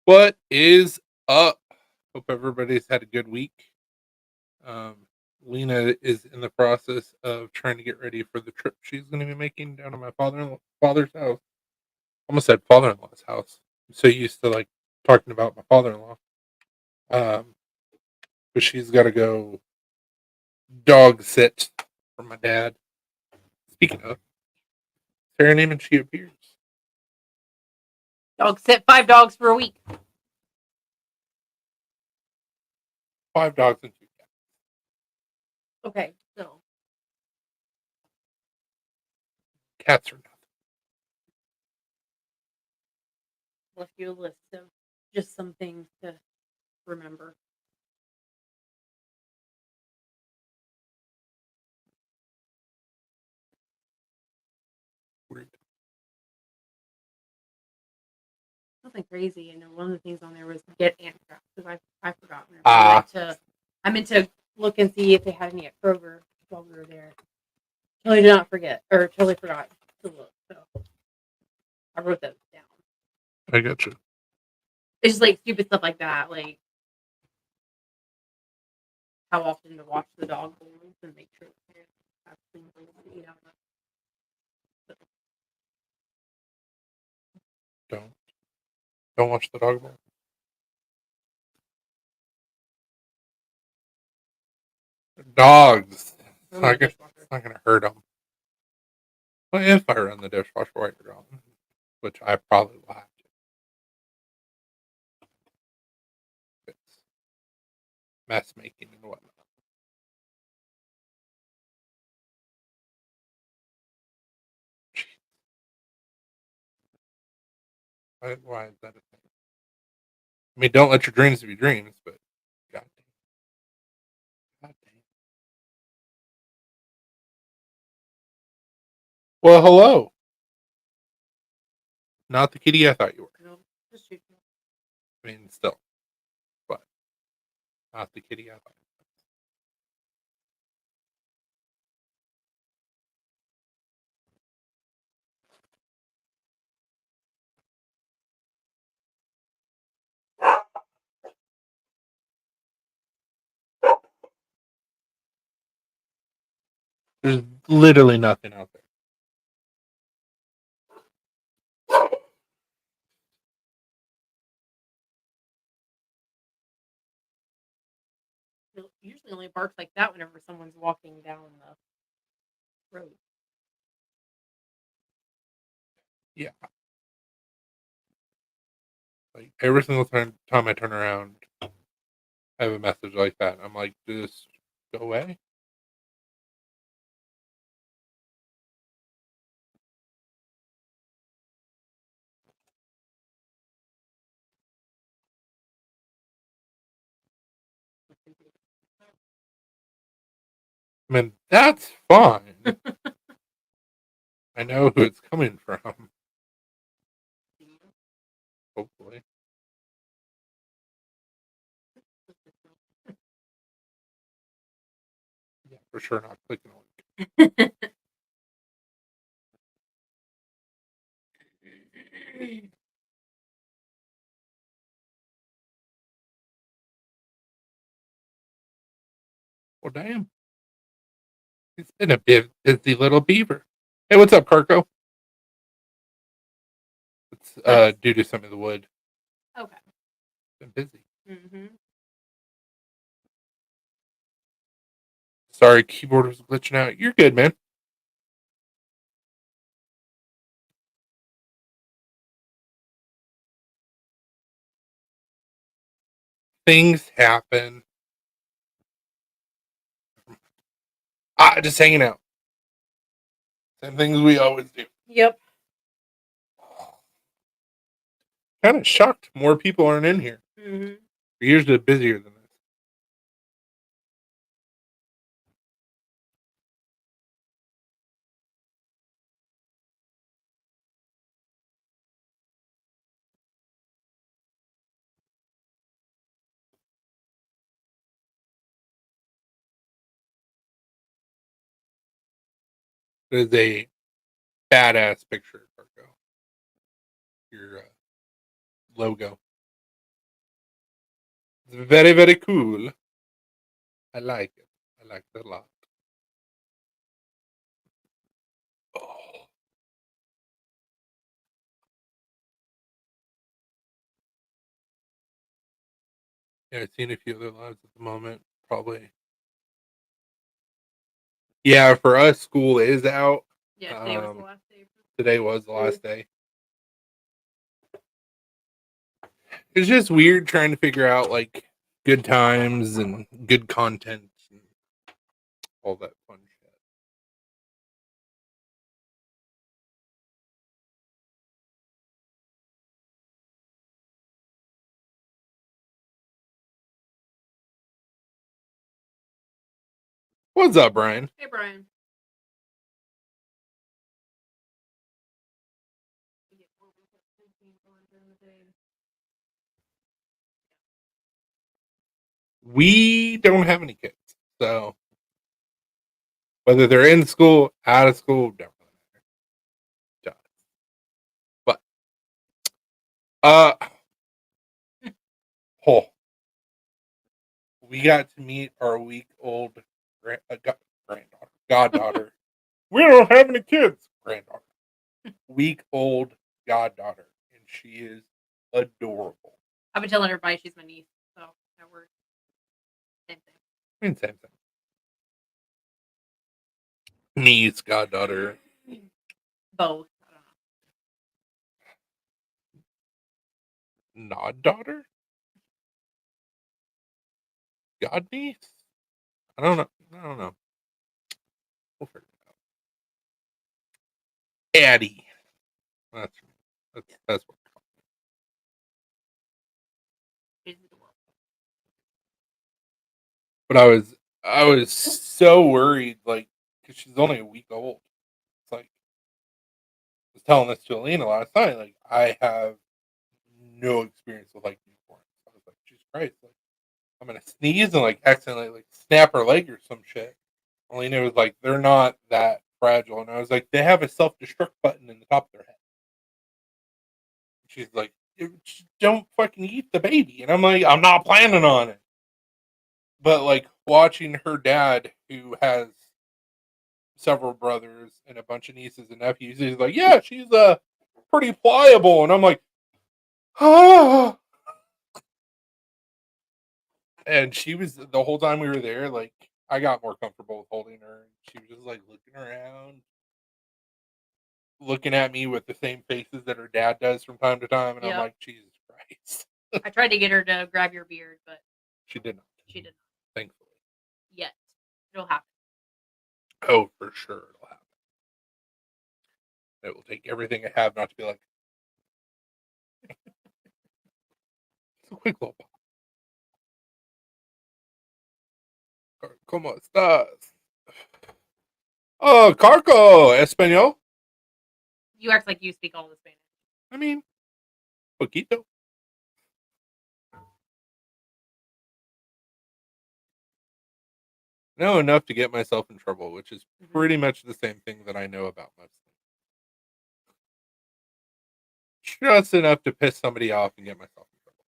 What is up? Hope everybody's had a good week. Um, Lena is in the process of trying to get ready for the trip she's going to be making down to my father's house. Almost said father-in-law's house. I'm so used to like talking about my father-in-law. Um, but she's got to go dog sit for my dad. Speaking of, say her name and she appears. Dog sit 5 dogs for a week. 5 dogs and 2 cats. Okay, so Cats are nothing. left you a list of just some things to remember. Weird. Nothing crazy. I know one of the things on there was get ant traps because I forgot. Whenever I meant to look and see if they had any at Kroger while we were there. Totally did not forget, or totally forgot to look. So I wrote those down. I got you. It's just like stupid stuff like that, like how often to wash the dog bowls and make sure they have clean bowls to eat out of. Don't watch the dog bowl. Dogs. It's not gonna hurt them. Well, if I run the dishwasher while you're gone, which I probably will have to. It's mess making and whatnot. Why is that a thing? I mean, don't let your dreams be dreams, but god damn. God damn. Well, hello. Not the kitty I thought you were. No, just shoot. I mean, still, but not the kitty I thought. There's literally nothing out there. It usually only barks like that whenever someone's walking down the road. Yeah. Like every single time I turn around, I have a message like that. I'm like, just go away. I mean, that's fine. I know who it's coming from. Hopefully. Yeah, for sure not clicking a link. Well, damn. He's been a busy little beaver. Hey, what's up, Carco? It's Nice. due to some of the wood. Okay. Been busy. Mm-hmm. Sorry, keyboard was glitching out. You're good, man. Things happen. Just hanging out. Same things we always do. Yep. Kind of shocked more people aren't in here. Mm-hmm. We're usually busier than this. It is a badass picture, Carco. Your logo. It's very, very cool. I like it. I like it a lot. Oh. Yeah, I've seen a few other lives at the moment. Probably. Yeah, for us, school is out. Yeah, today was the last day. Today was the last day. It's just weird trying to figure out like good times and good content and all that fun shit. What's up, Brian? Hey, Brian. We don't have any kids, so whether they're in school, out of school, don't really matter to us. But oh, we got to meet our week-old granddaughter, goddaughter. We don't have any kids, granddaughter. Week-old goddaughter, and she is adorable. I've been telling everybody she's my niece, so that works. Same thing. I mean, same thing. Niece, goddaughter. Both. I don't know. Nod daughter? God niece? I don't know. We'll figure it out. Addie. That's what. She's adorable. But I was so worried, like, because she's only a week old. It's like I was telling this to Alina last night. Like, I have no experience with like newborns. I was like, Jesus Christ, like I'm gonna sneeze and like accidentally like snap her leg or some shit. Alina was like, they're not that fragile, and I was like, they have a self-destruct button in the top of their head. She's like, don't fucking eat the baby, and I'm like, I'm not planning on it. But like watching her dad, who has several brothers and a bunch of nieces and nephews, he's like, yeah, she's pretty pliable, and I'm like, ah. And she was the whole time we were there, like I got more comfortable with holding her. She was just like looking around, looking at me with the same faces that her dad does from time to time, and I'm like, Jesus Christ. I tried to get her to grab your beard, but she did not. She did not. Thankfully. Yet. It'll happen. Oh, for sure it'll happen. It will take everything I have not to be like it's a quick little pop. ¿Cómo estás? Oh, Carco, Espanol. You act like you speak all the Spanish. I mean, poquito. Know enough to get myself in trouble, which is pretty much the same thing that I know about most things. Just enough to piss somebody off and get myself in trouble.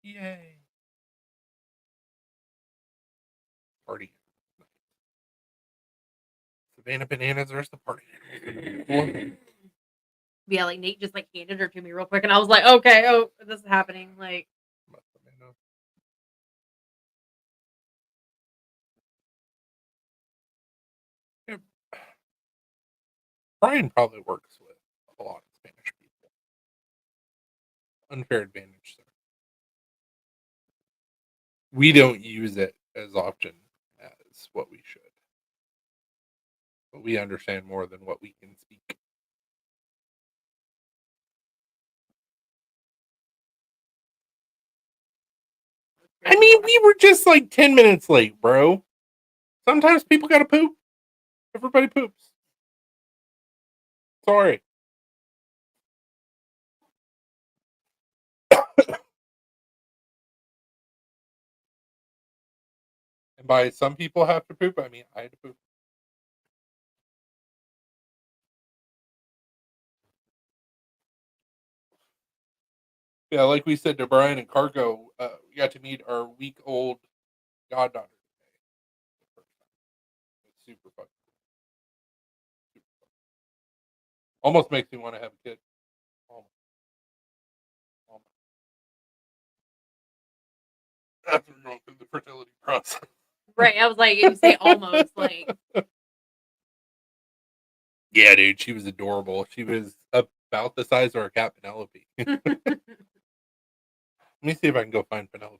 Yay. Party. Savannah Bananas, there's the party. Yeah, like Nate just like handed her to me real quick, and I was like, okay, oh, this is happening. Like, yeah. Brian probably works with a lot of Spanish people. Unfair advantage, sir. We don't use it as often as what we should. But we understand more than what we can speak. I mean, we were just like 10 minutes late, bro. Sometimes people gotta poop. Everybody poops. Sorry. And by some people have to poop, I mean I had to poop. Yeah, like we said to Brian and Cargo, we got to meet our week-old goddaughter today. The first time. It's super fun. Super fun. Almost makes me want to have a kid. Almost. Almost. After going through the fertility process. Right. I was like, you say almost like. Yeah, dude, she was adorable. She was about the size of our cat Penelope. Let me see if I can go find Penelope.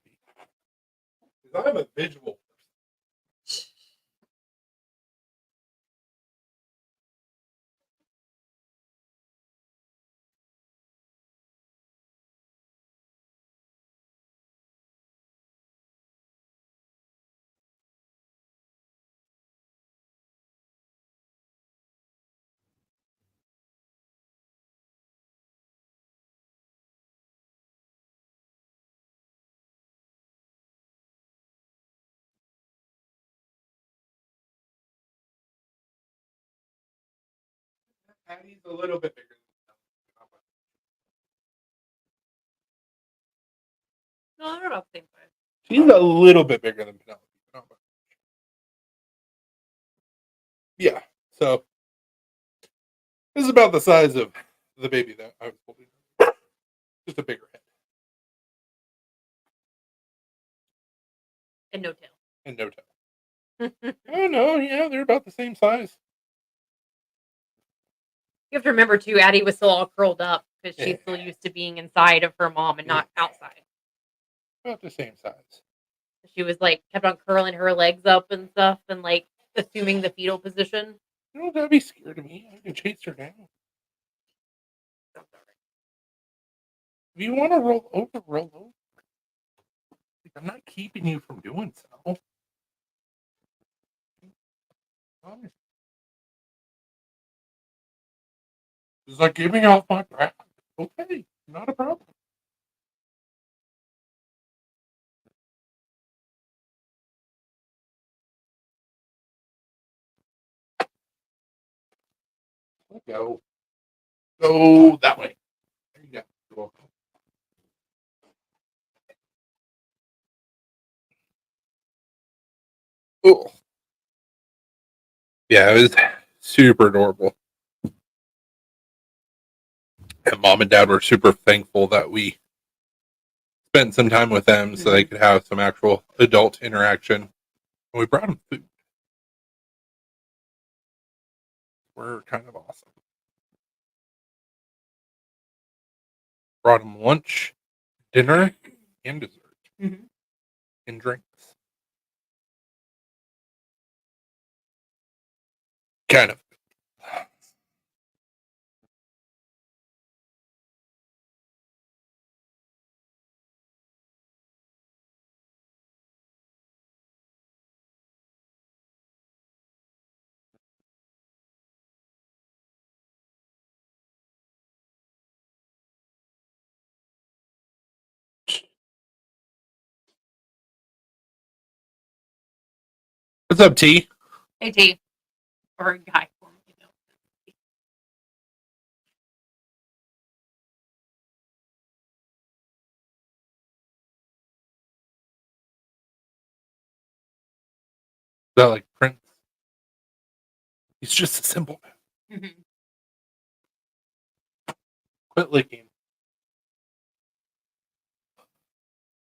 Because I'm a visual person. Patty's a little bit bigger than Penelope. No, they're about the same size. She's a little bit bigger than Penelope. Not much. Yeah, so this is about the size of the baby that I was holding. Just a bigger head And no tail. and no tail. Oh no, yeah, they're about the same size. You have to remember too, Addie was still all curled up because she's Yeah. still used to being inside of her mom and not outside. About the same size. She was like kept on curling her legs up and stuff and like assuming the fetal position. You know, that'd be scared of me. I can chase her down. If you want to roll over, roll over. Like, I'm not keeping you from doing so. It's like giving out my breath. Okay, not a problem. Go. Go that way. There you go. You're welcome. Oh. Yeah, it was super adorable. And mom and dad were super thankful that we spent some time with them so they could have some actual adult interaction. And we brought them food. We're kind of awesome. Brought them lunch, dinner, and dessert, and drinks. Kind of. What's up, T? Hey T. Or guy for me, you know. Is that like Prince? He's just a simple man. Quit licking.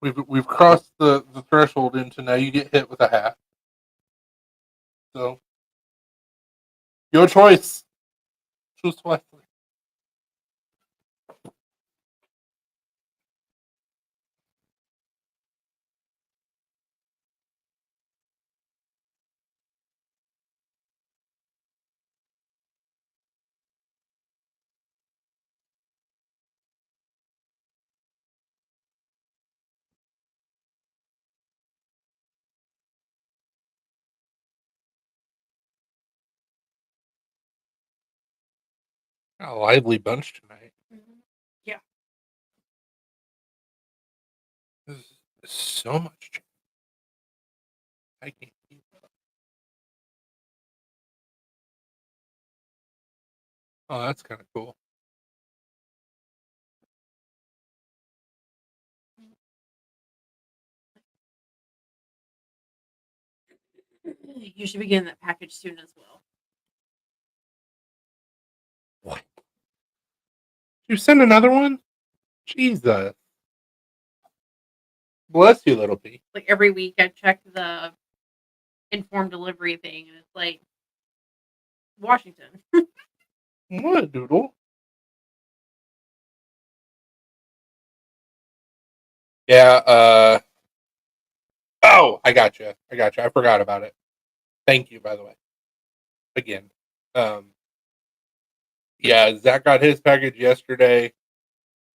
We've crossed the threshold into now you get hit with a hat. So your choice. Choose wisely. Got a lively bunch tonight. Yeah. There's so much change. I can't keep up. Oh, that's kind of cool. You should be getting that package soon as well. What? You send another one? Jesus. Bless you, little P. Like every week, I check the informed delivery thing, and it's like Washington. What a doodle. Yeah, oh, I got you. I forgot about it. Thank you, by the way. Again. Yeah, Zach got his package yesterday.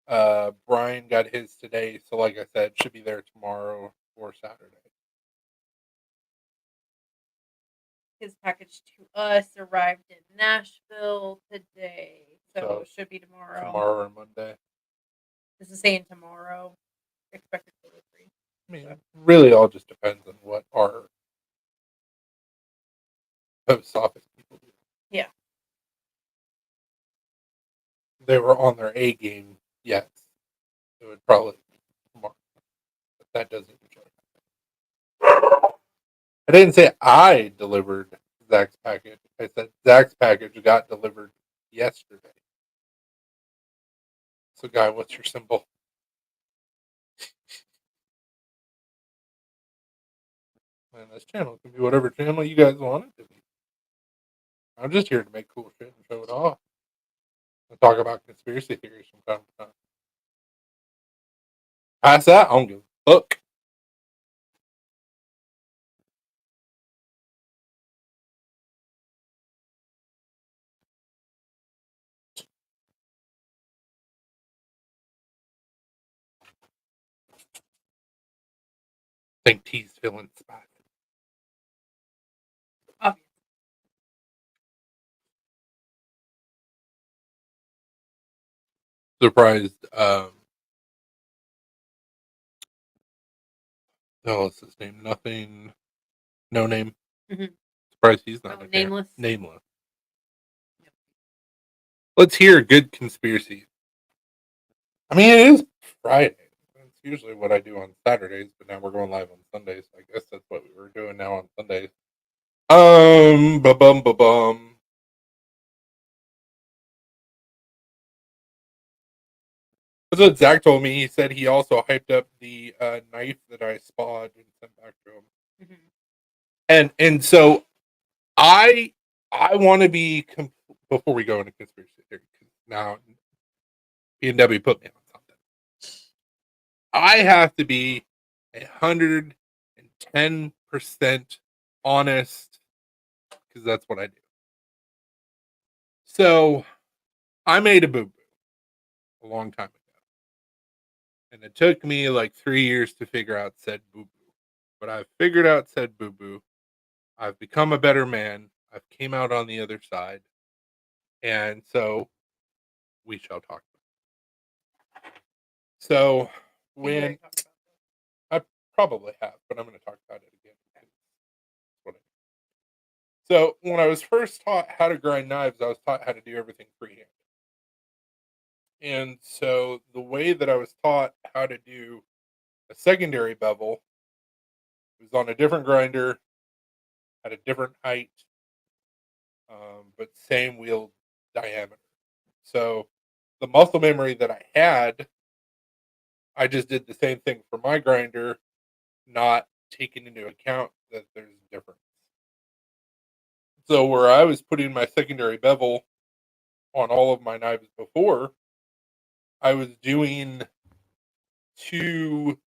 Brian got his today. So like I said, should be there tomorrow or Saturday. His package to us arrived in Nashville today. So it should be tomorrow. Tomorrow or Monday. This is saying tomorrow. Expected delivery. I mean, it really all just depends on what our post office people do. Yeah. They were on their A game, yes. It would probably be tomorrow. But that doesn't usually happen. I didn't say I delivered Zach's package. I said Zach's package got delivered yesterday. So, Guy, what's your symbol? Man, this channel can be whatever channel you guys want it to be. I'm just here to make cool shit and show it off. And talk about conspiracy theories from time to time. Past that, I don't give a fuck. I think T's feeling spicy. Obviously. Surprised, no, what's his name? Nothing, no name. Mhm. Surprised he's not Nameless. Nameless. Yep. Let's hear a good conspiracy. I mean, it is Friday. That's usually what I do on Saturdays, but now we're going live on Sundays. So I guess that's what we were doing now on Sundays. Ba-bum. That's what Zach told me. He said he also hyped up the knife that I spawed and sent back to him. Mm-hmm. And so I want to be before we go into conspiracy theory. Now P&W put me on something. I have to be 110% honest because that's what I do. So I made a boo-boo a long time ago. And it took me like 3 years to figure out said boo-boo. But I've figured out said boo-boo. I've become a better man. I've came out on the other side. And so we shall talk about it. So when I probably have, but I'm going to talk about it again. So when I was first taught how to grind knives, I was taught how to do everything freehand. And so the way that I was taught how to do a secondary bevel was on a different grinder, at a different height, but same wheel diameter. So the muscle memory that I had, I just did the same thing for my grinder, not taking into account that there's a difference. So where I was putting my secondary bevel on all of my knives before, I was doing too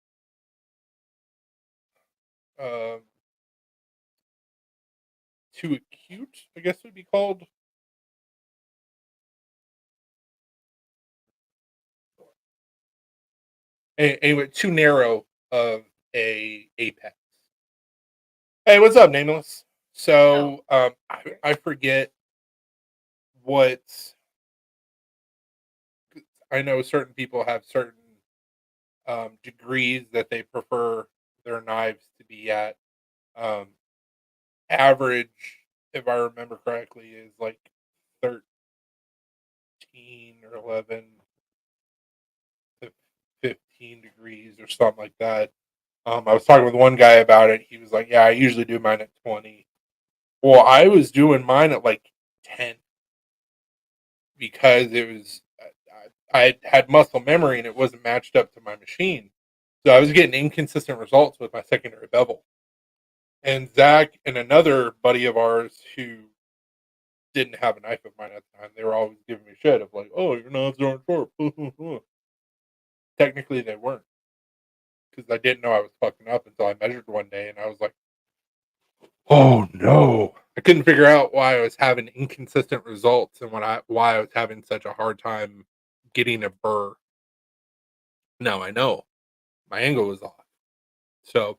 acute, I guess it would be called. Anyway, too narrow of a apex. Hey, what's up, Nameless? So I forget what. I know certain people have certain degrees that they prefer their knives to be at. Average, if I remember correctly, is like 13 or 11 to 15 degrees or something like that. I was talking with one guy about it. He was like, "Yeah, I usually do mine at 20." Well, I was doing mine at like 10 because it was I had muscle memory and it wasn't matched up to my machine. So I was getting inconsistent results with my secondary bevel. And Zach and another buddy of ours who didn't have a knife of mine at the time, they were always giving me shit of like, oh, your knives aren't sharp. Technically, they weren't because I didn't know I was fucking up until I measured one day and I was like, oh no. I couldn't figure out why I was having inconsistent results and why I was having such a hard time getting a burr. Now I know my angle was off. So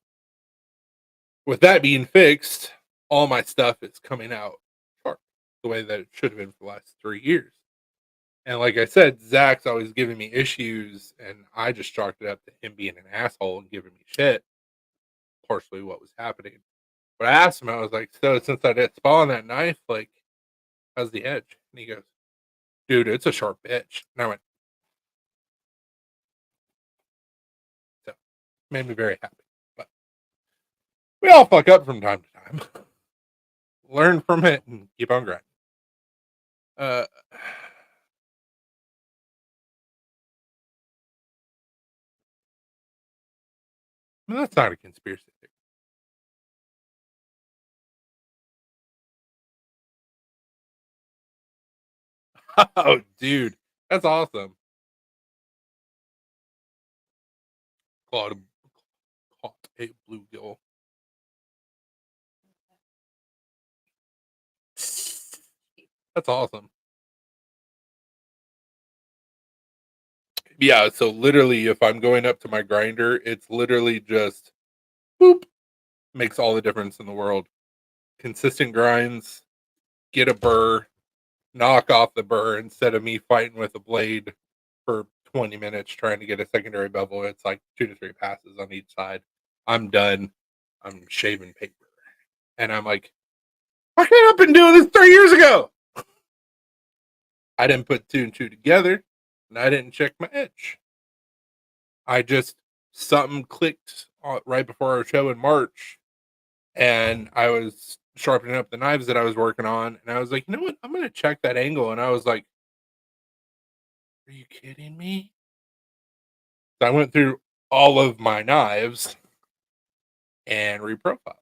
with that being fixed, all my stuff is coming out sharp the way that it should have been for the last 3 years. And like I said, Zach's always giving me issues, and I just chalked it up to him being an asshole and giving me shit. Partially what was happening. But I asked him, I was like, so since I did spawn that knife, like, how's the edge? And he goes, dude, it's a sharp edge. And I went, so made me very happy. But we all fuck up from time to time. Learn from it and keep on grinding. Uh, that's not a conspiracy theory. Oh, dude, that's awesome. Caught a bluegill. That's awesome. Yeah, so literally, if I'm going up to my grinder, it's literally just boop, makes all the difference in the world. Consistent grinds, get a burr, knock off the burr instead of me fighting with a blade for 20 minutes trying to get a secondary bevel. It's like 2 to 3 passes on each side. I'm done. I'm shaving paper. And I'm like, I could have been doing this 3 years ago. I didn't put 2 and 2 together, and I didn't check my edge. I just, something clicked right before our show in March, and I was sharpening up the knives that I was working on, and I was like, you know what? I'm going to check that angle. And I was like, are you kidding me? So I went through all of my knives and reprofiled them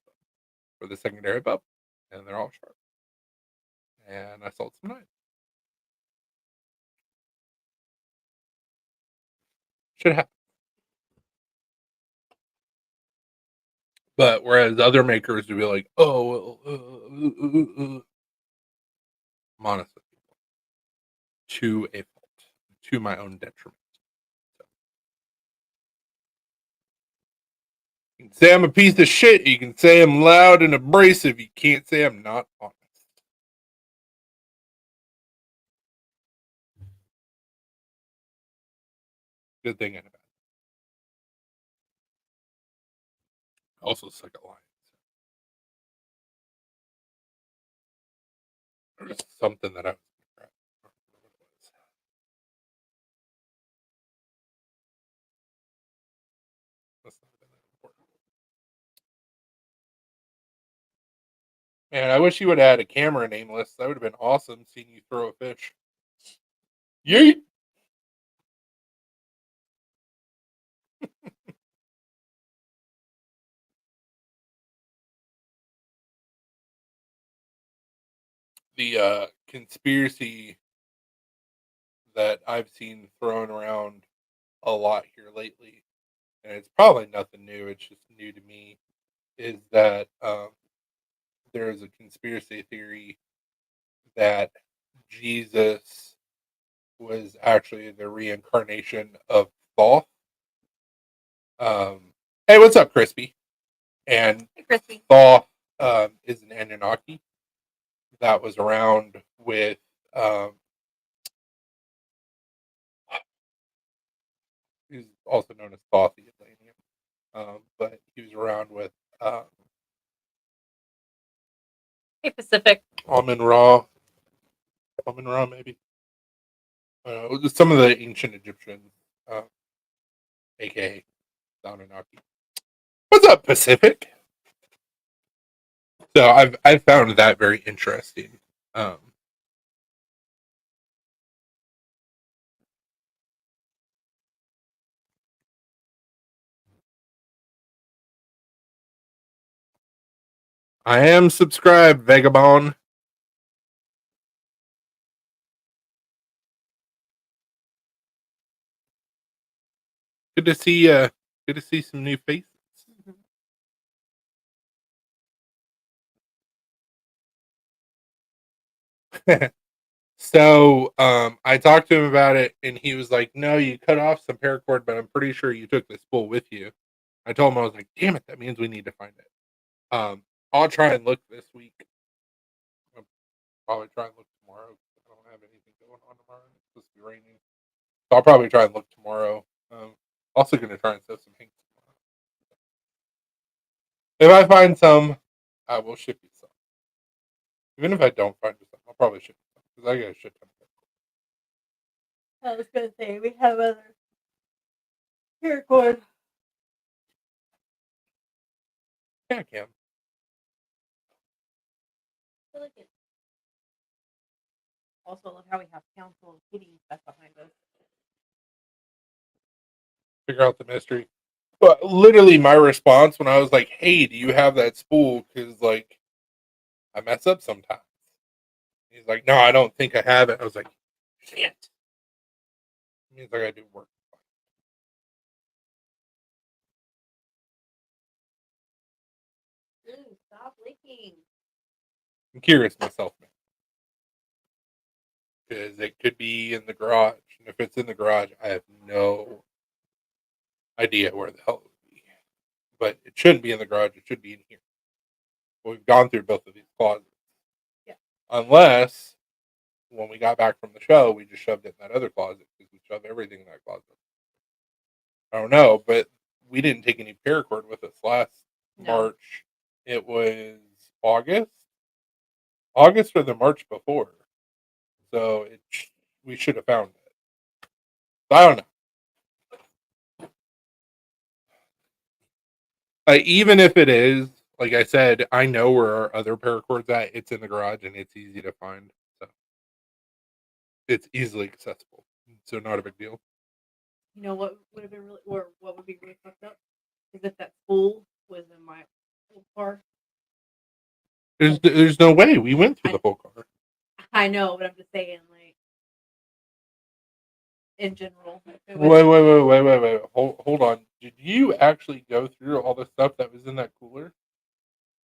for the secondary bevel, and they're all sharp. And I sold some knives. Should happen. But whereas other makers would be like, oh, I'm honest with people, to a fault, to my own detriment. So, you can say I'm a piece of shit. You can say I'm loud and abrasive. You can't say I'm not honest. Good thing and a bad. Also suck at lying. There's something that I was. That's not that important. Man, I wish you would have had a camera nameless. That would have been awesome seeing you throw a fish. Yeet! The conspiracy that I've seen thrown around a lot here lately, and it's probably nothing new, it's just new to me, is that there is a conspiracy theory that Jesus was actually the reincarnation of Thoth. Hey, what's up, Crispy? And Hey, Crispy. Thoth is an Anunnaki that was around with he's also known as Thoth the Atlantean, but he was around with Hey, Pacific. Amun Ra, maybe. Some of the ancient Egyptians, aka the Anunnaki. What's up, Pacific? So I've found that very interesting. I am subscribed, Vagabond. Good to see good to see some new faces. So I talked to him about it and he was like, no, you cut off some paracord, but I'm pretty sure you took the spool with you. I told him, I was like, damn it, that means we need to find it. I'll try and look this week. I'll probably try and look tomorrow. I don't have anything going on tomorrow. It's supposed to be raining. So I'll probably try and look tomorrow. Also gonna try and set some hanks tomorrow. If I find some, I will ship you some. Even if I don't find some, I'll probably ship you some because I got a shit ton of paracord. I was gonna say we have other paracord. Yeah, Cam. Also, love how we have Council of Kitty stuff behind us. Figure out the mystery. But literally, my response when I was like, "Hey, do you have that spool?" Because like, I mess up sometimes. He's like, "No, I don't think I have it." I was like, "Shit." It means I gotta do work. Ooh, stop licking. I'm curious myself, man. Because it could be in the garage, and if it's in the garage, I have no idea where the hell it would be. But it shouldn't be in the garage. It should be in here. We've gone through both of these closets. Yeah. Unless when we got back from the show, we just shoved it in that other closet because we shoved everything in that closet. I don't know, but we didn't take any paracord with us last March. It was August or the March before. So we should have found it. I don't know. Even if it is, like I said, I know where our other paracord's at. It's in the garage and it's easy to find. So it's easily accessible. So not a big deal. You know what would have been really, or what would be really fucked up, is if that spool was in my old car. There's no way we went through the whole car. I know, but I'm just saying, like, in general. Wait. Hold on. Did you actually go through all the stuff that was in that cooler?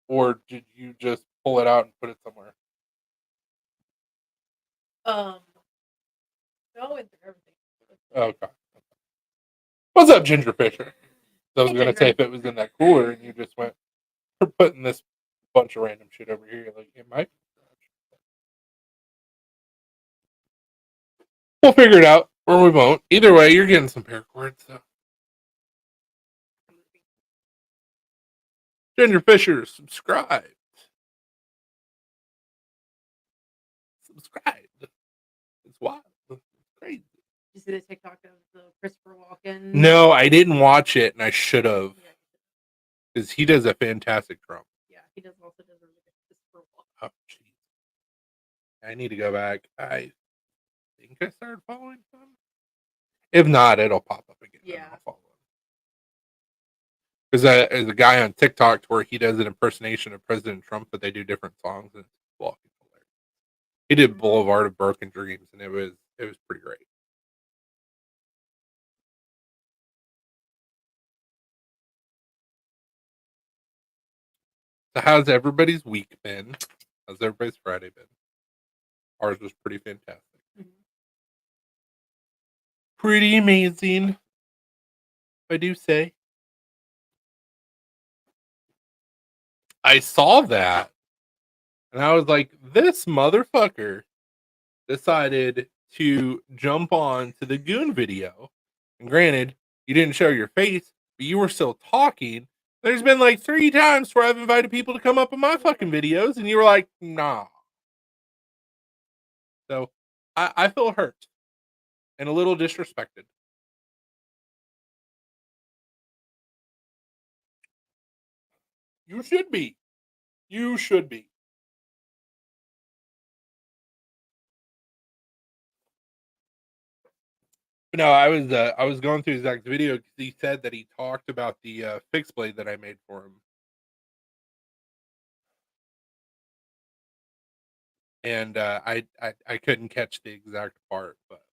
Or did you just pull it out and put it somewhere? No, it's everything. Okay. What's up, Ginger Fisher? I was Hey, going to Ginger. say if it was in that cooler and you just went, we're putting this bunch of random shit over here, like, it might be. We'll figure it out, or we won't. Either way, you're getting some paracord, so. Ginger Fisher, subscribe. Subscribe. It's wild. It's crazy. You see the TikTok of the Christopher Walken? No, I didn't watch it, and I should have. Because he does a fantastic drum. Yeah, he does also does a really good Christopher Walken. Oh, jeez. I need to go back. I think I started following him. If not, it'll pop up again. Yeah. I'll follow him. There's a guy on TikTok where he does an impersonation of President Trump, but they do different songs, and it's fucking hilarious. He did Boulevard of Broken Dreams, and it was pretty great. So how's everybody's week been? How's everybody's Friday been? Ours was pretty fantastic. Mm-hmm. Pretty amazing, I do say. I saw that, and I was like, this motherfucker decided to jump on to the Goon video. And granted, you didn't show your face, but you were still talking. There's been like 3 times where I've invited people to come up in my fucking videos, and you were like, nah. So I feel hurt and a little disrespected. You should be. You should be. But no, I was going through Zach's video because he said that he talked about the fixed blade that I made for him, and I couldn't catch the exact part, but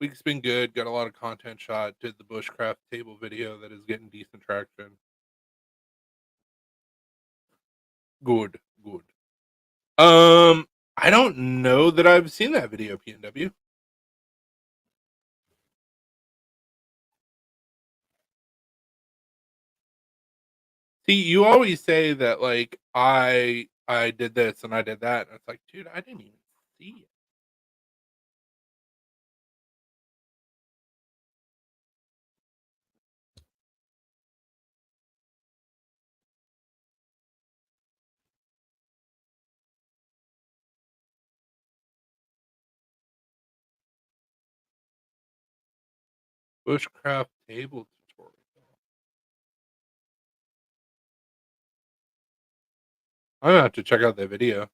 week's been good. Got a lot of content shot. Did the bushcraft table video that is getting decent traction. Good, good. I don't know that I've seen that video, PNW. See, you always say that like I did this and I did that, and it's like, dude, I didn't even see it. Bushcraft table tutorial. I'm gonna have to check out that video.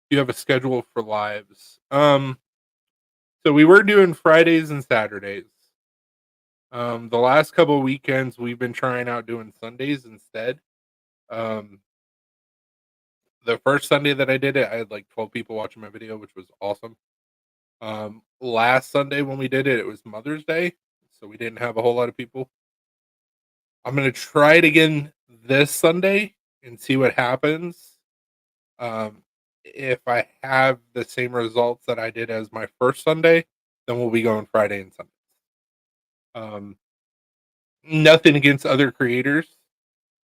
You have a schedule for lives. So we were doing Fridays and Saturdays. The last couple of weekends we've been trying out doing Sundays instead. Um, the first Sunday that I did it, I had like 12 people watching my video, which was awesome. Last Sunday when we did it, it was Mother's Day, so we didn't have a whole lot of people. I'm gonna try it again this Sunday and see what happens. If I have the same results that I did as my first Sunday, then we'll be going Friday and Sundays. Nothing against other creators.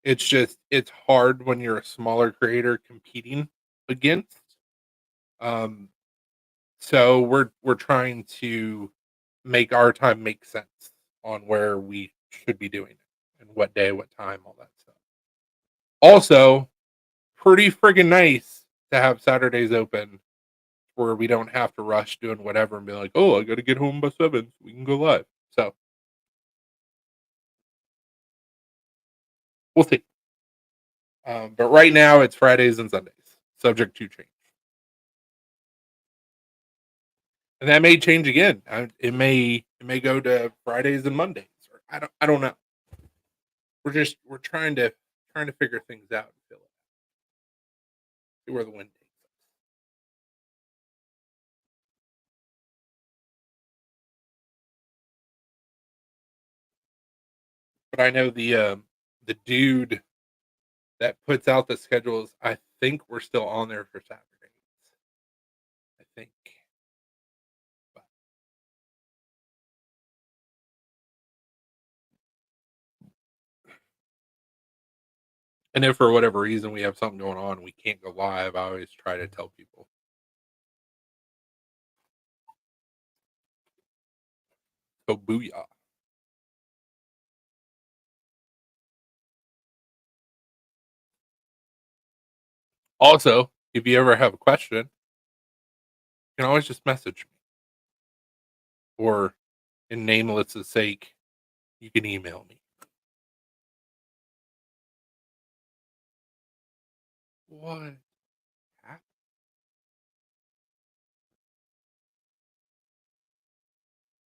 It's just it's hard when you're a smaller creator competing against. Um, so we're trying to make our time make sense on where we should be doing it and what day, what time, all that stuff. Also, pretty friggin' nice to have Saturdays open where we don't have to rush doing whatever and be like, oh, I got to get home by 7 so we can go live. So we'll see. But right now it's Fridays and Sundays, subject to change. And that may change again. It may go to Fridays and Mondays. Or I don't know. We're trying to figure things out and feel it. See where the wind takes us. But I know the dude that puts out the schedules. I think we're still on there for Saturdays. I think. But and if for whatever reason we have something going on, we can't go live, I always try to tell people. So booyah. Also, if you ever have a question, you can always just message me. Or in nameless' sake, you can email me. What happened?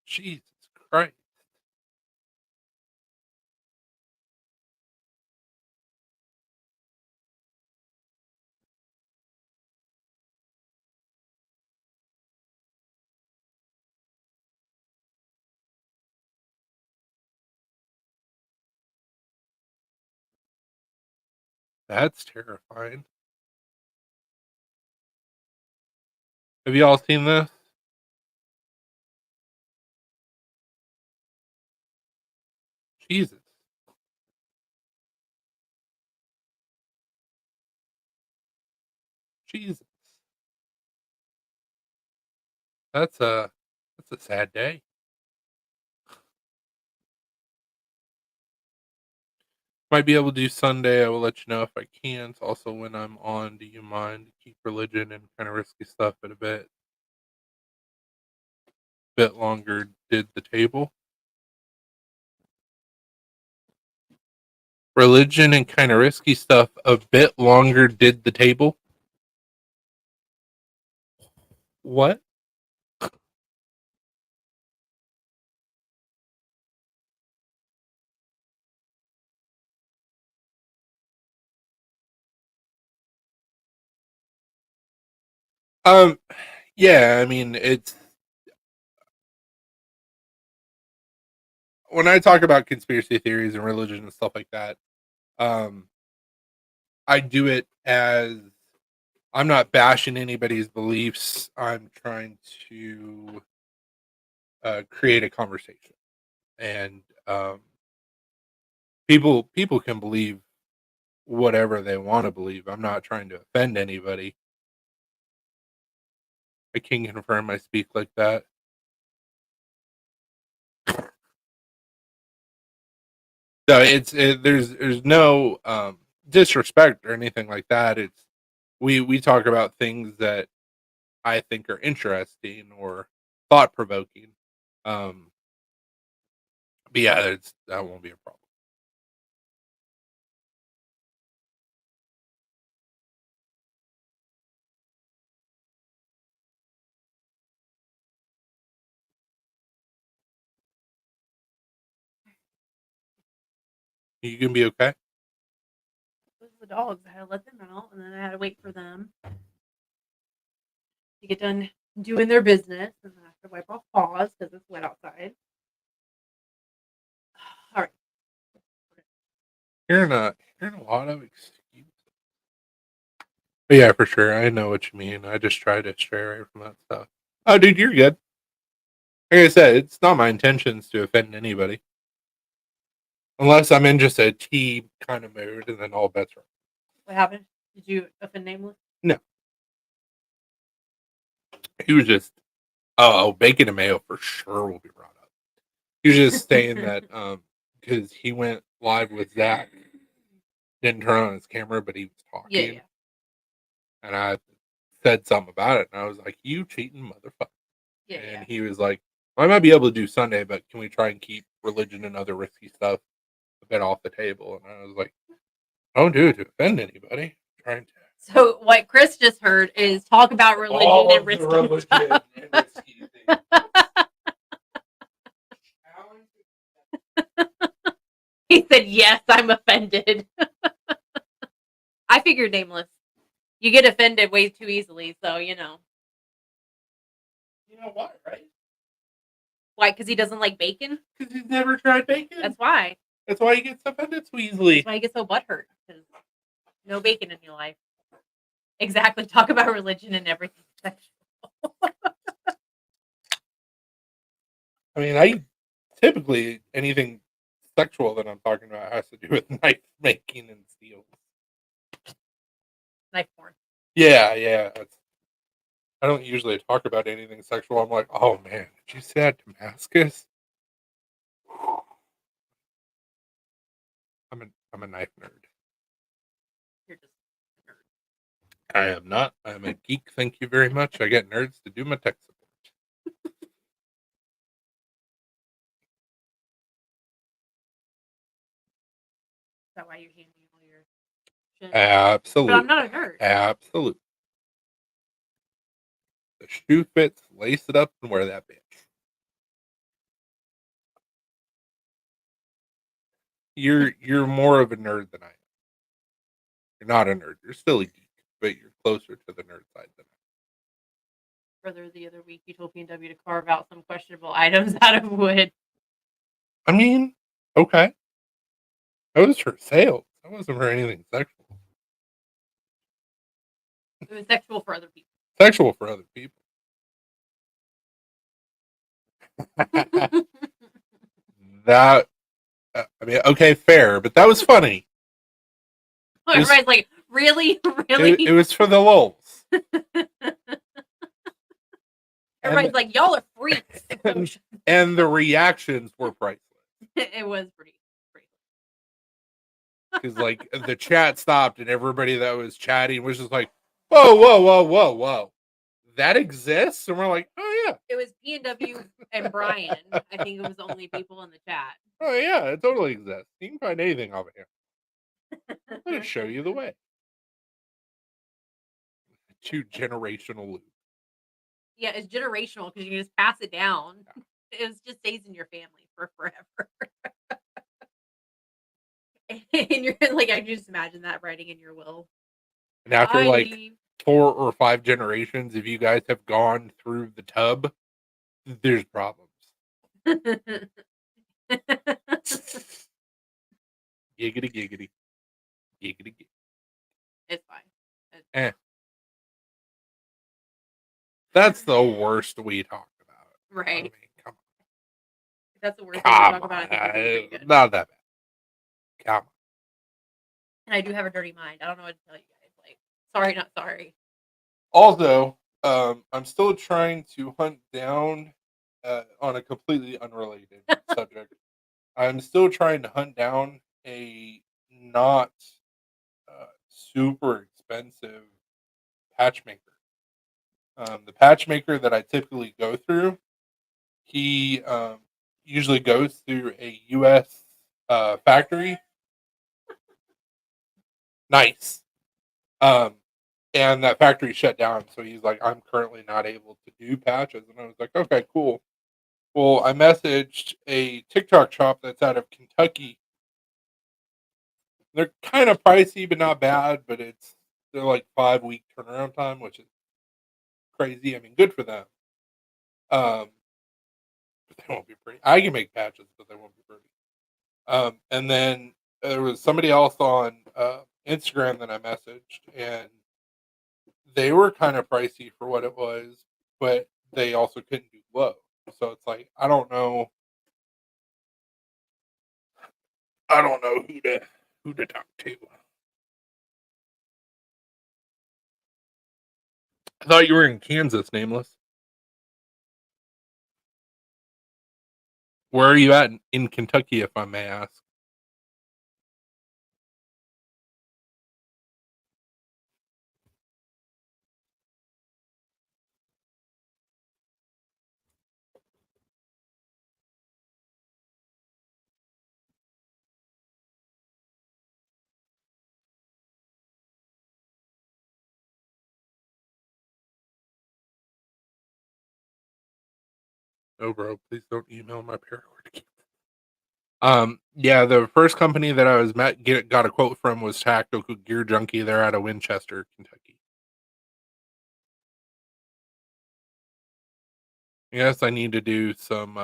Jesus Christ. That's terrifying. Have you all seen this? Jesus. Jesus. That's a sad day. Might be able to do Sunday. I will let you know if I can't. Also, when I'm on, do you mind to keep religion and kind of risky stuff at a bit longer? Did the table? religion and kind of risky stuff a bit longer did the table. What? Um, yeah, I mean, it's when I talk about conspiracy theories and religion and stuff like that, um, I do it as I'm not bashing anybody's beliefs. I'm trying to create a conversation, and people can believe whatever they want to believe. I'm not trying to offend anybody. I can confirm I speak like that. No, there's no disrespect or anything like that. It's we talk about things that I think are interesting or thought provoking. Um, but yeah, that won't be a problem. You can be okay. Those are the dogs. I had to let them out, and then I had to wait for them to get done doing their business, and then I have to wipe off paws because it's wet outside. All right. Hearing a lot of excuses. But yeah, for sure, I know what you mean. I just try to stray away from that stuff. Oh, dude, you're good. Like I said, it's not my intentions to offend anybody, unless I'm in just a tea kind of mood, and then all bets are. What happened? Did you offend Nameless? No, he was just bacon and mayo for sure will be brought up. He was just saying that because he went live with Zach, didn't turn on his camera, but he was talking, Yeah. and I said something about it, and I was like, "You cheating motherfucker!" Yeah. And he was like, "I might be able to do Sunday, but can we try and keep religion and other risky stuff a bit off the table?" And I was like, "Don't do it to offend anybody." I'm trying to. So what Chris just heard is talk about religion All and of the risky religion stuff. and risky things. He said, "Yes, I'm offended." I figured Nameless. You get offended way too easily, so You know why, right? Why? Because he doesn't like bacon. Because he's never tried bacon. That's why. That's why he gets offended so easily. That's why he gets so butthurt. Because no bacon in your life. Exactly. Talk about religion and everything sexual. I mean, I typically anything sexual that I'm talking about has to do with knife making and steel. Knife porn. Yeah. I don't usually talk about anything sexual. I'm like, oh man, did you see that Damascus? I'm a knife nerd. You're just a nerd. I am not. I'm a geek. Thank you very much. I get nerds to do my tech support. Is that why you hand me all your shit? Absolutely. But I'm not a nerd. Absolutely. The shoe fits, lace it up, and wear that bitch. You're more of a nerd than I am. You're not a nerd. You're still a geek, but you're closer to the nerd side than I am. Further, the other week you told P&W to carve out some questionable items out of wood. I mean, okay. That was for sales. That wasn't for anything sexual. It was sexual for other people. Sexual for other people. That, I mean, okay, fair, but that was funny. Everybody's like, really? Really? It was for the lulz. Everybody's like, y'all are freaks. And the reactions were priceless. It was pretty. Because like the chat stopped and everybody that was chatting was just like, whoa. That exists? And we're like, oh yeah. It was P&W and Brian. I think it was the only people in the chat. Oh yeah, it totally exists. You can find anything over here. I'm going to show you the way. 2 generational loop. Yeah, it's generational because you can just pass it down. It just stays in your family for forever. And you're like, I can just imagine that writing in your will. And after I like leave. 4 or 5 generations, if you guys have gone through the tub, there's problems. Giggity, giggity. Giggity, giggity. It's fine. Eh. That's the worst we talked about. Right. I mean, come That's the worst on. thing to Come talk about. I on. think we're doing pretty good. Not that bad. Come on. And I do have a dirty mind. I don't know what to tell you guys. Like, sorry, not sorry. Also, I'm still trying to hunt down, on a completely unrelated subject. I'm still trying to hunt down a not super expensive patch maker. The patch maker that I typically go through, he usually goes through a U.S. Factory. Nice. And that factory shut down, so he's like, I'm currently not able to do patches. And I was like, okay, cool. Well, I messaged a TikTok shop that's out of Kentucky. They're kind of pricey, but not bad. But they're like 5-week turnaround time, which is crazy. I mean, good for them. But they won't be pretty. I can make patches, but they won't be pretty. And then there was somebody else on Instagram that I messaged, and they were kind of pricey for what it was, but they also couldn't do glow. So it's like I don't know who to talk to. I thought you were in Kansas, Nameless. Where are you at in Kentucky, if I may ask? Oh, bro, please don't email my paracord. Yeah, the first company that I was got a quote from was Tactical Gear Junkie. They're out of Winchester, Kentucky. Yes, I need to do some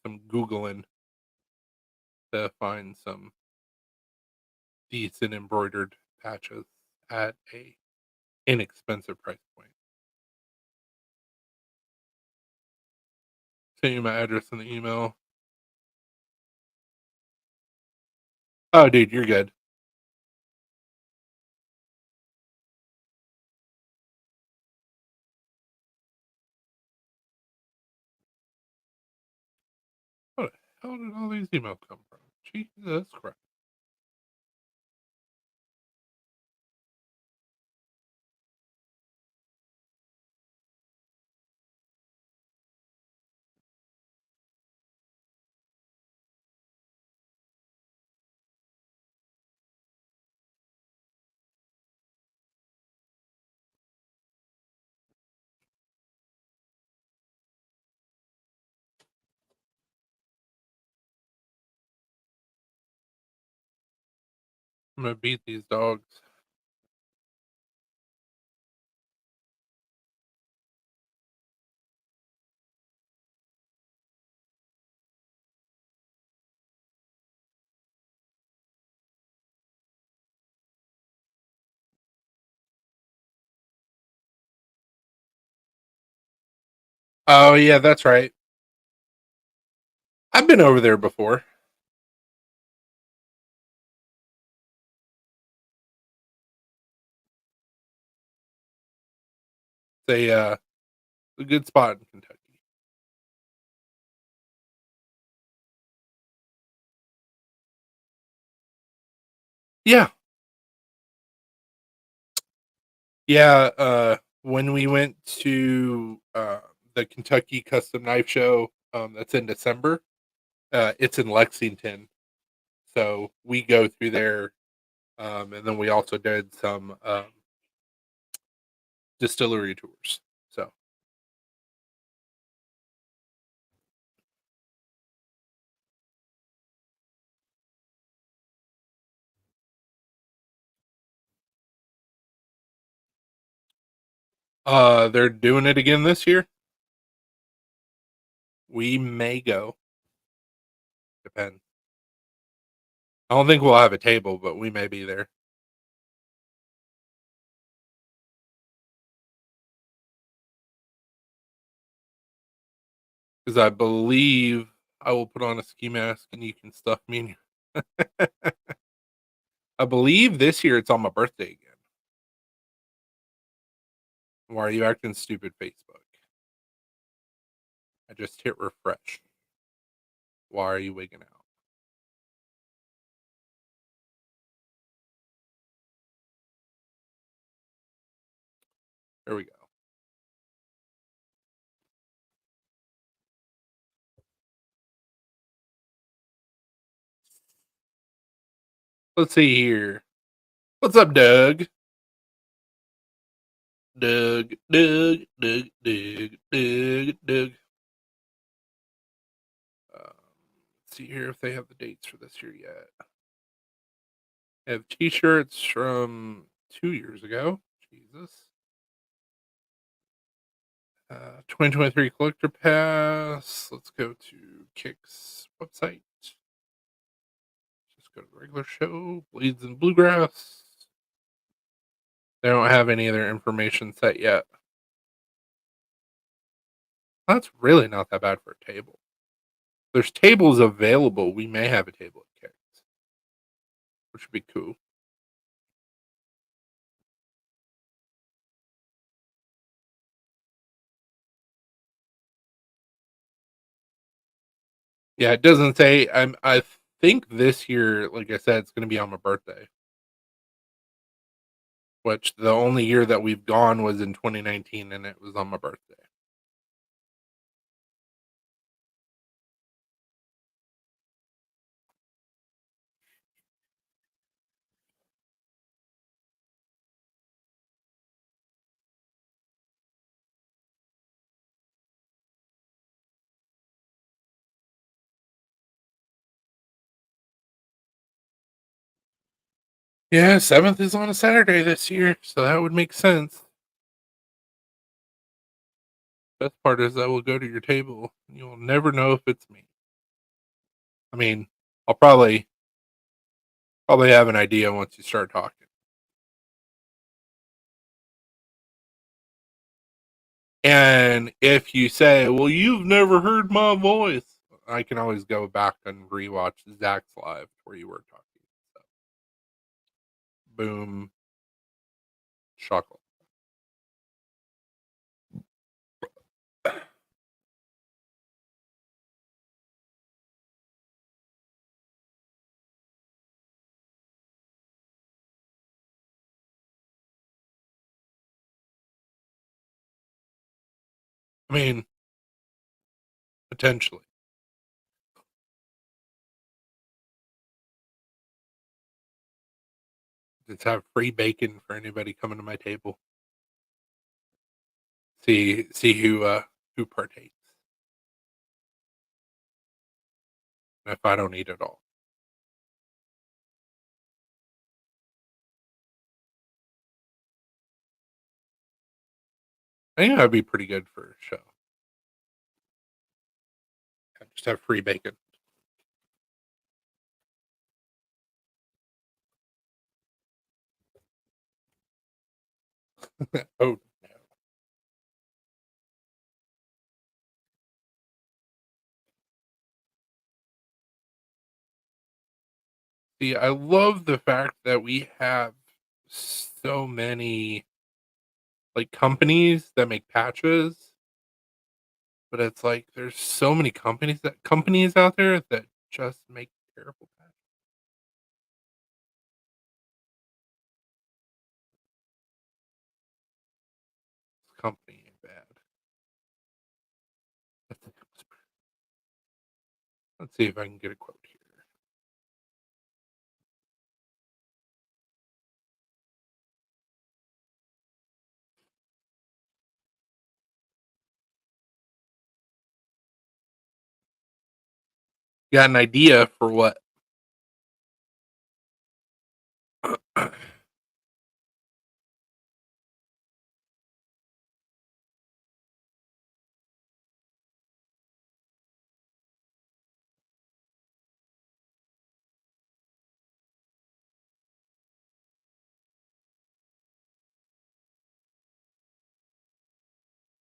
Googling to find some decent embroidered patches at a inexpensive price point. Send you my address in the email. Oh, dude, you're good. What the hell did all these emails come from? Jesus Christ. I'm gonna beat these dogs. Oh yeah, that's right. I've been over there before. It's a good spot in Kentucky. Yeah. Yeah, when we went to the Kentucky Custom Knife Show, that's in December, it's in Lexington. So we go through there And then we also did some distillery tours. So they're doing it again this year. We may go. Depends. I don't think we'll have a table, but we may be there. Because I believe I will put on a ski mask and you can stuff me in your... I believe this year it's on my birthday again. Why are you acting stupid, Facebook? I just hit refresh. Why are you wigging out? There we go. Let's see here. What's up, Doug? Doug. Let's see here if they have the dates for this year yet. They have t-shirts from 2 years ago. Jesus. 2023 collector pass. Let's go to Kick's website. Just go to the regular show. Bleeds and Bluegrass. They don't have any of their information set yet. That's really not that bad for a table. There's tables available. We may have a table at Kick's, which would be cool. Yeah, it doesn't say. I think this year, like I said, it's going to be on my birthday. Which the only year that we've gone was in 2019, and it was on my birthday. Yeah, 7th is on a Saturday this year, so that would make sense. Best part is I will go to your table, and you'll never know if it's me. I mean, I'll probably have an idea once you start talking. And if you say, "Well, you've never heard my voice," I can always go back and rewatch Zach's live where you were talking. So, boom, chocolate. I mean, potentially. Just have free bacon for anybody coming to my table. See who partakes. If I don't eat at all. I think that'd be pretty good for a show. Just have free bacon. Oh no. See, I love the fact that we have so many like companies that make patches, but it's like there's so many companies out there that just make terrible patches. This company ain't bad. Let's see if I can get a quote here. Got an idea for what?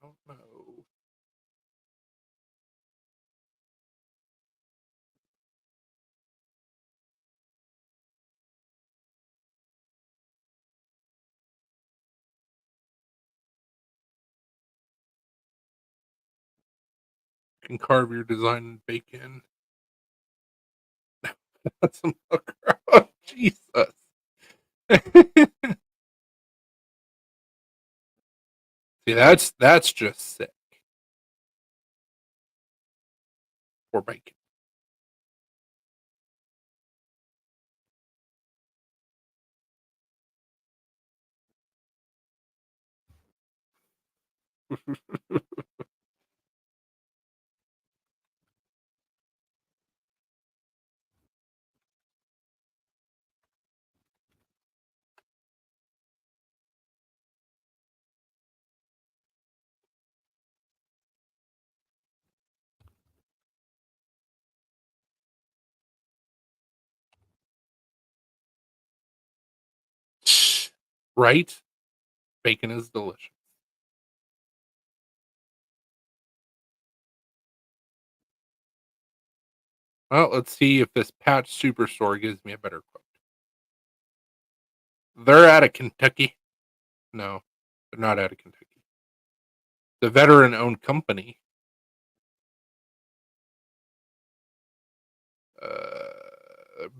Don't know. Can carve your design and bake in. That's some oh, Jesus. See, that's just sick for bacon. Right? Bacon is delicious. Well, let's see if this Patch Superstore gives me a better quote. They're out of Kentucky. No, they're not out of Kentucky. The veteran-owned company,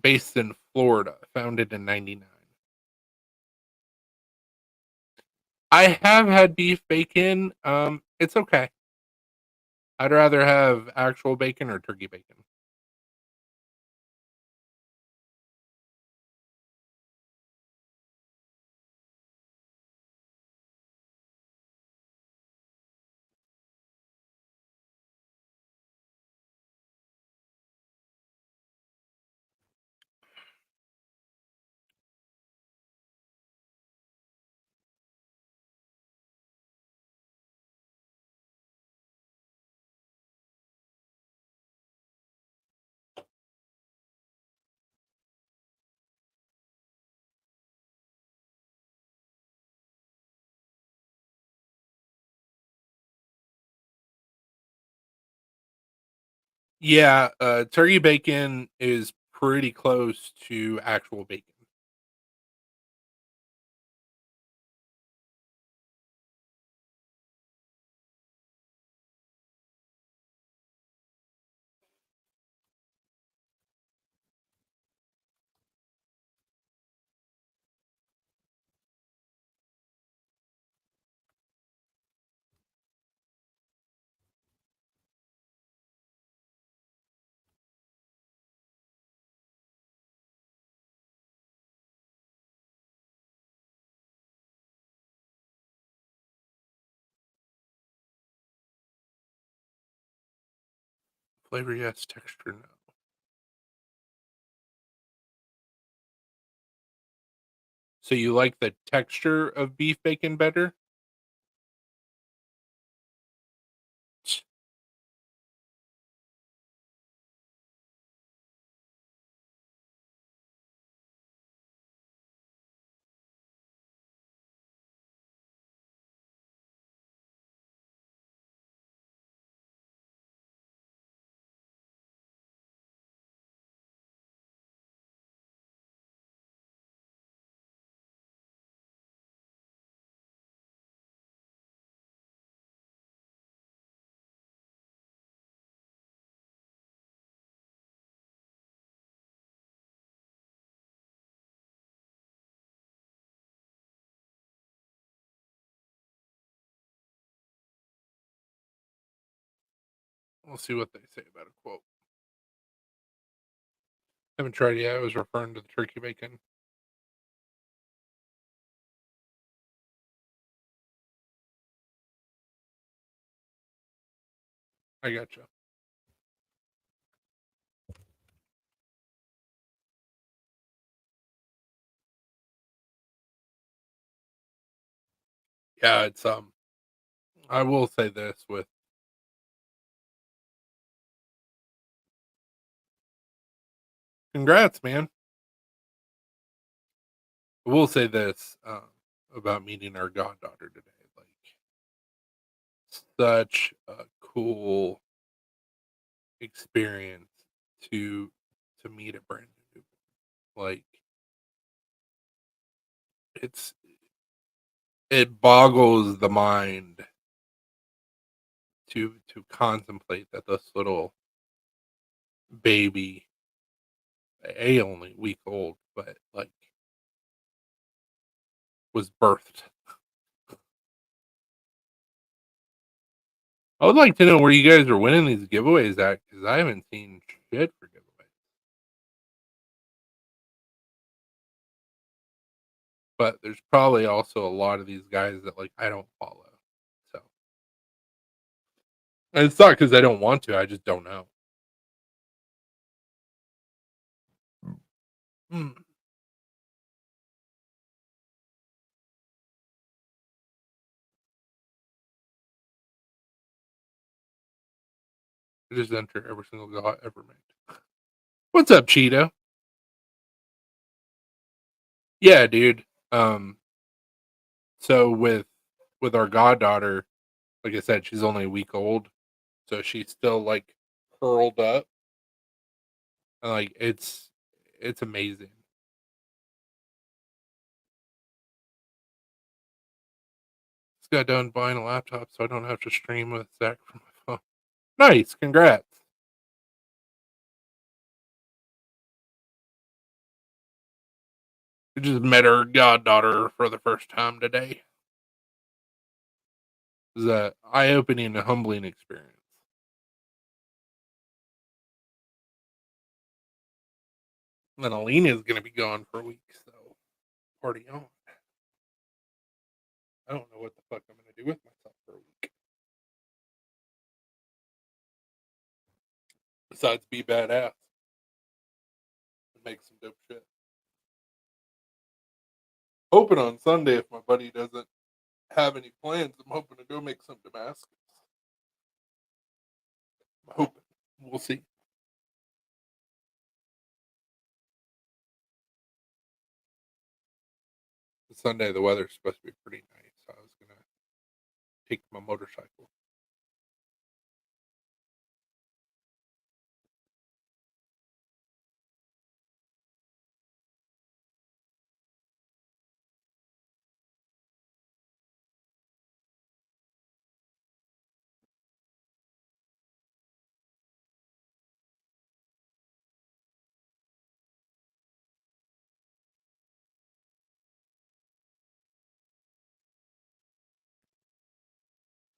based in Florida, founded in '99. I have had beef bacon. It's okay. I'd rather have actual bacon or turkey bacon. Yeah, turkey bacon is pretty close to actual bacon. Flavor, yes. Texture, no. So you like the texture of beef bacon better? We'll see what they say about a quote. Haven't tried it yet. I was referring to the turkey bacon. I gotcha. Yeah, it's I will say this with congrats, man. I will say this about meeting our goddaughter today. Like, such a cool experience to meet a brand new. Like, it's it boggles the mind to contemplate that this little baby, only week old, but like was birthed. I would like to know where you guys are winning these giveaways at because I haven't seen shit for giveaways. But there's probably also a lot of these guys that like I don't follow. So and it's not because I don't want to. I just don't know. Mm. I just enter every single god ever made. What's up, Cheeto? Yeah, dude. Um, so with our goddaughter, like I said, she's only a week old, so she's still like curled up, and like it's amazing. Just got done buying a laptop, so I don't have to stream with Zach from my phone. Nice, congrats. We just met our goddaughter for the first time today. It was a eye-opening and humbling experience. And then Alina's gonna be gone for a week, so party on. I don't know what the fuck I'm gonna do with myself for a week. Besides be badass and make some dope shit. Hoping on Sunday if my buddy doesn't have any plans, I'm hoping to go make some Damascus. I'm hoping. We'll see. Sunday the weather's supposed to be pretty nice. So I was gonna take my motorcycle.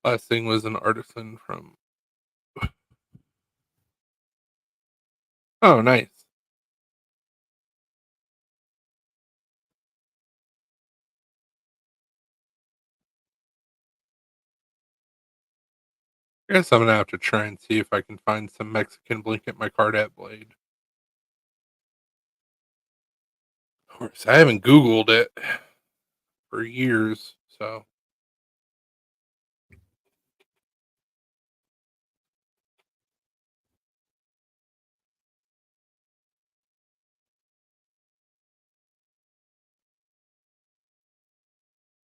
Last thing was an artisan from. Oh, nice. I guess I'm gonna have to try and see if I can find some Mexican blanket my Cardette blade. Of course, I haven't Googled it for years, so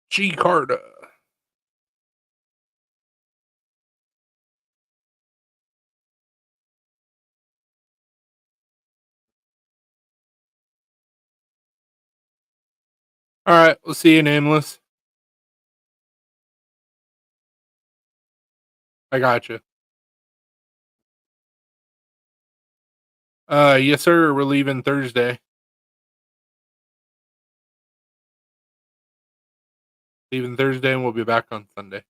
G Carta. All right, we'll see you, Nameless. I got you. Yes, sir. We're leaving Thursday. Leaving Thursday, and we'll be back on Sunday.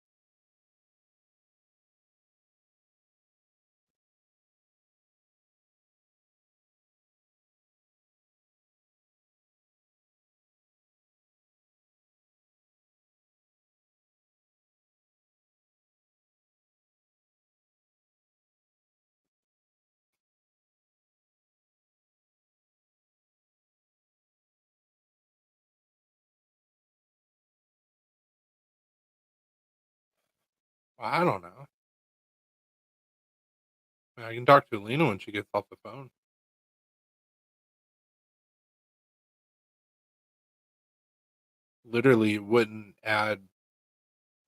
I don't know. I can talk to Lena when she gets off the phone. Literally wouldn't add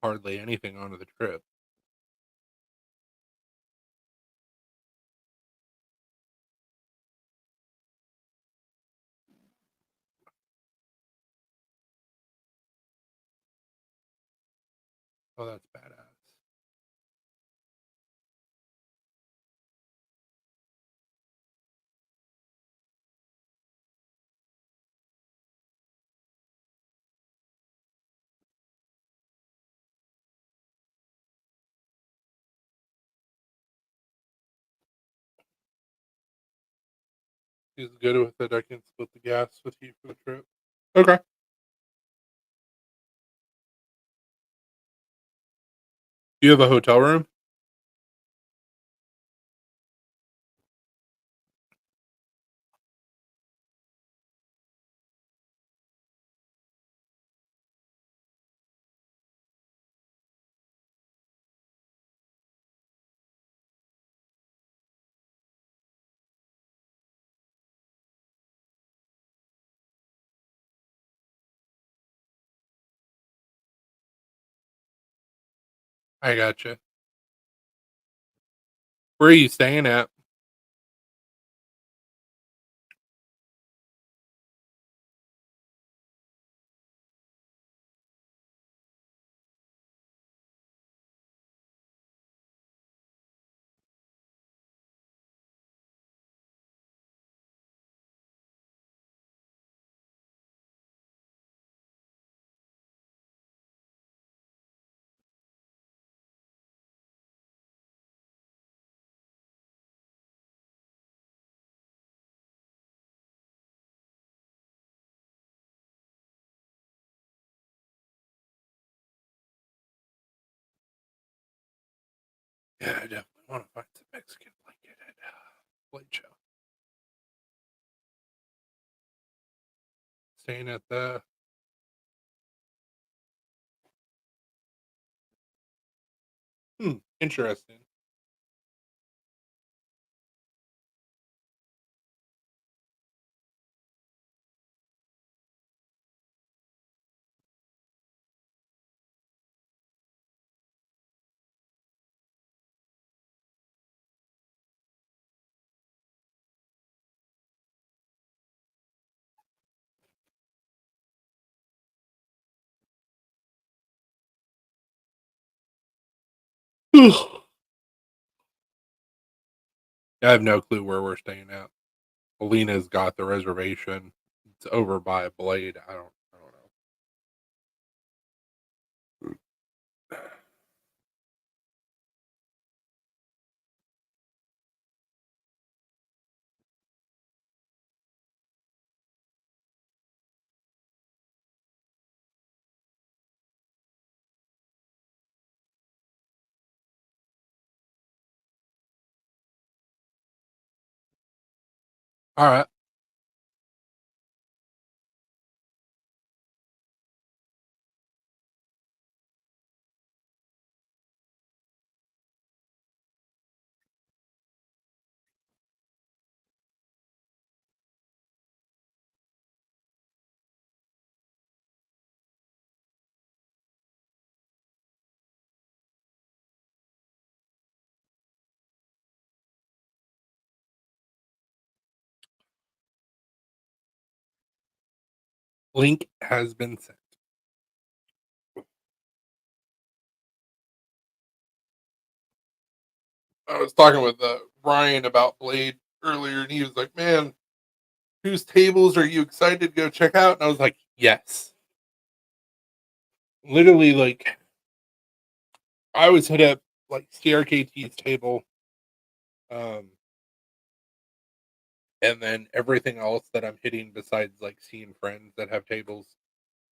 hardly anything onto the trip. Oh, that's badass. He's good with it. I can split the gas with you for the trip. Okay. Do you have a hotel room? I gotcha. Where are you staying at? Yeah, I definitely want to find some Mexican blanket at Blade Show. Staying at the interesting. I have no clue where we're staying at. Alina's got the reservation. It's over by Blade. I don't know. All right. Link has been sent. I was talking with Ryan about Blade earlier, and he was like, "Man, whose tables are you excited to go check out?" And I was like, "Yes." Literally, like I always hit up like CRKT's table, um, and then everything else that I'm hitting besides like seeing friends that have tables,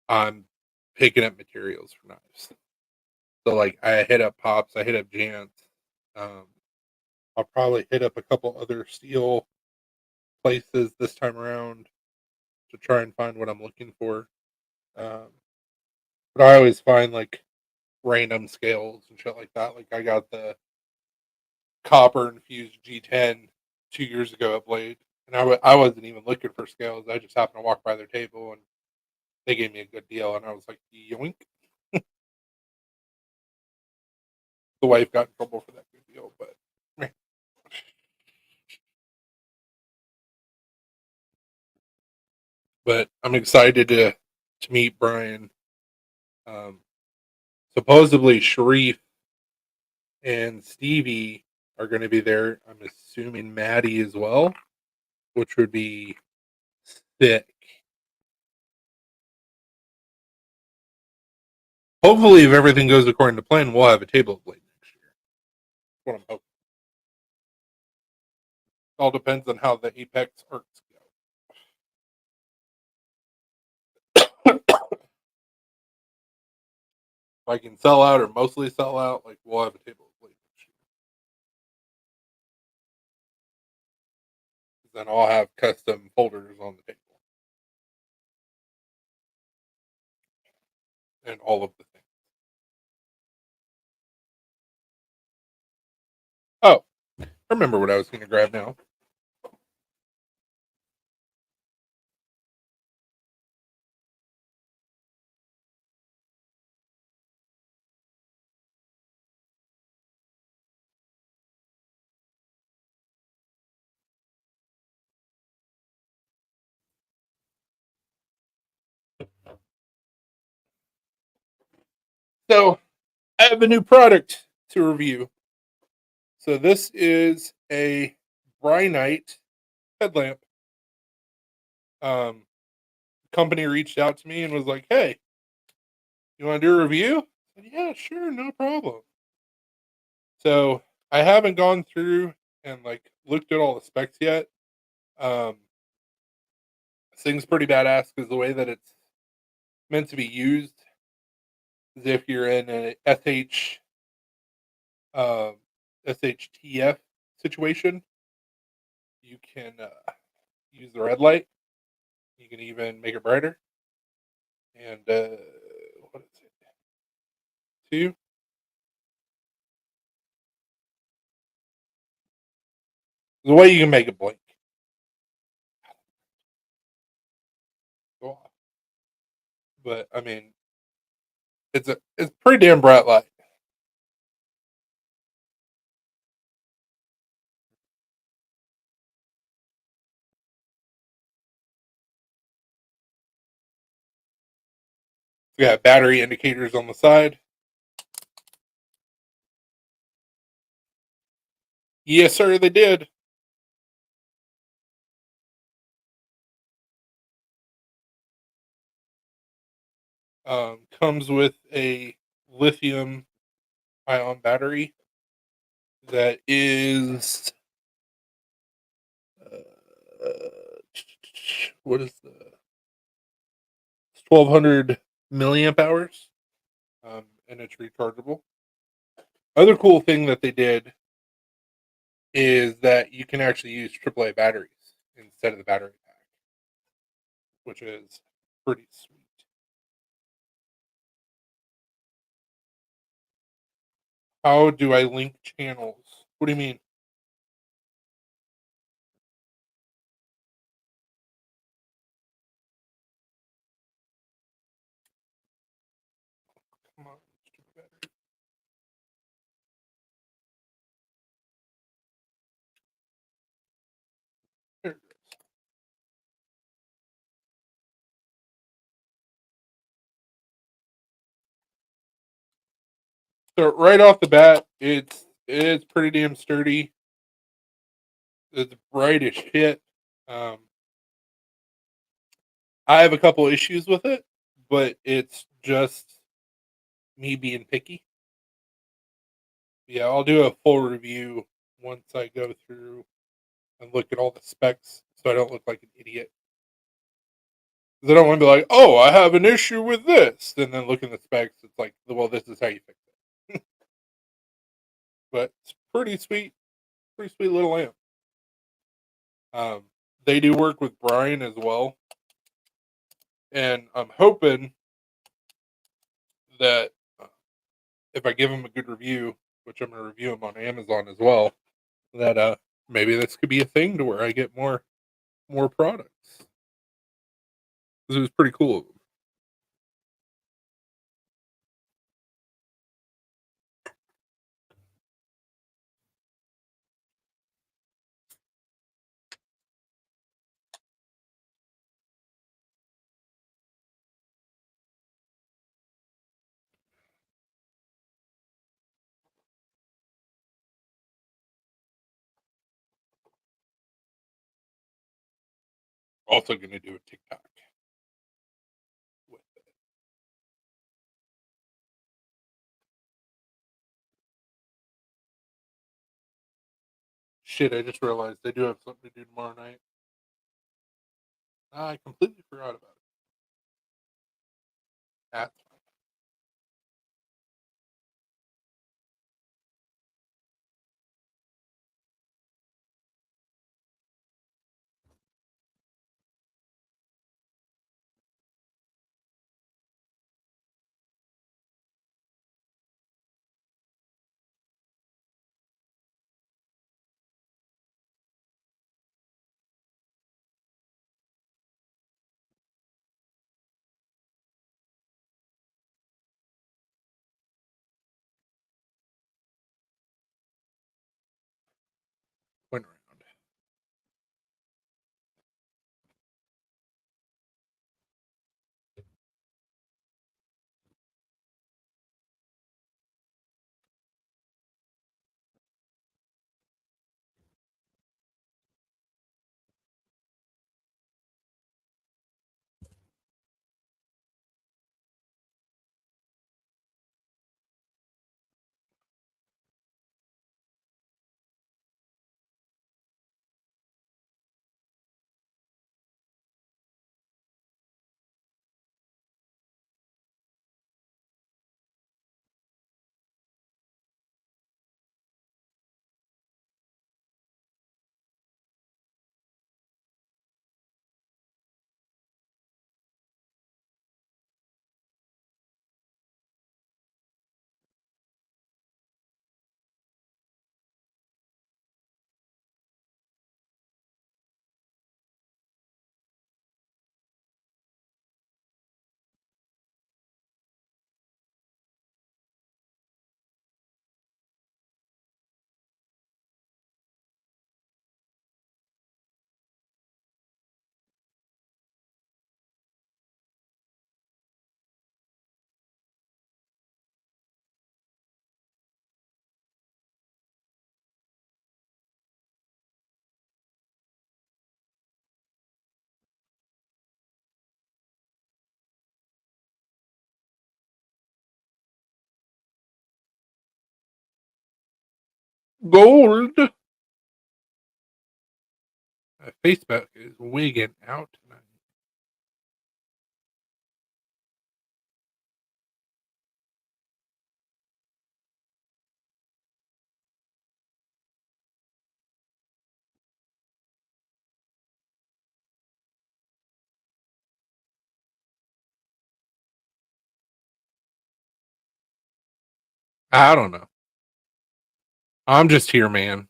I'm picking up materials for knives. So like I hit up Pops, I hit up Jant. Um, I'll probably hit up a couple other steel places this time around to try and find what I'm looking for. Um, but I always find like random scales and shit like that. Like I got the copper infused G10 2 years ago at Blade, and I wasn't even looking for scales. I just happened to walk by their table and they gave me a good deal, and I was like, yoink. The wife got in trouble for that good deal, but I'm excited to meet Brian. Supposedly Sharif and Stevie are going to be there. I'm assuming Maddie as well, which would be thick. Hopefully, if everything goes according to plan, we'll have a table of Blade next year. That's what I'm hoping. All depends on how the Apex arcs go. If I can sell out or mostly sell out, like we'll have a table of Blade next year. Then I'll have custom folders on the table and all of the things. Oh, I remember what I was going to grab now. So I have a new product to review. So this is a Brynite headlamp. Company reached out to me and was like, "Hey, you want to do a review?" I said, "Yeah, sure, no problem." So I haven't gone through and like looked at all the specs yet. Um, this thing's pretty badass because the way that it's meant to be used is if you're in an um, SHTF situation, you can use the red light. You can even make it brighter. And what is it? Two. The way you can make it blink. Go off. But I mean, it's pretty damn bright light. It's got battery indicators on the side. Yes, sir, they did. Comes with a lithium ion battery that is what is the 1200 milliamp hours, and it's rechargeable. Other cool thing that they did is that you can actually use AAA batteries instead of the battery pack, which is pretty sweet. How do I link channels? What do you mean? Come on, stupid battery. There it is. So right off the bat, it's pretty damn sturdy. It's bright as shit. Um, I have a couple issues with it, but it's just me being picky. Yeah, I'll do a full review once I go through and look at all the specs, so I don't look like an idiot. Because I don't want to be like, "Oh, I have an issue with this," and then look in the specs. It's like, "Well, this is how you fix it." But it's pretty sweet little lamp. Um, they do work with Brian as well, and I'm hoping that if I give them a good review, which I'm gonna review them on Amazon as well, that maybe this could be a thing to where I get more products. 'Cause it was pretty cool of them. Also gonna do a TikTok with it. Shit, I just realized I do have something to do tomorrow night. I completely forgot about it. That's fine. Went around. Gold. Facebook is wigging out tonight. I don't know. I'm just here, man.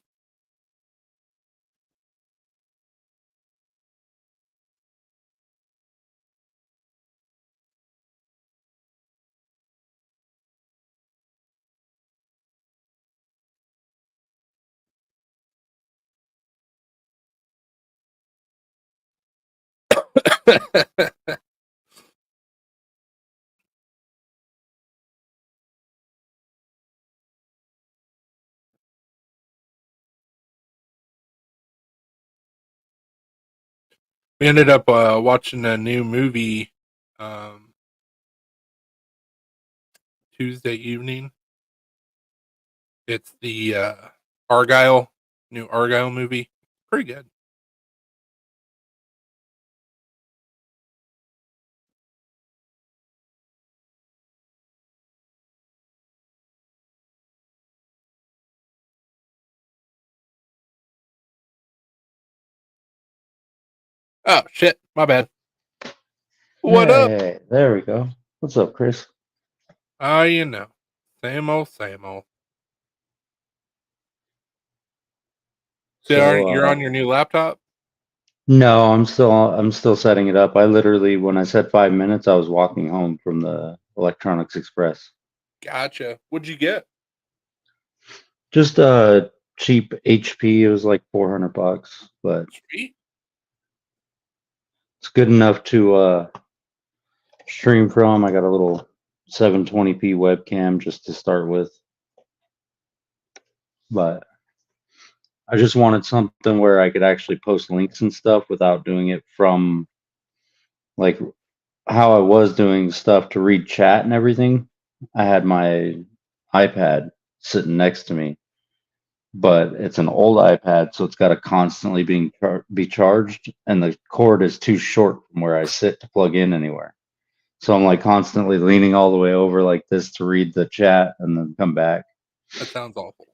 We ended up watching a new movie Tuesday evening. It's the Argyle, new Argyle movie. Pretty good. Oh shit, my bad. What up? Hey, there we go. What's up, Chris? You know, Same old, same old. So So you're on your new laptop? no, I'm still setting it up. I literally, when I said 5 minutes, I was walking home from the Electronics Express. Gotcha. What'd you get? Just a cheap HP. It was like $400, but Sweet. it's good enough to stream from. I got a little 720p webcam just to start with, but I just wanted something where I could actually post links and stuff without doing it from like how I was doing stuff to read chat and everything. I had my iPad sitting next to me, but it's an old iPad, so it's got to constantly be charged, and the cord is too short from where I sit to plug in anywhere. So I'm like constantly leaning all the way over like this to read the chat and then come back. That sounds awful.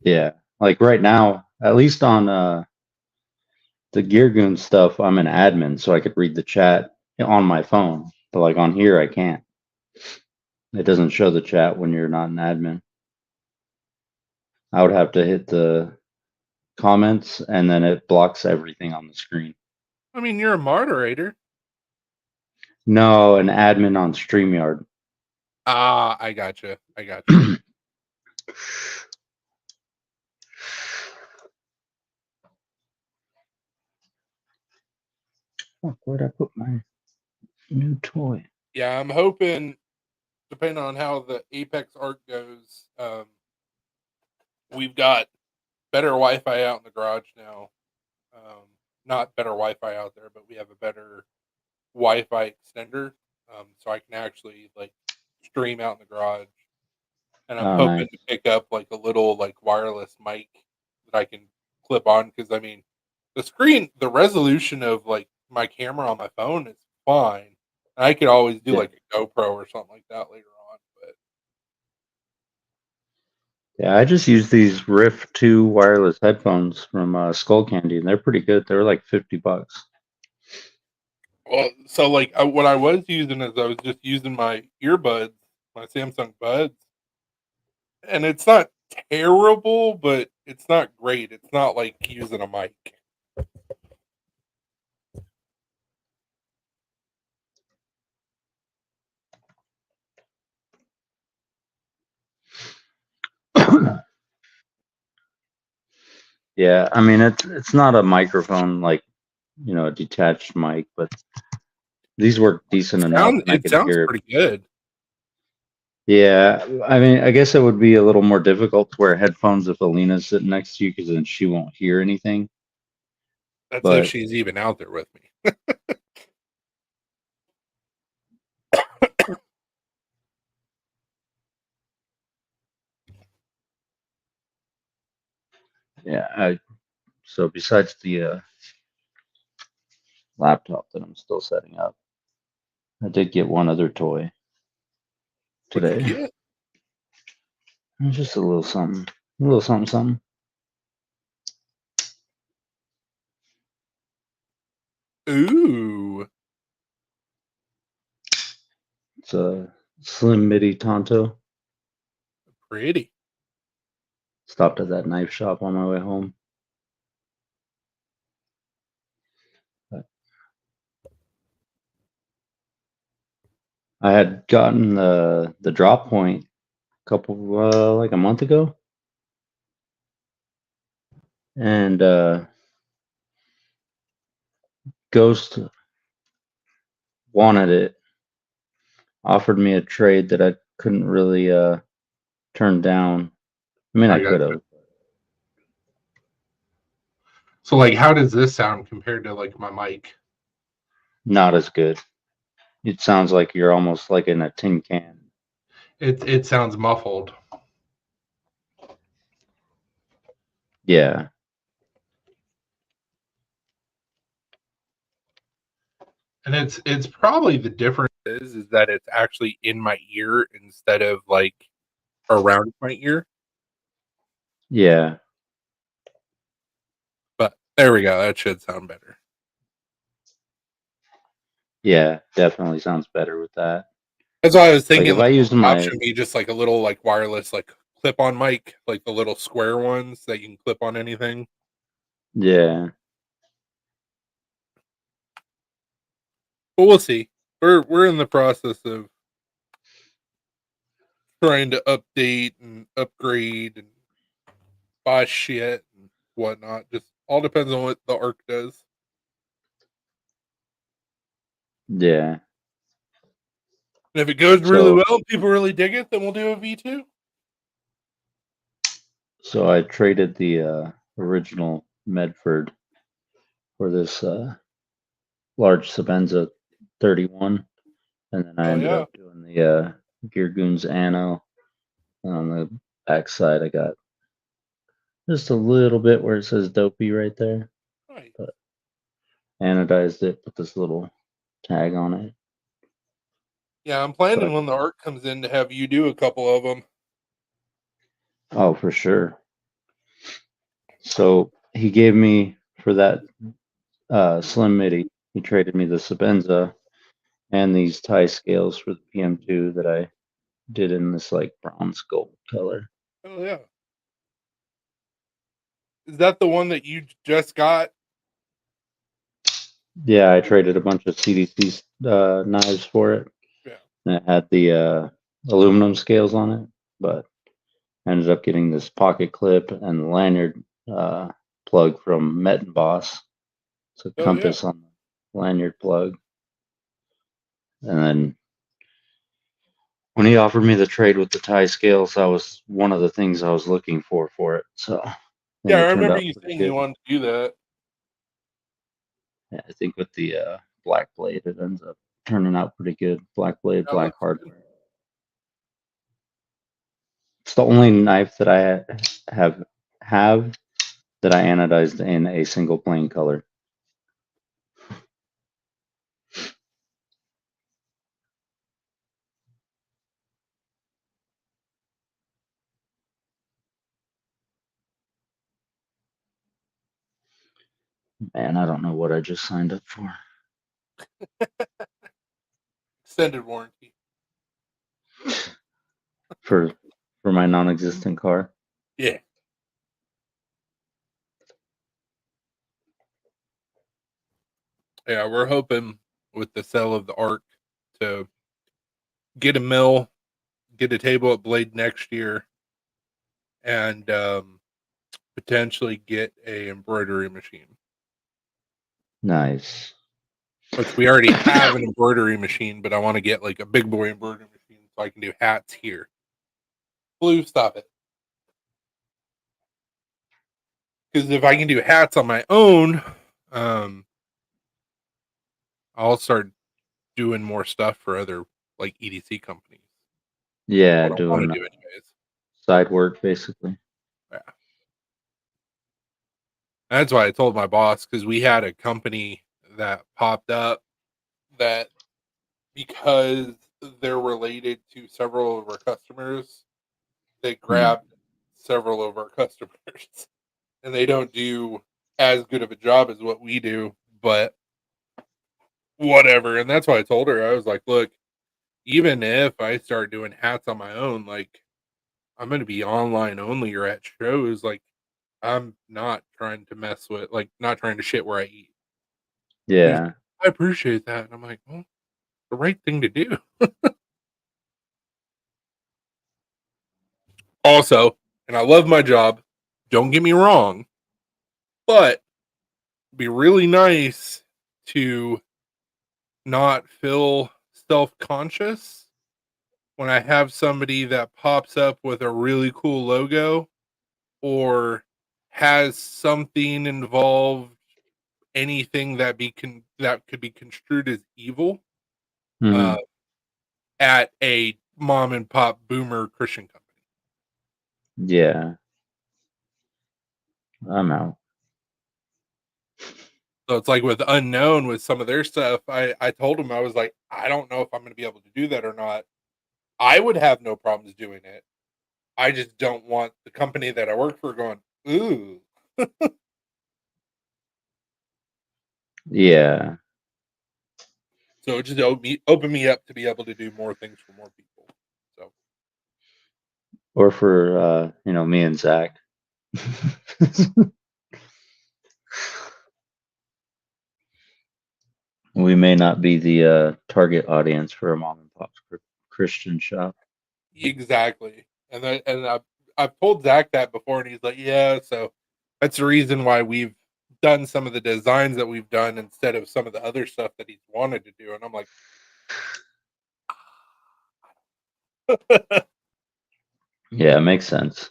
Yeah, like right now, at least on the Gear Goon stuff, I'm an admin, so I could read the chat on my phone. But like on here, I can't. It doesn't show the chat when you're not an admin. I would have to hit the comments and then it blocks everything on the screen. I mean, you're a moderator. No, an admin on StreamYard. Ah, I gotcha. I gotcha. Fuck, where'd I put my new toy? Yeah, I'm hoping, depending on how the Apex arc goes, we've got better Wi-Fi out in the garage now. Not better Wi-Fi out there, but we have a better Wi-Fi extender, so I can actually like stream out in the garage. And I'm Oh, hoping nice. to pick up like a little like wireless mic that I can clip on, because I mean, the resolution of like my camera on my phone is fine. I could always do Yeah. like a GoPro or something like that later on, but Yeah, I just use these Rift 2 wireless headphones from Skull Candy, and they're pretty good. They were like $50. well, so like what I was using is I was just using my earbuds, my Samsung buds, and it's not terrible, but it's not great. It's not like using a mic. Yeah, I mean it's not a microphone like, a detached mic, but these work decent enough and I It could sounds hear. pretty good. Yeah, I mean, I guess it would be a little more difficult to wear headphones if Alina's sitting next to you because then she won't hear anything. That's if But she's even out there with me. yeah, so besides the laptop that I'm still setting up, I did get one other toy What'd you today. get? It's just a little something, something. Ooh, It's a Slim Midi Tonto. pretty. Stopped at that knife shop on my way home. But I had gotten the drop point a couple like a month ago, and Ghost wanted it, offered me a trade that I couldn't really turn down. I mean, I I could gotcha. have. So, like, how does this sound compared to like my mic? Not as good. It sounds like you're almost like in a tin can. It sounds muffled. Yeah. And it's probably the difference is that it's actually in my ear instead of like around my ear. Yeah. But there we go. That should sound better. Yeah. Definitely sounds better with that. That's why I was Like thinking if I use my option be just like a little like wireless like clip-on mic, like the little square ones that you can clip on anything. yeah. But we'll see. We're in the process of trying to update and upgrade and buy shit and whatnot. Just all depends on what the ARC does. Yeah. And if it goes really So well, people really dig it, then we'll do a V2. so I traded the original Medford for this large Sabenza 31, and then I Oh ended yeah. up doing the Gear Goons Anno. And on the back side, I got just a little bit where it says Dopey right there, Right. but anodized it, put this little tag on it. Yeah, I'm planning But when the ARC comes in to have you do a couple of them. oh, for sure. So he gave me for that Slim MIDI. He traded me the Sabenza and these tie scales for the PM2 that I did in this like bronze gold color. Oh yeah. Is that the one that you just got? Yeah, I traded a bunch of CDC knives for it. Yeah. And it had the aluminum scales on it, but I ended up getting this pocket clip and the lanyard plug from Metin Boss. It's a Oh yeah. compass on the lanyard plug. And then when he offered me the trade with the tie scales, that was one of the things I was looking for it. So I think Yeah, I it turned remember out you pretty saying you good. wanted to do that. Yeah, I think with the black blade, it ends up turning out pretty good. Black blade, That black looks good. hardware. It's the only knife that I have that I anodized in a single plane color. Man, I don't know what I just signed up for. Extended warranty. For my non-existent car. Yeah. Yeah, we're hoping with the sale of the ARC to get a mill, get a table at Blade next year, and potentially get a embroidery machine. Nice. Which we already have an embroidery machine, but I want to get like a big boy embroidery machine so I can do hats here. Blue, stop it. Because if I can do hats on my own, I'll start doing more stuff for other like EDC companies. Yeah, What I want doing to do anyways. side work basically. Yeah. That's why I told my boss, because we had a company that popped up that because they're related to several of our customers, they grabbed several of our customers. And they don't do as good of a job as what we do, but whatever. And that's why I told her, I was like, look, even if I start doing hats on my own, like I'm going to be online only or at shows. Like I'm not trying to mess with, like, not trying to shit where I eat. Yeah. I appreciate that. And I'm like, well, the right thing to do. Also, and I love my job. Don't get me wrong, but it'd be really nice to not feel self-conscious when I have somebody that pops up with a really cool logo or has something involved, anything that that could be construed as evil, Mhm. uh, at a mom and pop boomer Christian company. Yeah. I'm out. So it's like with Unknown, with some of their stuff, I told him, I was like, I don't know if I'm going to be able to do that or not. I would have no problems doing it. I just don't want the company that I work for going, ooh. Yeah. So it just opened me up to be able to do more things for more people. So Or for me and Zach. We may not be the target audience for a mom and pop Christian shop. exactly, and I've told Zach that before, and he's like, "Yeah." So that's the reason why we've done some of the designs that we've done instead of some of the other stuff that he's wanted to do. And I'm like, Yeah, it makes sense.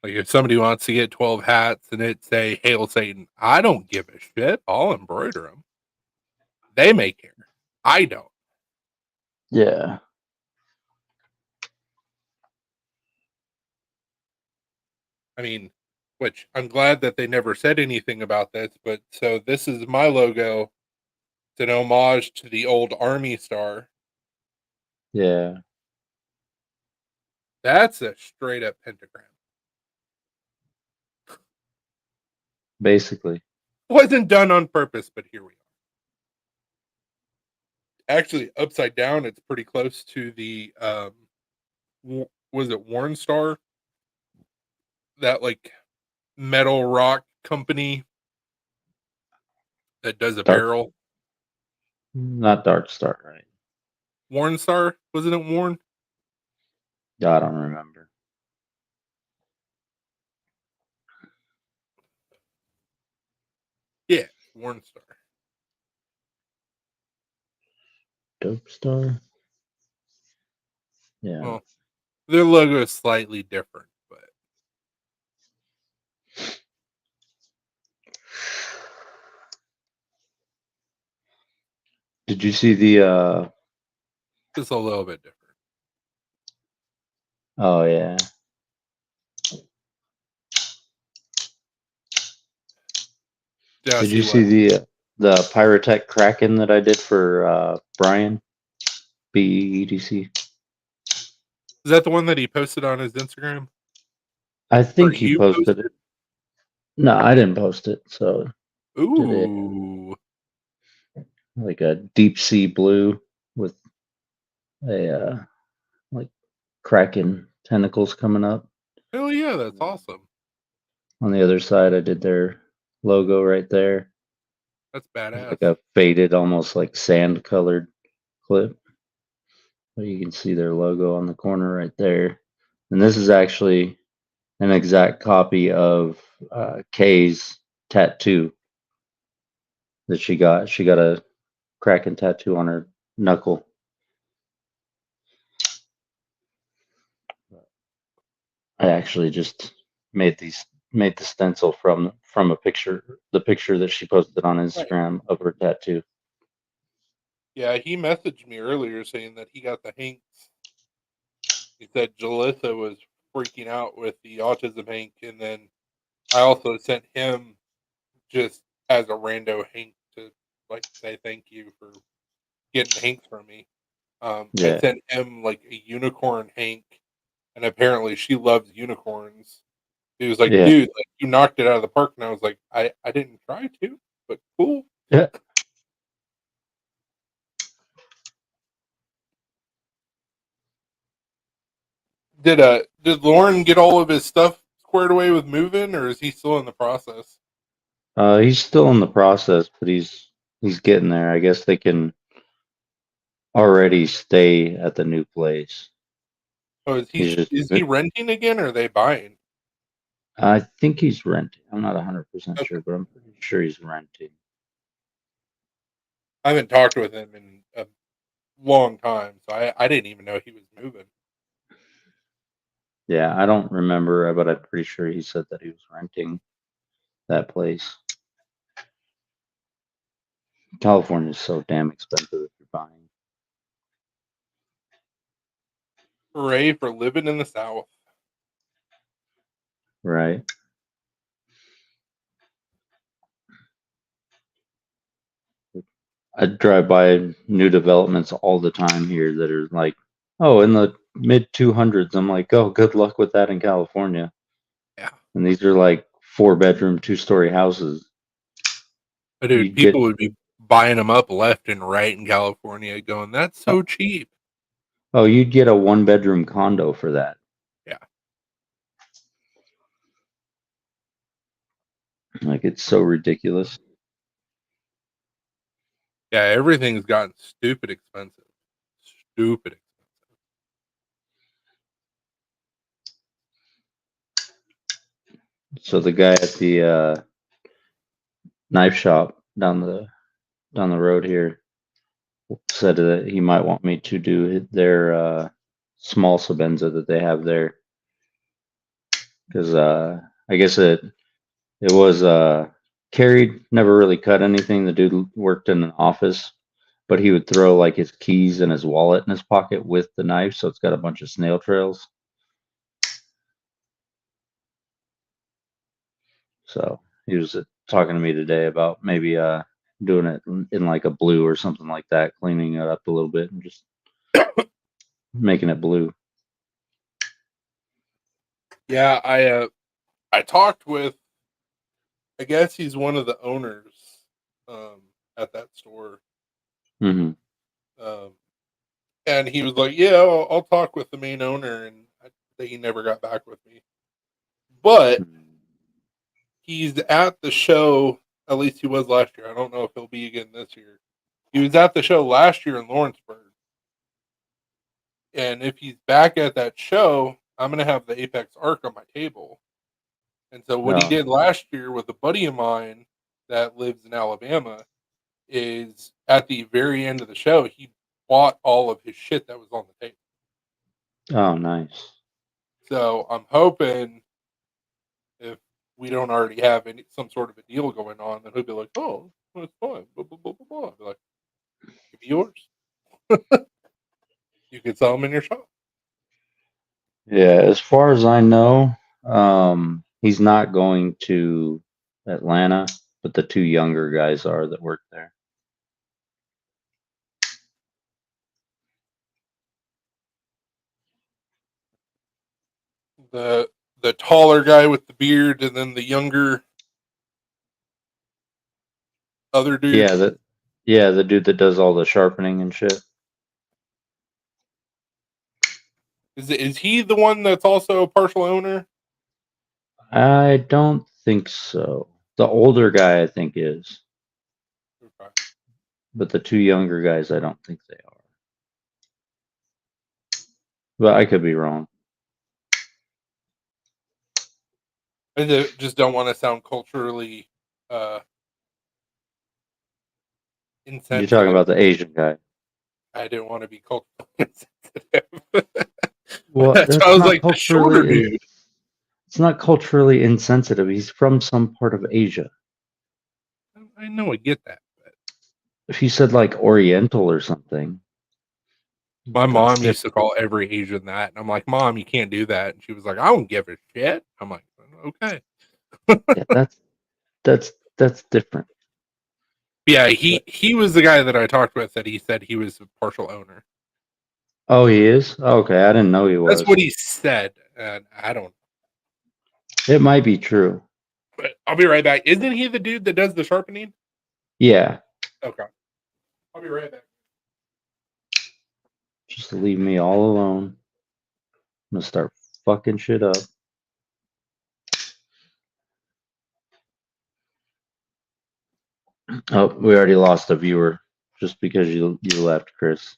like if somebody wants to get 12 hats and it say "Hail Satan," I don't give a shit. I'll embroider them. They may care. I don't. Yeah. I mean, which I'm glad that they never said anything about this, but so this is my logo. It's an homage to the old Army star. Yeah. That's a straight up pentagram. Basically. Wasn't done on purpose, but here we are. Actually, upside down, it's pretty close to the was it Warren Star? That like metal rock company that does a Dark, barrel. not Dark Star, right? Warren Star? Wasn't it Warren? I don't remember. Yeah, Warren Star. Dope Star? Yeah. Well, their logo is slightly different, but Did you see the just a little bit different. oh yeah. Yeah, Did you see the Pyrotech Kraken that I did for Brian? BEDC? Is that the one that he posted on his Instagram? I Or think he you posted it. No, I didn't post it, so did it Ooh. like a deep sea blue with a like Kraken tentacles coming up. Hell yeah, that's awesome. On the other side I did their logo right there. That's It's badass. like a faded, almost like sand colored clip. But you can see their logo on the corner right there. And this is actually an exact copy of Kay's tattoo that she got. She got a Kraken tattoo on her knuckle. I actually just made the stencil from the picture that she posted on Instagram of her tattoo. Yeah, he messaged me earlier saying that he got the Hanks. He said Jalissa was freaking out with the autism Hank, and then I also sent him just as a rando Hank to like say thank you for getting Hanks from me. I Yeah. sent him like a unicorn Hank, and apparently she loves unicorns. He was like, Yeah. "Dude, like, you knocked it out of the park," and I was like, "I didn't try to, but cool." Yeah. Did Lauren get all of his stuff squared away with moving, or is he still in the process? He's still in the process, but he's getting there. I guess they can already stay at the new place. Oh, is He's just he renting again, or are they buying? I think he's renting. I'm not 100% Okay. sure, but I'm pretty sure he's renting. I haven't talked with him in a long time, so I didn't even know he was moving. Yeah, I don't remember, but I'm pretty sure he said that he was renting that place. California is so damn expensive if you're buying. Hooray for living in the South. Right. I drive by new developments all the time here that are like, oh, in the mid 200s. I'm like, oh, good luck with that in California. Yeah. And these are like 4-bedroom, 2-story houses. Dude, You'd people get would be buying them up left and right in California, going, "That's so cheap." you'd get a 1-bedroom condo for that. Yeah. Like, it's so ridiculous. Yeah, everything's gotten stupid expensive. Stupid expensive. So the guy at the knife shop down the road here said that he might want me to do their small Sabenza that they have there, because I guess it was carried, never really cut anything. The dude worked in an office, but he would throw like his keys and his wallet in his pocket with the knife, so it's got a bunch of snail trails. So he was talking to me today about maybe doing it in like a blue or something like that, cleaning it up a little bit and just making it blue. Yeah, I talked with, I guess he's one of the owners at that store. Mm-hmm. And he was like, "Yeah, I'll talk with the main owner," and he never got back with me. But he's at the show. At least he was last year. I don't know if he'll be again this year. He was at the show last year in Lawrenceburg, and if he's back at that show, I'm gonna have the Apex Arc on my table. And so what he did last year with a buddy of mine that lives in Alabama is at the very end of the show, he bought all of his shit that was on the table. Oh, nice. So I'm hoping if we don't already have some sort of a deal going on, then he'll be like, "Oh, it's fine." Blah, blah, blah, blah, blah. I'll be like, "Give me yours. You can sell them in your shop." Yeah, as far as I know, he's not going to Atlanta, but the two younger guys are that work there. The taller guy with the beard, and then the younger other dude. The dude that does all the sharpening and shit. Is he the one that's also a partial owner? I don't think so. The older guy, I think, is. Okay. But the two younger guys, I don't think they are. But I could be wrong. I just don't want to sound culturally insensitive. You're talking about the Asian guy. I didn't want to be culturally insensitive. Well, That's why I was like, the shorter dude. It's not culturally insensitive. He's from some part of Asia. I know, I get that. But If you said like Oriental or something. my mom used to call every Asian that, and I'm like, "Mom, you can't do that." And she was like, "I don't give a shit." I'm like, "Okay." Yeah, that's different. Yeah, he was the guy that I talked with that he said he was a partial owner. Oh, he is? Okay, I didn't know he was. That's what he said, and I don't. It might be true. But I'll be right back. Isn't he the dude that does the sharpening? Yeah. Okay. I'll be right back. Just leave me all alone. I'm gonna start fucking shit up. Oh, we already lost a viewer just because you left, Chris.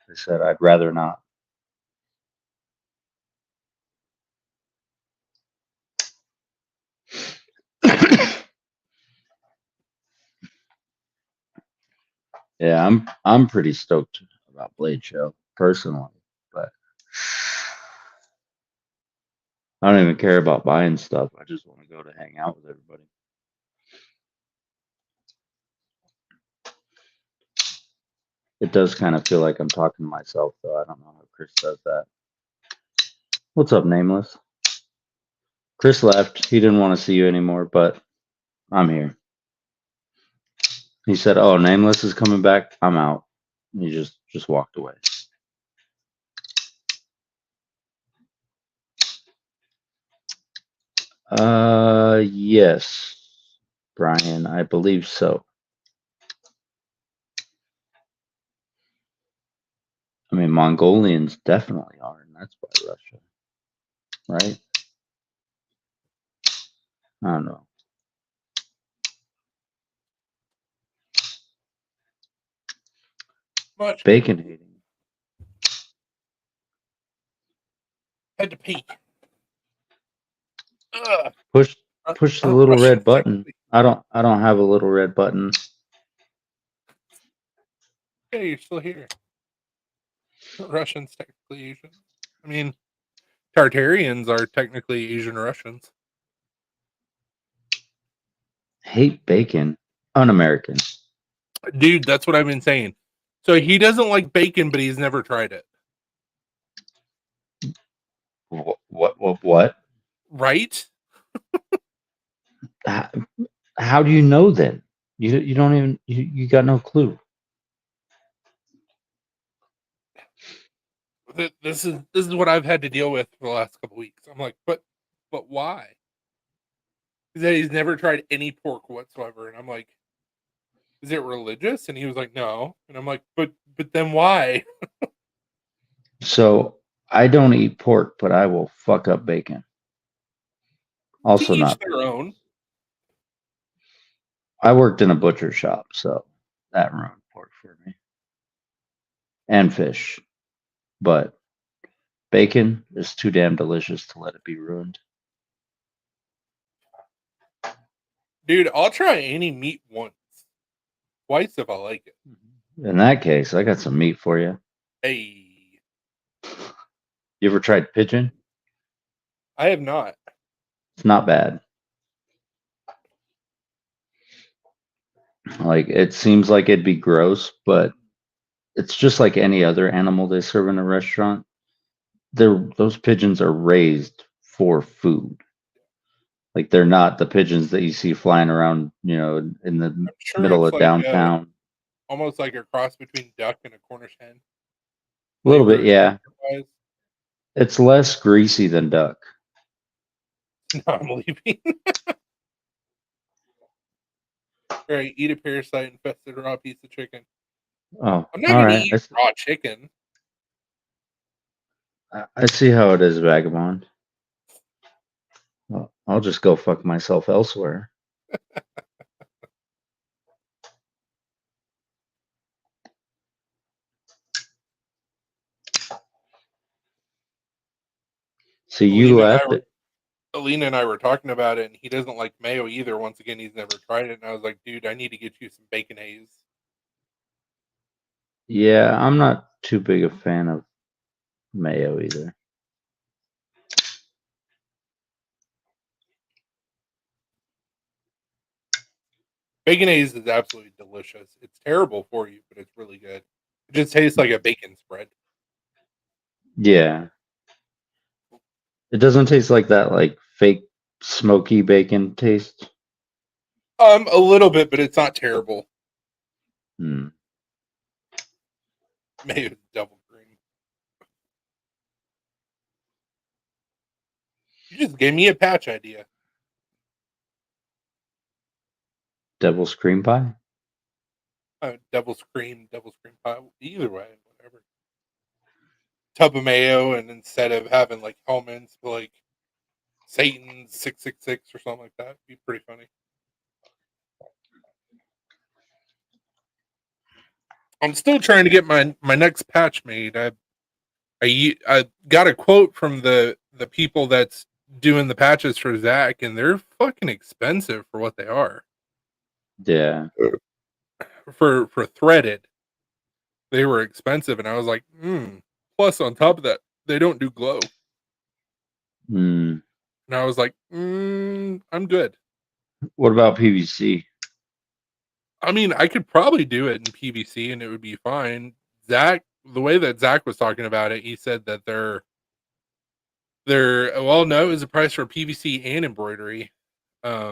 I said I'd rather not. Yeah, I'm pretty stoked about Blade Show personally, but I don't even care about buying stuff. I just want to go to hang out with everybody. It does kind of feel like I'm talking to myself, though. I don't know how Chris does that. What's up, Nameless? Chris left. He didn't want to see you anymore, but I'm here. He said, "Oh, Nameless is coming back. I'm out." He just walked away. Yes, Brian, I believe so. I mean, Mongolians definitely are, and that's by Russia, right? I don't know. Much. Bacon hating. Had to pee. Ugh. Push the little Russian red button. technically- I don't have a little red button. Yeah, you're still here. Russians technically Asian. I mean, Tartarians are technically Asian Russians. Hate bacon. Un-American. Dude, that's what I've been saying. So he doesn't like bacon, but he's never tried it. What? Right? How do you know then? You don't even you got no clue. This is what I've had to deal with for the last couple weeks. I'm like, but why? He said he's never tried any pork whatsoever, and I'm like, is it religious? And he was like, no. And I'm like, but then why? So I don't eat pork, but I will fuck up bacon. Also To each not. their own. I worked in a butcher shop, so that ruined pork for me. And fish. But bacon is too damn delicious to let it be ruined. Dude, I'll try any meat once. Twice if I like it. In that case, I got some meat for you. Hey. You ever tried pigeon? I have not. It's not bad. Like, it seems like it'd be gross, but it's just like any other animal they serve in a restaurant. Those pigeons are raised for food. Like, they're not the pigeons that you see flying around, in the I'm sure middle it's of like downtown. almost like a cross between duck and a Cornish hen. A little bit, Flavor yeah. wise. It's less greasy than duck. No, I'm leaving. All right, eat a parasite infested raw piece of chicken. Oh, I'm not all gonna right. eat raw chicken. I see how it is, vagabond. Well, I'll just go fuck myself elsewhere. So you left it. Alina and I were talking about it, and he doesn't like mayo either. Once again, he's never tried it, and I was like, dude, I need to get you some bacon haze. Yeah, I'm not too big a fan of mayo either. Bacon haze is absolutely delicious. It's terrible for you, but it's really good. It just tastes like a bacon spread. Yeah. It doesn't taste like that like fake smoky bacon taste. A little bit, but it's not terrible. Hmm. Mayo double cream. You just gave me a patch idea. Devil's cream pie? Devil's cream pie. Either way, whatever. Tub of mayo, and instead of having like Hellman's, like Satan's 666 or something like that, it'd be pretty funny. I'm still trying to get my next patch made. I got a quote from the people that's doing the patches for Zach, and they're fucking expensive for what they are. Yeah. For threaded, they were expensive, and I was like, Plus, on top of that, they don't do glow. Hmm. And I was like, I'm good. What about PVC? I mean, I could probably do it in PVC, and it would be fine. Zach, the way that Zach was talking about it, he said that they're well, no, it was a price for PVC and embroidery. They're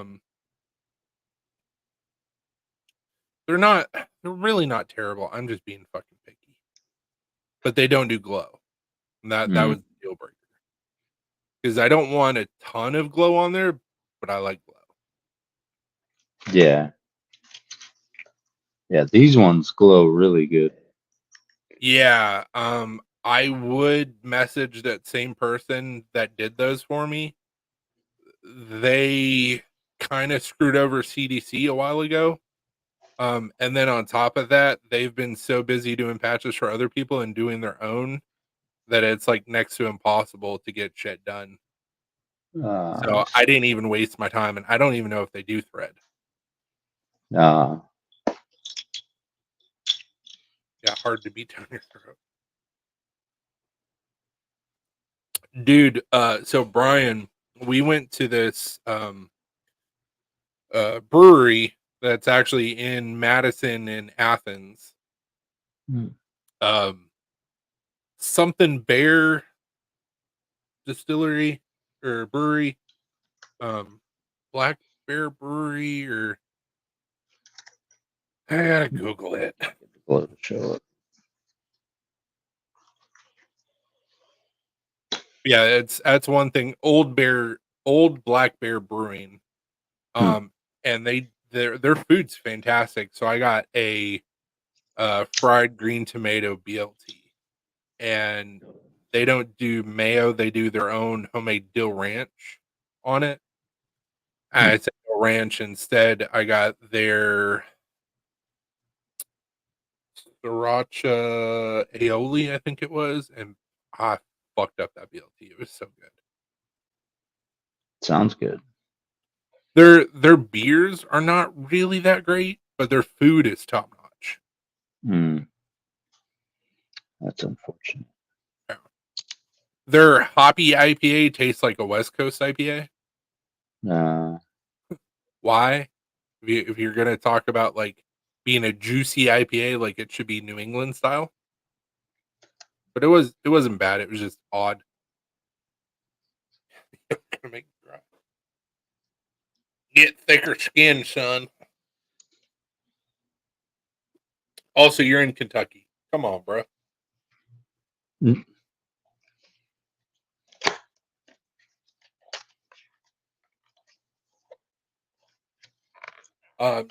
really not terrible. I'm just being fucking picky. But they don't do glow. And that was the deal breaker. Because I don't want a ton of glow on there, but I like glow. Yeah. Yeah, these ones glow really good. Yeah, I would message that same person that did those for me. They kind of screwed over CDC a while ago. And then on top of that, they've been so busy doing patches for other people and doing their own that it's like next to impossible to get shit done. So I didn't even waste my time, and I don't even know if they do thread. uh, Yeah, hard to beat down your throat. Dude, so Brian, we went to this brewery that's actually in Madison and Athens. Hmm. Something Bear Distillery or Brewery, Black Bear Brewery, or I gotta Google it. Let it show up. Yeah, that's one thing. Old Black Bear Brewing, and their food's fantastic. So I got a fried green tomato BLT, and they don't do mayo; they do their own homemade dill ranch on it. I said dill ranch instead. I got their sriracha aioli, I think it was, and I fucked up that BLT. It was so good. Sounds good. Their beers are not really that great, but their food is top notch. That's unfortunate. Yeah. Their hoppy IPA tastes like a West Coast IPA. Why? If you're gonna talk about like being a juicy IPA, like it should be New England style. But it wasn't bad. It was just odd. Gonna make me dry. Get thicker skin, son. Also, you're in Kentucky. Come on, bro. Mm.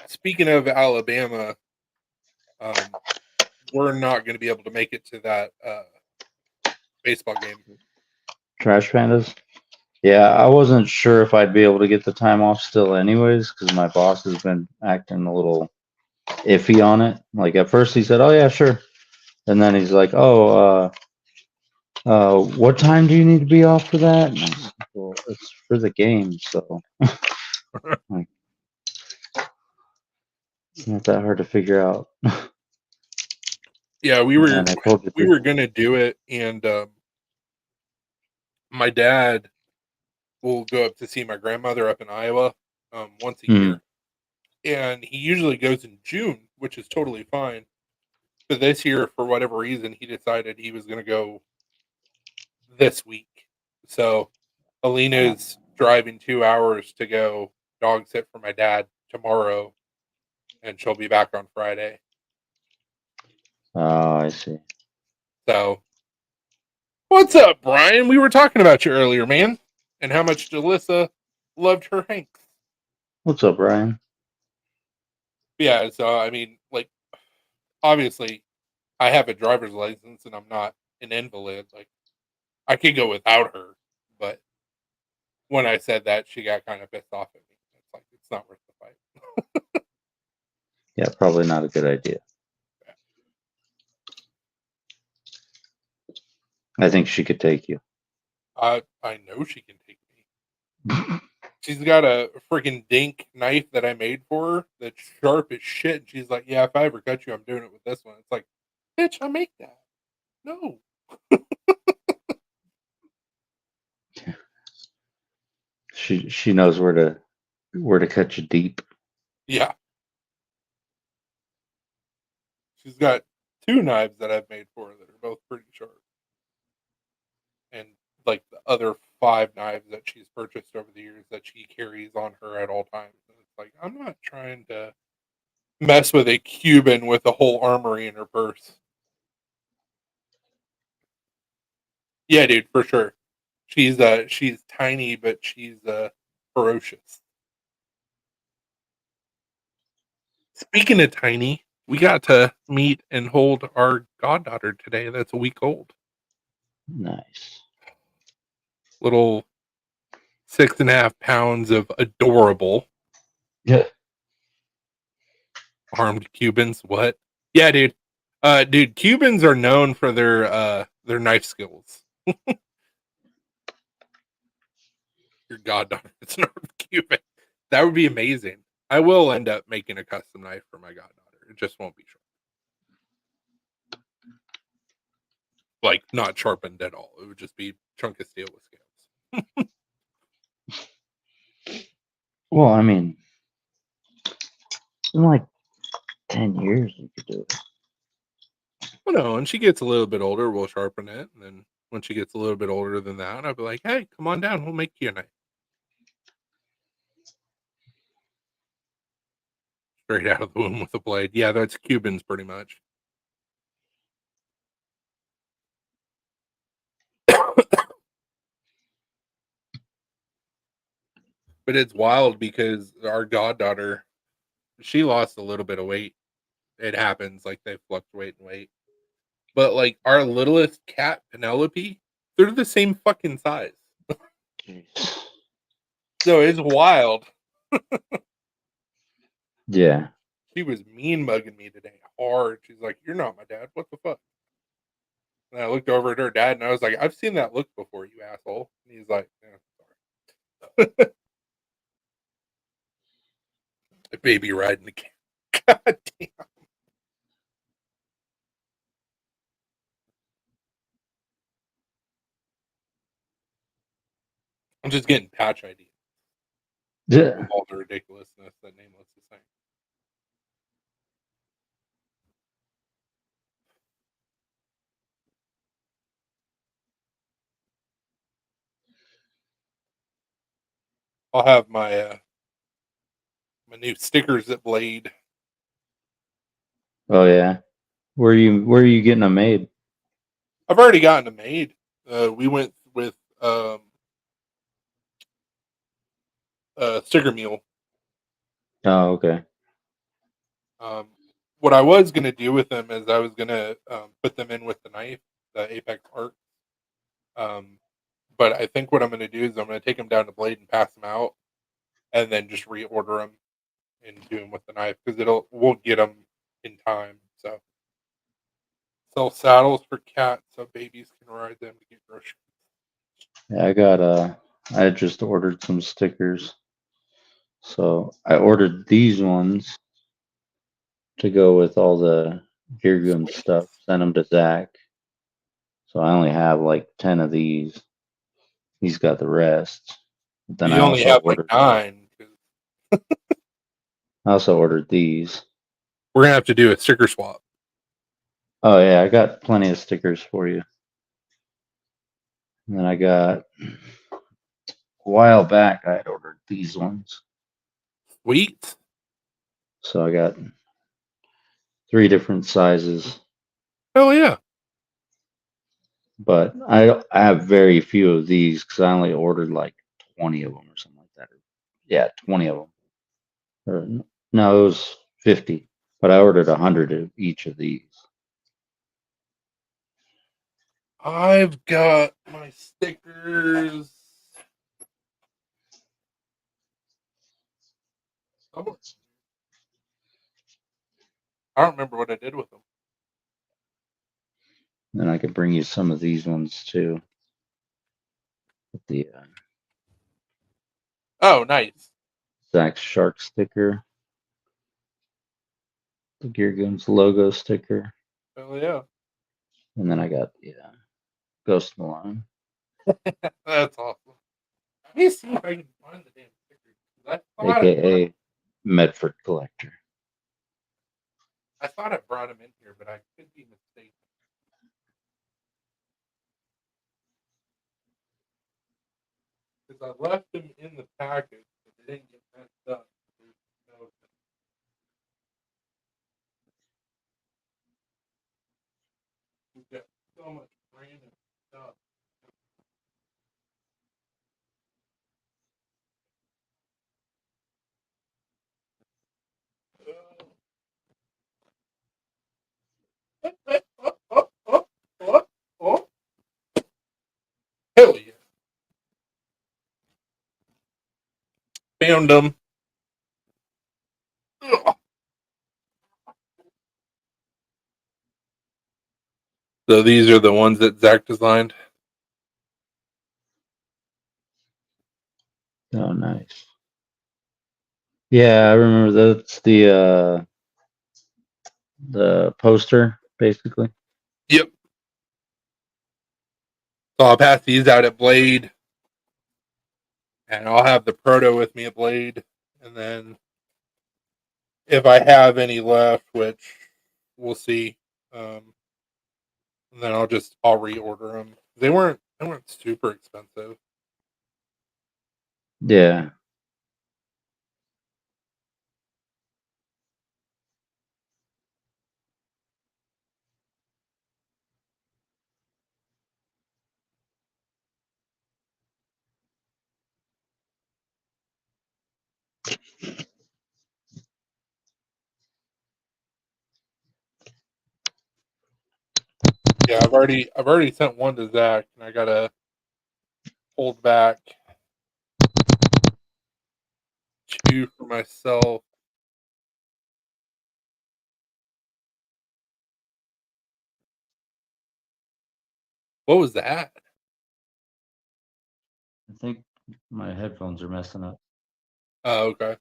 Speaking of Alabama, we're not going to be able to make it to that baseball game. Trash Pandas? Yeah, I wasn't sure if I'd be able to get the time off still anyways, because my boss has been acting a little iffy on it. Like at first he said, "Oh yeah, sure," and then he's like, "Oh, what time do you need to be off for that?" And I was like, well, it's for the game, so like, it's not that hard to figure out. Yeah, we And I told you we were going to do it, and my dad will go up to see my grandmother up in Iowa once a year, and he usually goes in June, which is totally fine. But this year, for whatever reason, he decided he was going to go this week. So Alina's driving 2 hours to go dog sit for my dad tomorrow, and she'll be back on Friday. Oh, I see. So, what's up, Brian? We were talking about you earlier, man, and how much Jalissa loved her Hanks. What's up, Ryan? Yeah, so I mean, like, obviously, I have a driver's license and I'm not an invalid. Like, I could go without her, but when I said that, she got kind of pissed off at me. It's like, it's not worth the fight. Yeah, probably not a good idea. I think she could take you. I know she can take me. She's got a freaking dink knife that I made for her that's sharp as shit. And she's like, yeah, if I ever cut you, I'm doing it with this one. It's like, bitch, I make that. No. She knows where to cut you deep. Yeah. She's got 2 knives that I've made for her that are both pretty sharp. And like the other 5 knives that she's purchased over the years that she carries on her at all times. And it's like, I'm not trying to mess with a Cuban with a whole armory in her purse. Yeah, dude, for sure. She's tiny, but she's ferocious. Speaking of tiny, we got to meet and hold our goddaughter today. That's a week old. Nice. Little 6.5 pounds of adorable Yeah. armed Cubans. What? Yeah, dude. Dude, Cubans are known for their knife skills. Your goddaughter is an armed Cuban. That would be amazing. I will end up making a custom knife for my goddaughter. It just won't be sharp. Like, not sharpened at all. It would just be chunk of steel with scales. Well, I mean, in like 10 years, you could do it. Well, no, when she gets a little bit older, we'll sharpen it. And then when she gets a little bit older than that, I'll be like, hey, come on down. We'll make you a knife. Straight out of the womb with a blade. Yeah, that's Cubans pretty much. But it's wild because our goddaughter, she lost a little bit of weight. It happens, like they fluctuate in weight. But like our littlest cat, Penelope, they're the same fucking size. Jeez. So it's wild. Yeah. She was mean mugging me today, hard. She's like, "You're not my dad. What the fuck?" And I looked over at her dad, and I was like, "I've seen that look before, you asshole." And he's like, "Yeah, sorry." The baby riding the cat. God damn. I'm just getting patch ideas Yeah. of all the ridiculousness that Nameless is saying. I'll have my my new stickers at Blade. Oh yeah. Where are you getting them made? I've already gotten them made. We went with Sticker Mule. Oh, okay. Um, what I was gonna do with them is I was gonna put them in with the knife, the Apex Arc. Um, but I think what I'm gonna do is I'm gonna take them down to Blade and pass them out, and then just reorder them and do them with the knife because we'll get them in time. So sell saddles for cats so babies can ride them to get groceries. Yeah, I just ordered some stickers. So I ordered these ones to go with all the Gear Gun Sweet. stuff. Sent them to Zach. So I only have like 10 of these. He's got the rest. But then You only have like 9. 'Cause I also ordered these. we're gonna have to do a sticker swap. Oh yeah, I got plenty of stickers for you. And then I got a while back I had ordered these ones. Sweet. So I got 3 different sizes. Hell yeah. But I have very few of these because I only ordered like 20 of them or something like that. Yeah, 20 of them. Or, no, it was 50. But I ordered 100 of each of these. I've got my stickers. Oh, I don't remember what I did with them. And I could bring you some of these ones too. With the Oh, nice. Zach Shark sticker, the Gear Guns logo sticker, Hell yeah. and then I got the Ghost Malone, That's awesome. Let me see if I can find the damn stickers. aka Medford Collector. I thought I brought them in here, but I could be mistaken. Because I left them in the package, but they didn't get messed up. There's no- We've got so much random stuff. Found them. Ugh. So these are the ones that Zach designed. Oh, nice. Yeah, I remember that's the poster, basically. Yep. So I'll pass these out at Blade. And I'll have the proto with me at Blade. And then if I have any left, which we'll see, and then I'll reorder them. They weren't super expensive. Yeah. Yeah, I've already sent one to Zach, and I gotta hold back 2 for myself. What was that? I think my headphones are messing up. Oh, okay.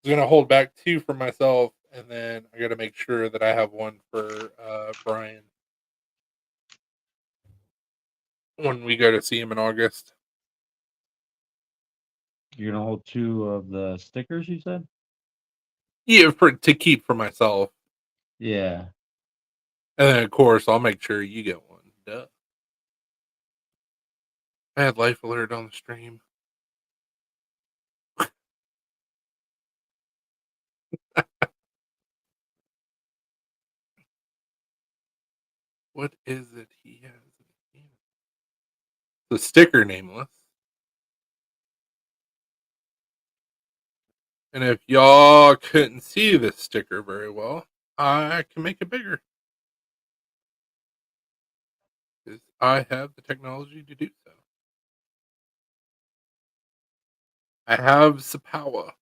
I'm gonna hold back 2 for myself, and then I gotta make sure that I have one for Brian when we go to see him in August. You're gonna hold 2 of the stickers, you said? Yeah, to keep for myself, Yeah. and then of course I'll make sure you get one. Duh. I had life alert on the stream. What is it he has? The sticker nameless. And if y'all couldn't see this sticker very well, I can make it bigger. Because I have the technology to do so. I have some power.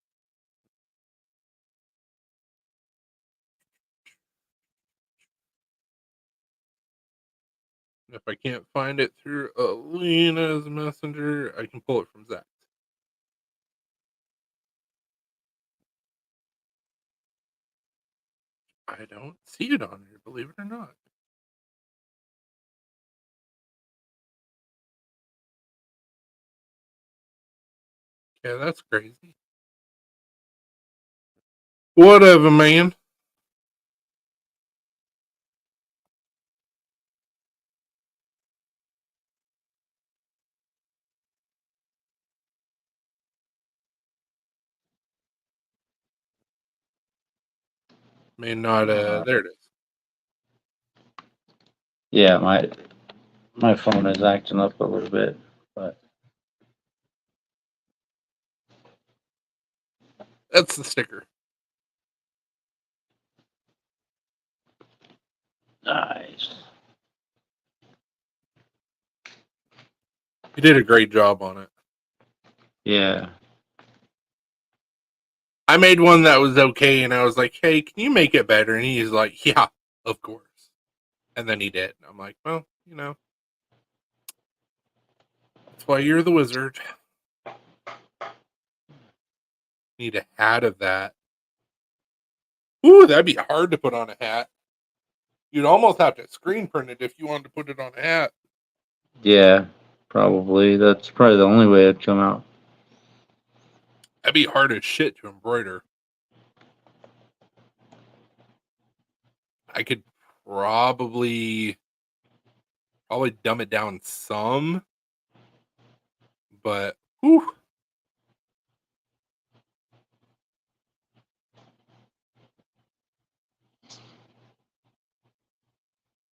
If I can't find it through Alina's messenger, I can pull it from Zach. I don't see it on here, believe it or not. Yeah, that's crazy. Whatever, man. May not, there it is. Yeah, my phone is acting up a little bit, but That's the sticker. nice. You did a great job on it. Yeah. I made one that was okay, and I was like, hey, can you make it better? And he's like, yeah, of course. And then he did. I'm like, well, that's why you're the wizard. Need a hat of that. Ooh, that'd be hard to put on a hat. You'd almost have to screen print it if you wanted to put it on a hat. Yeah, probably. That's probably the only way it'd come out. That'd be hard as shit to embroider. I could probably dumb it down some, but whew.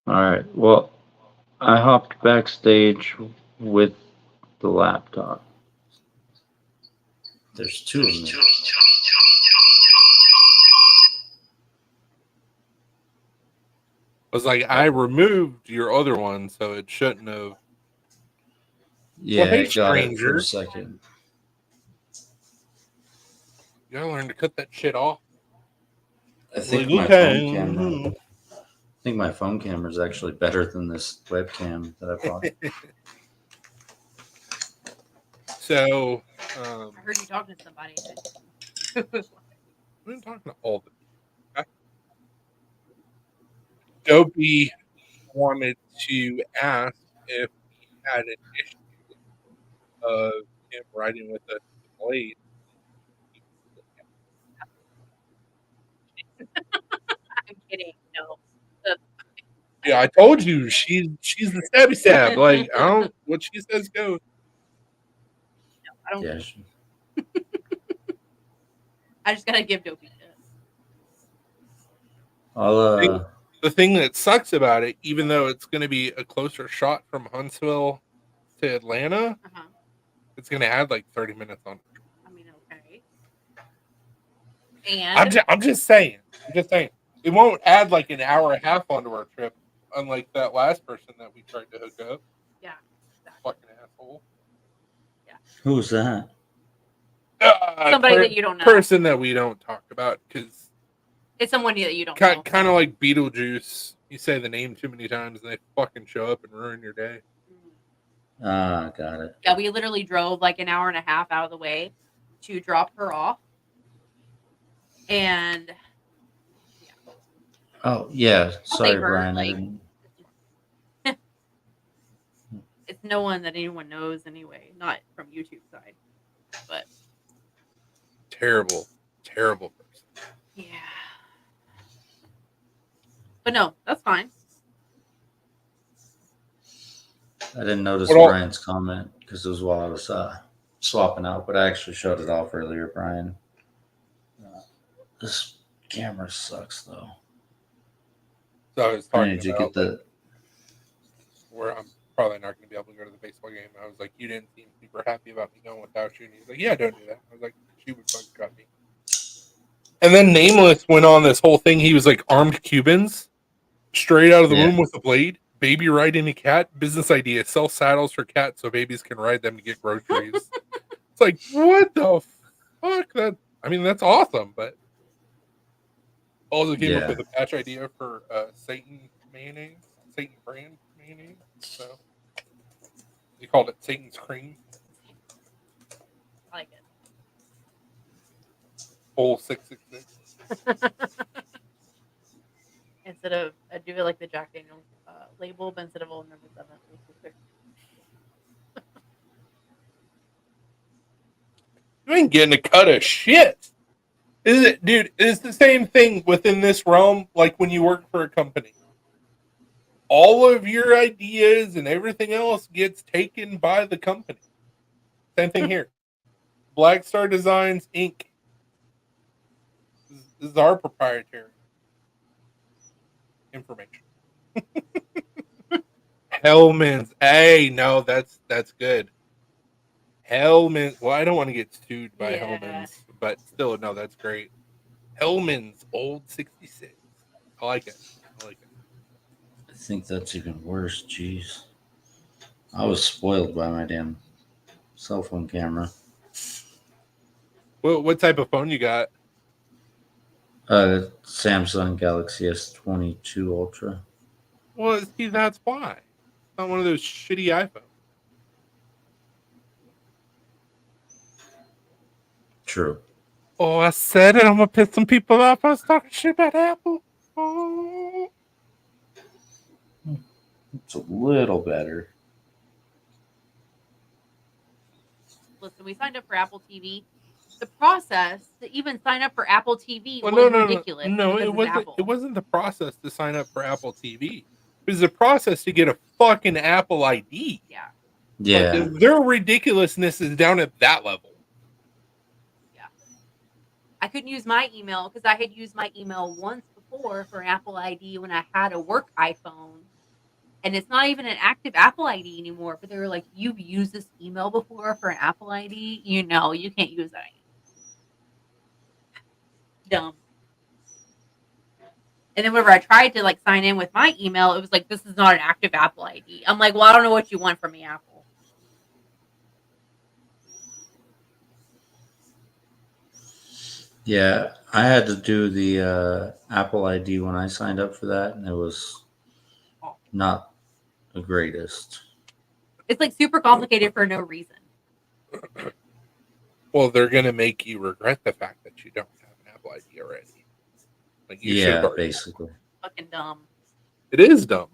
All right. Well, I hopped backstage with the laptop. There's 2 of them. I was like, I removed your other one, so it shouldn't have. Yeah, Well, hey, I got it for stranger. a second. You gotta learn to cut that shit off. I think Like, my okay. phone camera. I think my phone camera is actually better than this webcam that I bought. So, I heard you talking to somebody. I'm talking to all the Dopey wanted to ask if he had an issue of him riding with the blade. I'm kidding. No. The- Yeah, I told you she's the stabby stab. Like I don't what she says goes. I don't. Yeah. I just gotta give Dopey this. I'll The thing that sucks about it, even though it's going to be a closer shot from Huntsville to Atlanta, Uh-huh. it's going to add like 30 minutes on. I mean, okay. And I'm just saying. It won't add like an hour and a half onto our trip, unlike that last person that we tried to hook up. yeah, exactly. Fucking asshole. who's that? Somebody that you don't know. Person that we don't talk about because It's someone that you don't know. kind of like Beetlejuice. You say the name too many times and they fucking show up and ruin your day. Ah, got it. Yeah, we literally drove like an hour and a half out of the way to drop her off. And Oh yeah, sorry, labor, Brian. I like- didn't- it's no one that anyone knows anyway, not from YouTube side. But Terrible person. yeah. But no, that's fine. I didn't notice What all- Brian's comment because it was while I was swapping out, but I actually shut it off earlier, Brian. This camera sucks though. So I was Brian, talking did you about get the? where I'm probably not going to be able to go to the baseball game. I was like, you didn't seem super happy about me going without you. And he's like, yeah, don't do that. I was like, she would fucking cut me. And then Nameless went on this whole thing. He was like armed Cubans straight out of the Yeah. womb with a blade. Baby riding a cat. Business idea: sell saddles for cats so babies can ride them to get groceries. It's like, what the fuck? That's awesome. But also came up Yeah. with a patch idea for Satan mayonnaise, Satan brand mayonnaise. So he called it Satan's cream. I like it. Full 666. Instead of do it like the Jack Daniels label, but instead of old number 7, You ain't getting a cut of shit. Is it, dude? It's the same thing within this realm, like when you work for a company. All of your ideas and everything else gets taken by the company. Same thing here. Black Star Designs Inc. This is our proprietary information. Hellman's. Hey, no, that's good. Hellman's. Well, I don't want to get sued by Yeah. Hellman's, but still, no, that's great. Hellman's Old 66. I like it. I think that's even worse. Jeez, I was spoiled by my damn cell phone camera. What type of phone you got? Samsung Galaxy S22 Ultra. Well, see, that's why. It's not one of those shitty iPhones. True. Oh, I said it. I'm gonna piss some people off. I was talking shit about Apple. Oh. It's a little better. listen, we signed up for Apple TV. The process to even sign up for Apple TV Well, was no, ridiculous. no, because it it's wasn't. Apple. It wasn't the process to sign up for Apple TV. It was the process to get a fucking Apple ID. Yeah. Yeah. Like, their ridiculousness is down at that level. I couldn't use my email because I had used my email once before for Apple ID when I had a work iPhone. And it's not even an active Apple ID anymore. But they were like, you've used this email before for an Apple ID? You know, you can't use that anymore. Dumb. And then whenever I tried to like sign in with my email, it was like, this is not an active Apple ID. I'm like, well, I don't know what you want from me, Apple. Yeah, I had to do the Apple ID when I signed up for that, and it was not the greatest. It's like super complicated for no reason. Well, they're gonna make you regret the fact that you don't have an Apple ID already. Like you should have Yeah, already. basically. Fucking dumb. It is dumb.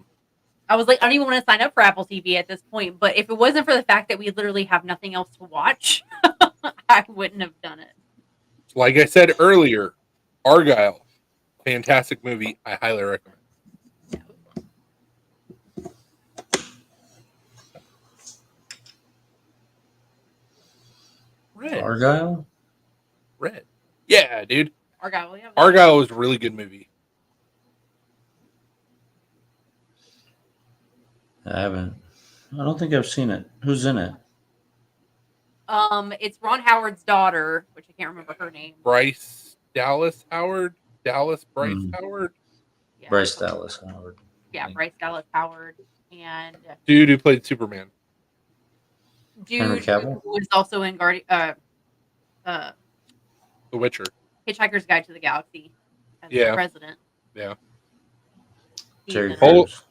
I was like, I don't even want to sign up for Apple TV at this point. But if it wasn't for the fact that we literally have nothing else to watch, I wouldn't have done it. Like I said earlier, Argyle, fantastic movie. I highly recommend. Red. Argyle? Red. Yeah, dude. Argyle. Yeah, Argyle was a really good movie. I haven't. I don't think I've seen it. Who's in it? It's Ron Howard's daughter, which I can't remember her name. Bryce Dallas Howard. Bryce Mm. Howard. Yeah. Bryce Dallas Howard. Yeah, Bryce Dallas Howard and Dude who played Superman. Henry dude Cavill? who was also in The Witcher. Hitchhiker's Guide to the Galaxy as Yeah. the president. Yeah. Terry He's in it. Crews.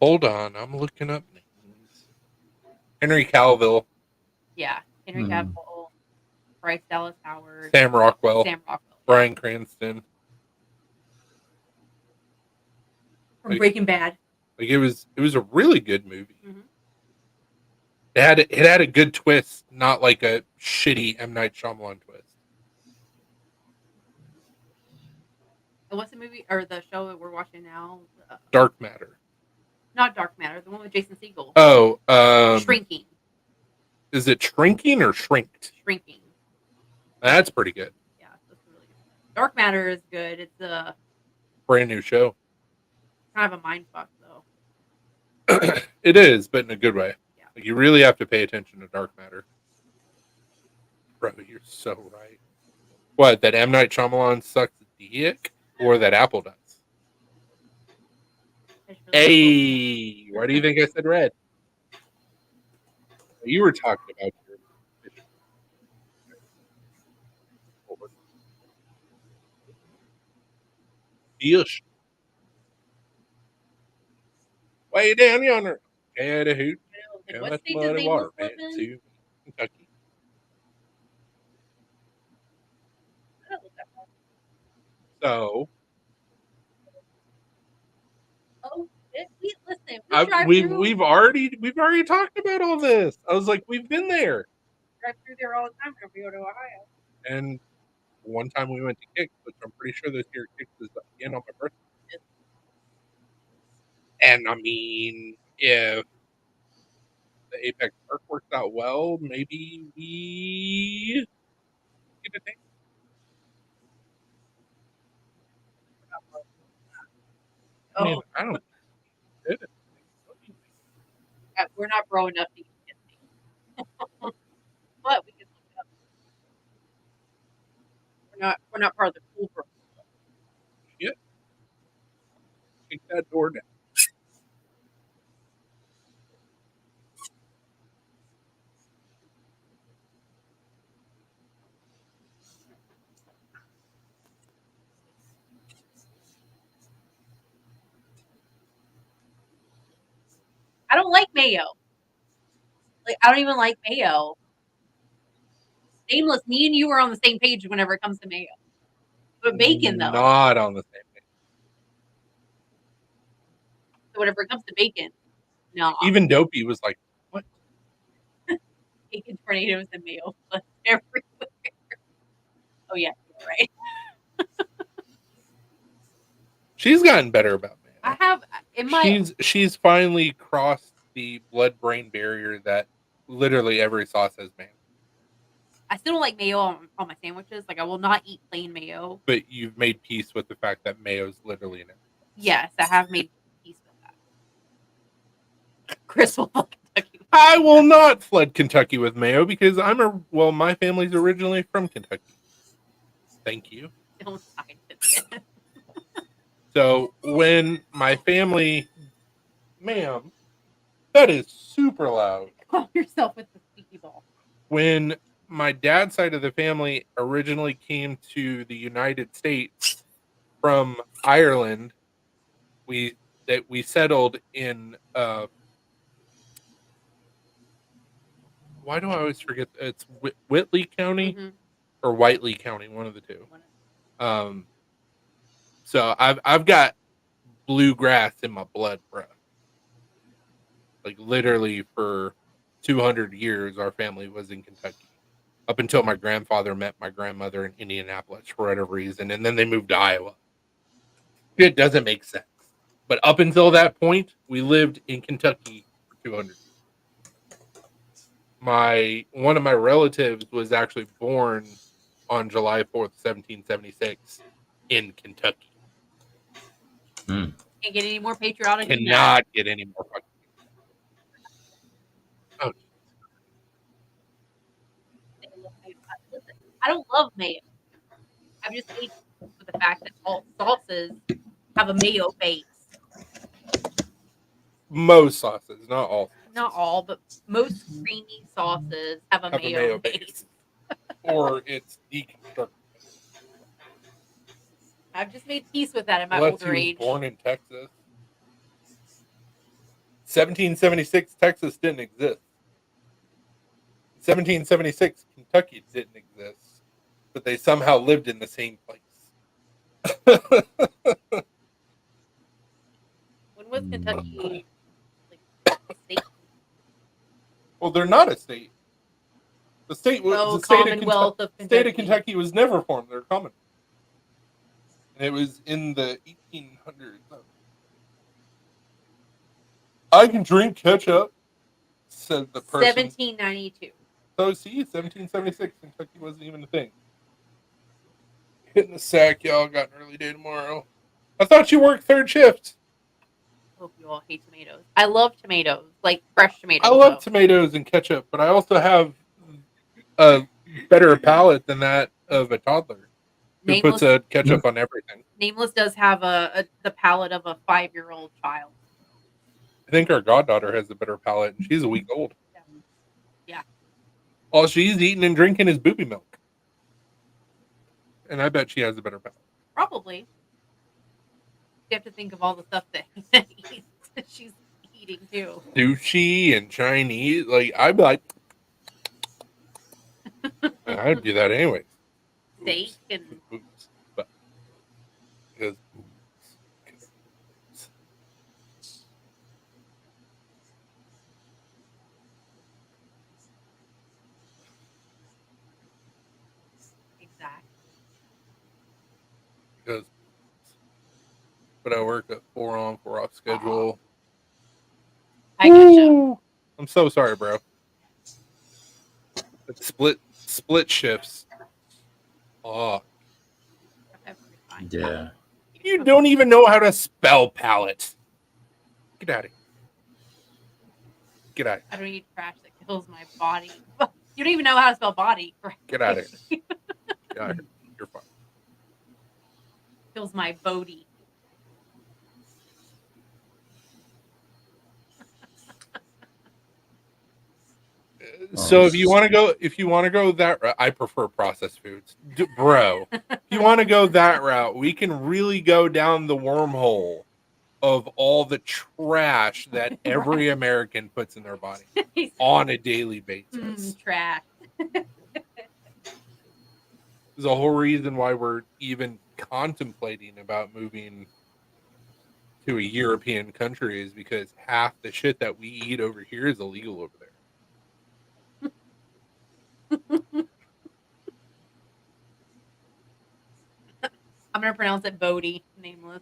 Hold on, I'm looking up names. Henry Cavill, Yeah, Henry Hmm. Cavill, Bryce Dallas Howard, Sam Rockwell, Sam Rockwell. Bryan Cranston. From Breaking Bad. Like it was a really good movie. Mhm. It had a good twist, not like a shitty M. Night Shyamalan twist. And what's the movie or the show that we're watching now? Dark Matter. Not Dark Matter, the one with Jason Segel. Oh, Shrinking. is it Shrinking or Shrinked? Shrinking. That's pretty good. Yeah, that's really good. Dark Matter is good. It's a Brand new show. kind of a mind fuck though. It is, but in a good way. Yeah. Like you really have to pay attention to Dark Matter. Bro, you're so right. What, that M. Night Shyamalan sucks dick? Or that Apple does? It's really Hey, why do you think I said red? You were talking about your Dish. Way down yonder. Had a hoot. cool. And What that's state does muddy Abel water. live Man, in? to Kentucky. I don't look that far. So Oh, listen. We drive we've already talked about all this. I was like, we've been there. drive through there all the time whenever we go to Ohio. And one time we went to Kicks, which I'm pretty sure this year Kicks is again on my birthday. And I mean, if the Apex Park works out well, maybe we get a date. I mean, I don't. We're not bro enough to get me. But we can look it up. We're not part of the cool bro. Kick that door down. I don't like mayo. Like I don't even like mayo. Nameless, me and you are on the same page whenever it comes to mayo. But bacon though. Not on the same page. So whenever it comes to bacon, no. Even Dopey was like, Bacon tornadoes and mayo everywhere. Oh yeah, you're right. she's gotten better about mayo. I have in my She's finally crossed the blood-brain barrier that literally every sauce has mayo. I still don't like mayo on my sandwiches. Like I will not eat plain mayo. But you've made peace with the fact that mayo's literally in it. Yes, I have made peace with that. Chris will fuck Kentucky. I will not flood Kentucky with mayo because my family's originally from Kentucky. Thank you. Don't sign it. So when my family, ma'am, that is super loud. Call yourself with the squeaky ball. When my dad's side of the family originally came to the United States from Ireland. We settled in why do I always forget? It's Whitley County Mhm. or Whiteley County, one of the two. So I've got bluegrass in my blood, bro. Like literally for 200 years, our family was in Kentucky. Up until my grandfather met my grandmother in Indianapolis for whatever reason, and then they moved to Iowa. It doesn't make sense. But up until that point, we lived in Kentucky for 200 years. One of my relatives was actually born on July 4th, 1776 in Kentucky. Can't get any more patriotic than that. Cannot get any more fucking. Oh, I don't love mayo. I'm just hating with the fact that all sauces have a mayo base. most sauces, not all. Not all, but most creamy sauces have a mayo base. Or it's deconstructed. I've just made peace with that in my Unless older he was age. born in Texas. 1776, Texas didn't exist. 1776, Kentucky didn't exist. But they somehow lived in the same place. When was Kentucky like a state? Well, they're not a state. The state was Oh, the state Commonwealth of Kentucky. State of Kentucky was never formed. They're common. And it was in the 1800s. I can drink ketchup, said the person. 1792. So see, 1776, Kentucky wasn't even a thing. Hitting the sack, y'all. Got an early day tomorrow. I thought you worked third shift. Hope you all hate tomatoes. I love tomatoes, like fresh tomatoes. I love tomatoes and ketchup, but I also have a better palate than that of a toddler who puts a ketchup on everything. Nameless does have the palate of a 5-year-old child. I think our goddaughter has a better palate, and she's a week old. Yeah. All she's eating and drinking is booby milk. And I bet she has a better palate. Probably. You have to think of all the stuff that she's eating too. Sushi and Chinese. Like, I'd be like, I'd do that anyway. Steak and. Oops. But, because. Because, but I work a 4 on 4 off schedule. I gotcha. I'm so sorry, bro. It's split shifts. Oh, yeah. You don't even know how to spell palate. Get out of here. Get out. I don't eat trash that kills my body. You don't even know how to spell body. Correctly. Get out of here. Get out of here. You're fine. Kills my body. So if you want to go that route, I prefer processed foods, bro. If you want to go that route, we can really go down the wormhole of all the trash that every American puts in their body on a daily basis. Trash. There's a whole reason why we're even contemplating about moving to a European country is because half the shit that we eat over here is illegal over there. I'm gonna pronounce it Bodie, nameless.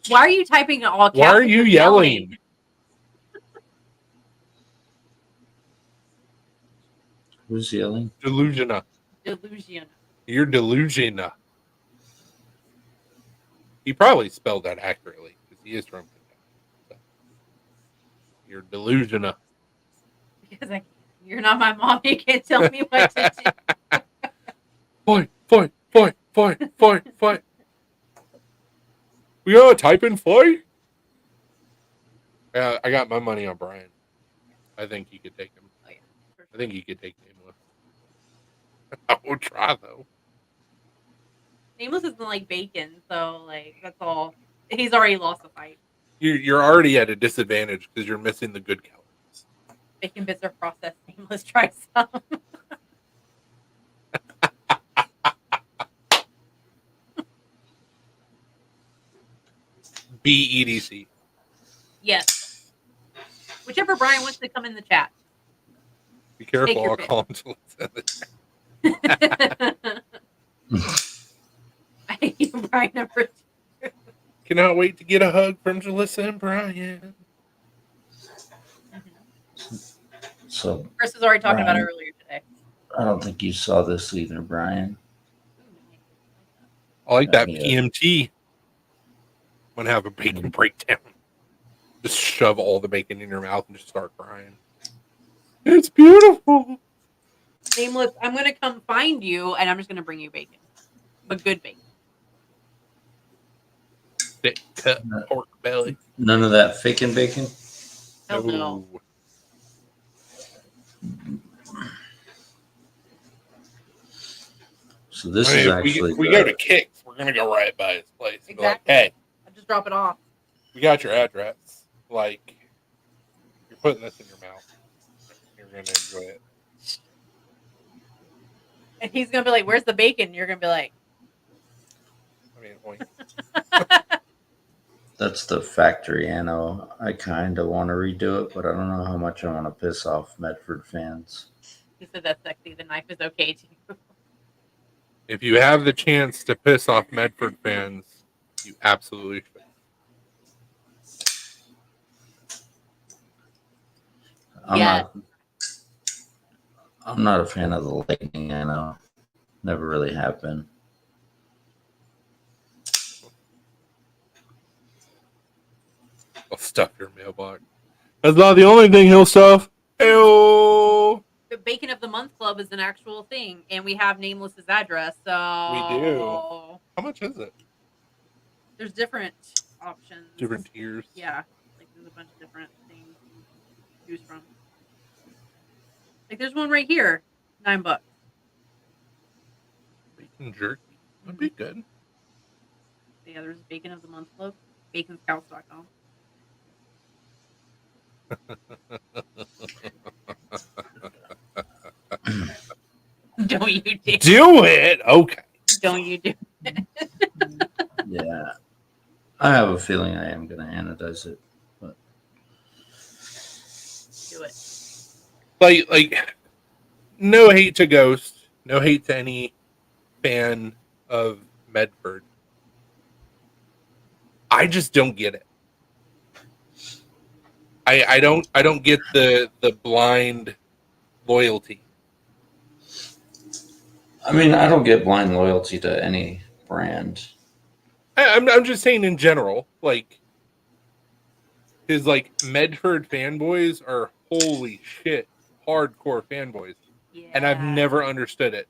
Why are you typing in all caps? Why are you yelling? Who's yelling? Delusiona. Delusion. You're delusiona. He probably spelled that accurately because he is from Kentucky. So. You're delusiona. Because you're not my mom. You can't tell me what to do. Fight. We gotta type in fight. Yeah, I got my money on Brian. I think he could take him. Oh, yeah. I think you could take Nameless. I will try though. Nameless isn't like bacon, so like that's all. He's already lost the fight. You're already at a disadvantage because you're missing the good calories. Bacon bits are processed. Nameless, try some. BEDC. Yes. Whichever Brian wants to come in the chat. Be careful, your I'll pick. call him to listen. I hate you, Brian number 2. Cannot wait to get a hug from Jalissa and Brian. So Chris was already talking about it Brian. earlier today. I don't think you saw this either, Brian. I like that Yeah. PMT. I'm gonna have a bacon breakdown. Just shove all the bacon in your mouth and just start crying. It's beautiful. Nameless, I'm gonna come find you and I'm just gonna bring you bacon. But good bacon. Thick cut pork belly. None of that faking bacon. Hell no. So this I mean, is if actually we go to Kicks, we're gonna go right by his place. And be like, Exactly. hey, I'll just drop it off. we got your address. Like, you're putting this in your mouth. You're gonna enjoy it. And he's gonna be like, "Where's the bacon?" You're gonna be like, I mean, oink. that's the factory anno. I kind of want to redo it, but I don't know how much I want to piss off Medford fans. "He said that's sexy. The knife is okay to you." If you have the chance to piss off Medford fans, you absolutely should. Yeah. I'm not a fan of the Lightning anno. Never really have been. I'll stuff your mailbox. That's not the only thing he'll stuff. Ew. The Bacon of the Month Club is an actual thing, and we have Nameless's address. So We do. How much is it? There's different options. Different tiers. Yeah, like there's a bunch of different things to choose from. Like there's one right here, $9. Bacon jerky. That'd be good. Yeah, there's Bacon of the Month Club, baconscouts.com. Don't you dare. Do it. Okay. Don't you do. Yeah. I have a feeling I am going to anodize it. But Do it. Like, no hate to Ghost. No hate to any fan of Medford. I just don't get it. I don't get the blind loyalty. I mean, I don't get blind loyalty to any brand. I'm just saying in general, like, his like Medford fanboys are holy shit, hardcore fanboys, Yeah. and I've never understood it.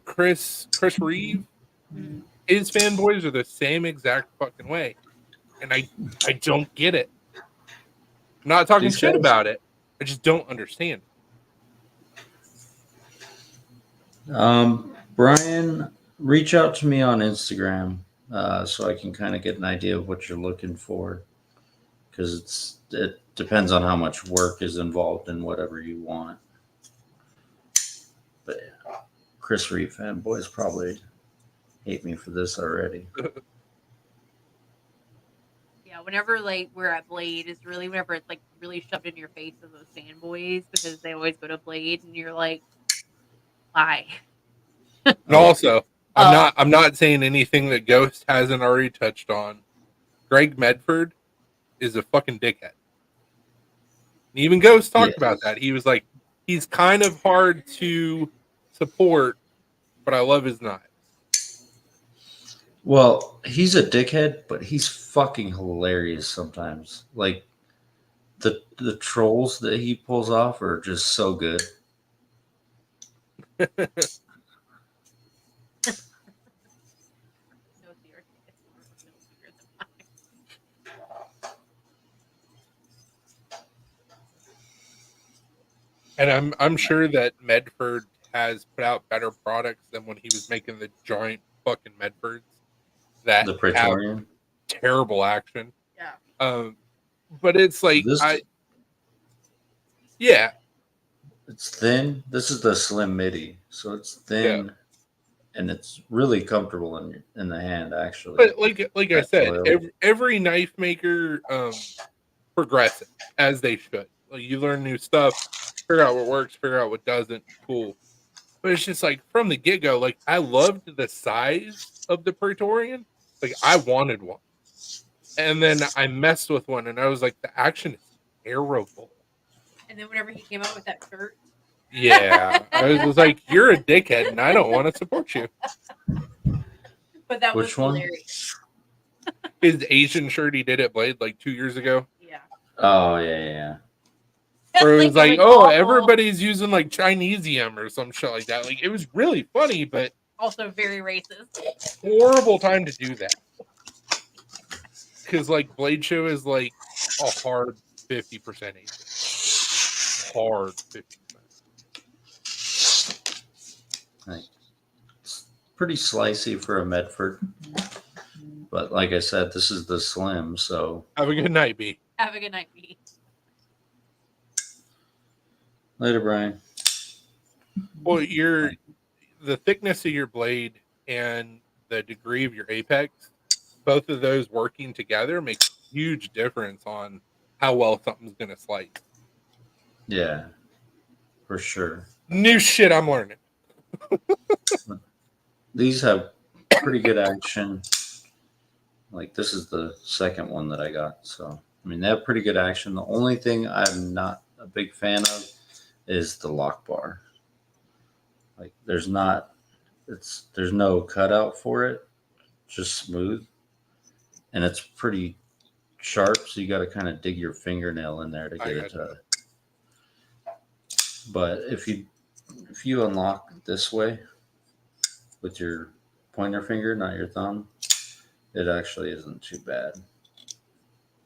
Chris Reeve, Mhm. his fanboys are the same exact fucking way, and I don't get it. I'm not talking These shit guys- about it. I just don't understand. Brian, reach out to me on Instagram so I can kind of get an idea of what you're looking for, because it depends on how much work is involved in whatever you want. But yeah, Chris Reeve fanboys probably hate me for this already. Yeah, whenever like we're at Blade, is really whenever it's like really shoved in your face of those fanboys because they always go to Blade and you're like, why? And also, I'm not saying anything that Ghost hasn't already touched on. Greg Medford is a fucking dickhead. And even Ghost talked about that. He was like, he's kind of hard to support, but I love his knives. Well, he's a dickhead, but he's fucking hilarious sometimes. Like the trolls that he pulls off are just so good. And I'm sure that Medford has put out better products than when he was making the giant fucking Medfords that The have Praetorian. terrible action. Yeah. But it's like This yeah, it's thin. This is the slim midi, so it's thin and it's really comfortable in the hand. Actually, but like I that said, coil. every knife maker progresses as they should. Like you learn new stuff, figure out what works, figure out what doesn't. Cool. But it's just like from the get go, like I loved the size of the Praetorian. Like I wanted one. And then I messed with one and I was like, the action is terrible. And then whenever he came out with that shirt, Yeah. I was just like, you're a dickhead and I don't want to support you. but that Which was one? hilarious. His Asian shirt he did at Blade like 2 years ago. Yeah. Oh yeah. Where it was like, going oh, awful. everybody's using like Chinesium or some shit like that. Like it was really funny, but Also very racist. horrible time to do that. Because like Blade Show is like a hard 50% Asian. Hard 50%. It's pretty slicey for a Medford, but like I said, this is the slim. So Have a good night, B. Have a good night, B. later, Brian. Well, the thickness of your blade and the degree of your apex, both of those working together makes a huge difference on how well something's going to slice. Yeah, for sure. New shit I'm learning. These have pretty good action. Like this is the second one that I got. So I mean, they have pretty good action. The only thing I'm not a big fan of is the lock bar. Like there's no cutout for it, just smooth, and it's pretty sharp. So you got to kind of dig your fingernail in there to I get it got to. But if you unlock this way with your pointer finger, not your thumb, it actually isn't too bad.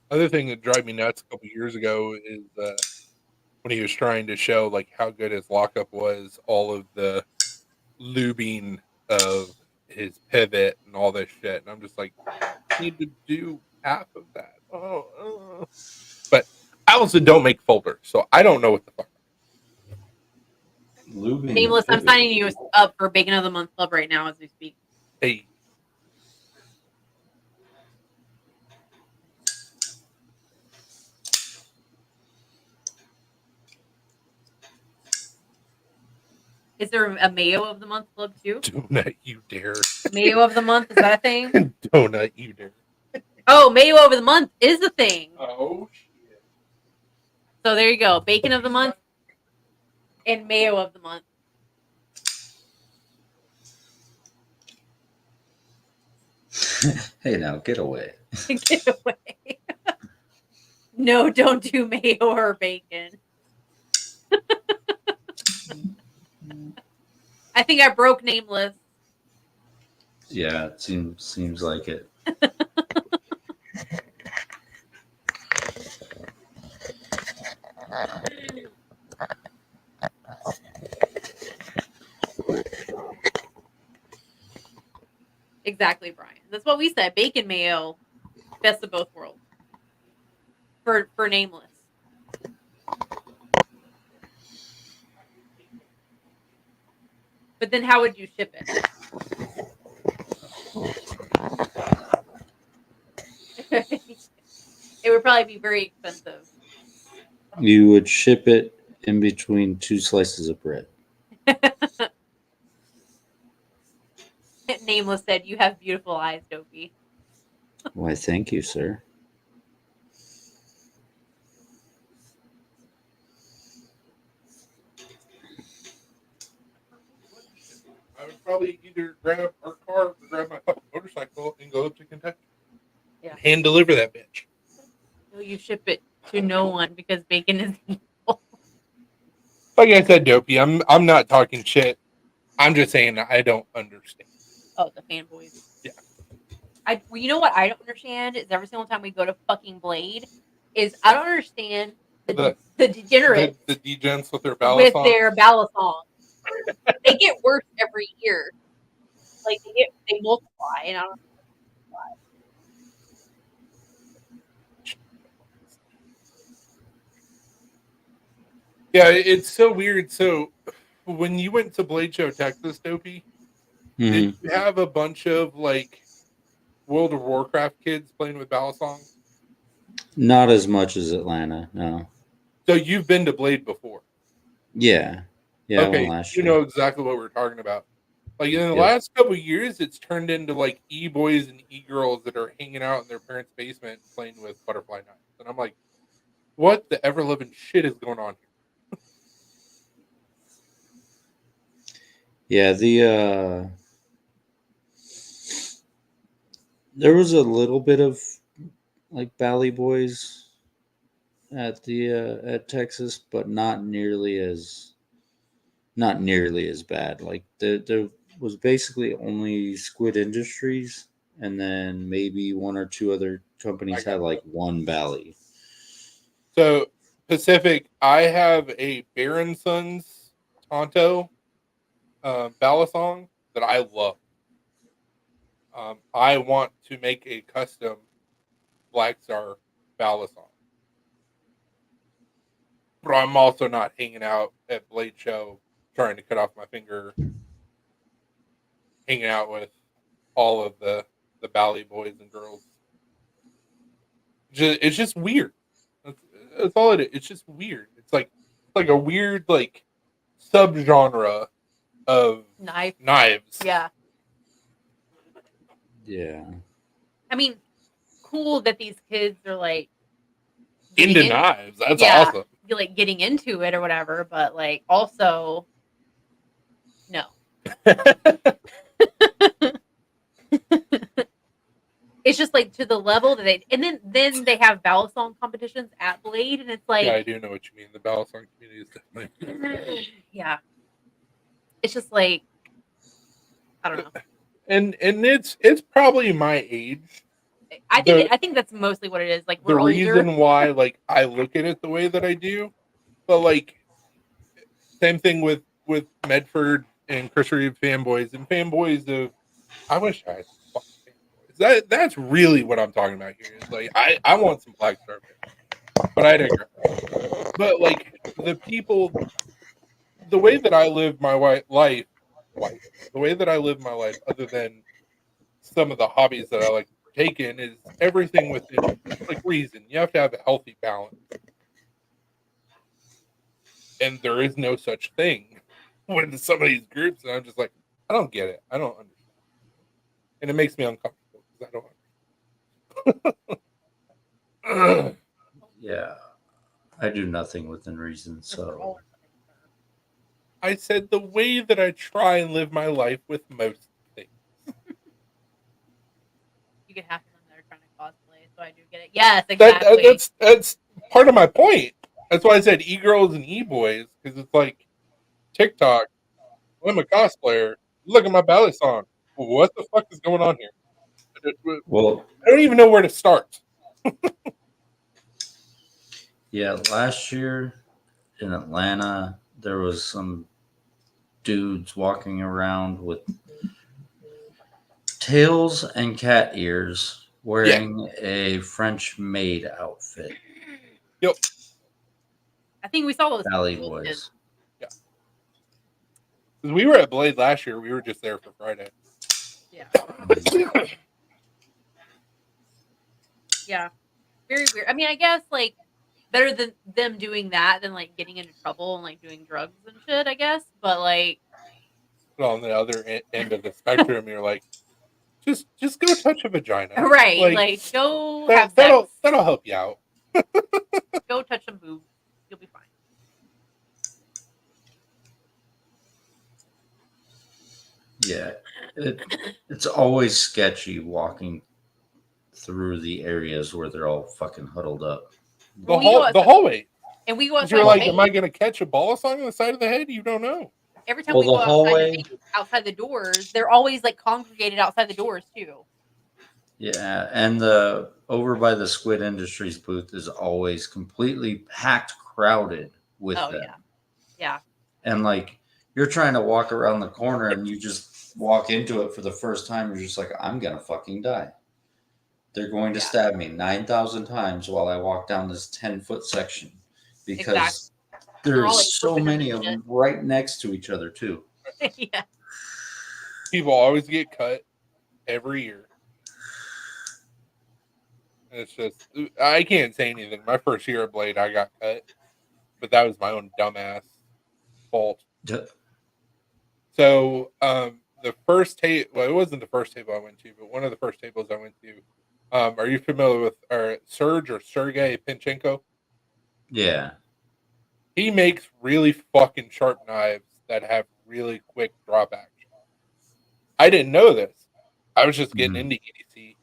Other thing that drove me nuts a couple years ago is when he was trying to show like how good his lockup was, all of the lubing of his pivot and all this shit, and I'm just like, I need to do half of that. But I also don't make folders, so I don't know what the fuck. Lubing Nameless, the I'm pivot. signing you up for Bacon of the Month Club right now as we speak. Hey, Is there a Mayo of the Month Club too? donut you dare. Mayo of the Month, is that a thing? Donut you dare. Oh, Mayo of the Month is a thing. Oh shit. So there you go. Bacon of the Month and Mayo of the Month. Hey, now get away. Get away. No, don't do mayo or bacon. I think I broke Nameless. Yeah, it seems like it. Exactly, Brian. That's what we said. Bacon mayo, best of both worlds. For Nameless. But then how would you ship it? It would probably be very expensive. You would ship it in between two slices of bread. Nameless said, "You have beautiful eyes, Dopey." Why, thank you, sir. I would probably either grab our car or grab my fucking motorcycle and go up to Kentucky. Yeah. Hand deliver that bitch. No, you ship it to no one because bacon is evil. Like I said, Dopey, I'm not talking shit. I'm just saying I don't understand. Oh, the fanboys. Yeah. You know what I don't understand is every single time we go to fucking Blade, is I don't understand the degenerates the degens with their ballad with songs. their ballad songs. They get worse every year. Like they multiply, and I don't. Yeah, it's so weird. So when you went to Blade Show Texas, Dopey, did you have a bunch of like World of Warcraft kids playing with ballad songs? Not as much as Atlanta, no. So you've been to Blade before? Yeah. Yeah, I Okay, went last you year. know exactly what we're talking about. Like in the Yep. last couple of years, it's turned into like e-boys and e-girls that are hanging out in their parents' basement playing with butterfly knives. And I'm like, what the ever living shit is going on here? Yeah, there was a little bit of like Bally Boys at the at Texas, but not nearly as bad. Like there was basically only Squid Industries, and then maybe one or two other companies had like one Bally. So Pacific, I have a Baron Sons Tonto ballad song that I love. I want to make a custom Black Star ballad song. But I'm also not hanging out at Blade Show trying to cut off my finger, hanging out with all of the Bally boys and girls. It's just weird. That's all it is. It's just weird. It's like a weird like subgenre of knives. Yeah. Yeah. I mean, cool that these kids are like Into knives. That's awesome. You're like getting into it or whatever, but like also no. It's just like to the level that they, and then they have ballad song competitions at Blade, and it's like, yeah, I do know what you mean. The ballad song community is definitely yeah. It's just like, I don't know. And it's probably my age. I think that's mostly what it is. Like The we're reason older. why like I look at it the way that I do, but like same thing with Medford and Chris Reeve fanboys and fanboys of. I wish I had some fucking fanboys. That's really what I'm talking about here. Is like I want some Black Star fans, but I digress. But like the people, the way that I live my life, the way that I live my life, other than some of the hobbies that I like to partake in, is everything within like reason. You have to have a healthy balance, and there is no such thing with some of these groups. And I'm just like, I don't get it. I don't understand, and it makes me uncomfortable because I don't. Yeah. I do nothing within reason, so I said the way that I try and live my life with most things. You get half of them that are trying to cosplay, so I do get it. Yes, exactly. That's part of my point. That's why I said e-girls and e-boys, because it's like TikTok. I'm a cosplayer. Look at my ballet song. What the fuck is going on here? well, I don't even know where to start. yeah, last year in Atlanta, there was some dudes walking around with tails and cat ears wearing a French maid outfit. Yep. I think we saw those Valley people Boys. Yeah. Because we were at Blade last year. We were just there for Friday. Yeah. Yeah. Very weird. I mean, I guess like better than them doing that than like getting into trouble and like doing drugs and shit, I guess. But like, But on the other end of the spectrum, you're like, just go touch a vagina. right, like go have that'll sex. help you out. Go touch some boobs. You'll be fine. Yeah, it's always sketchy walking through the areas where they're all fucking huddled up. The hallway. And we go outside. You're like, am I going to catch a ball song on the side of the head? You don't know. Every time Well, we go the hallway- outside the doors, they're always like congregated outside the doors too. Yeah, and the over by the Squid Industries booth is always completely packed, crowded with Oh them. yeah, yeah. And like you're trying to walk around the corner and you just walk into it for the first time, you're just like, I'm gonna fucking die. They're going to Yeah. stab me 9,000 times while I walk down this 10-foot section Exactly. because They're all like there's so flipping them many and of them right next to each other too. shit. Yeah. People always get cut every year. And it's just, I can't say anything. My first year at Blade, I got cut, but that was my own dumbass fault. So, the first table, well, it wasn't the first table I went to, but one of the first tables I went to. Are you familiar with Serge or Sergey Pinchenko? Yeah. He makes really fucking sharp knives that have really quick drop action. I didn't know this. I was just getting into EDC,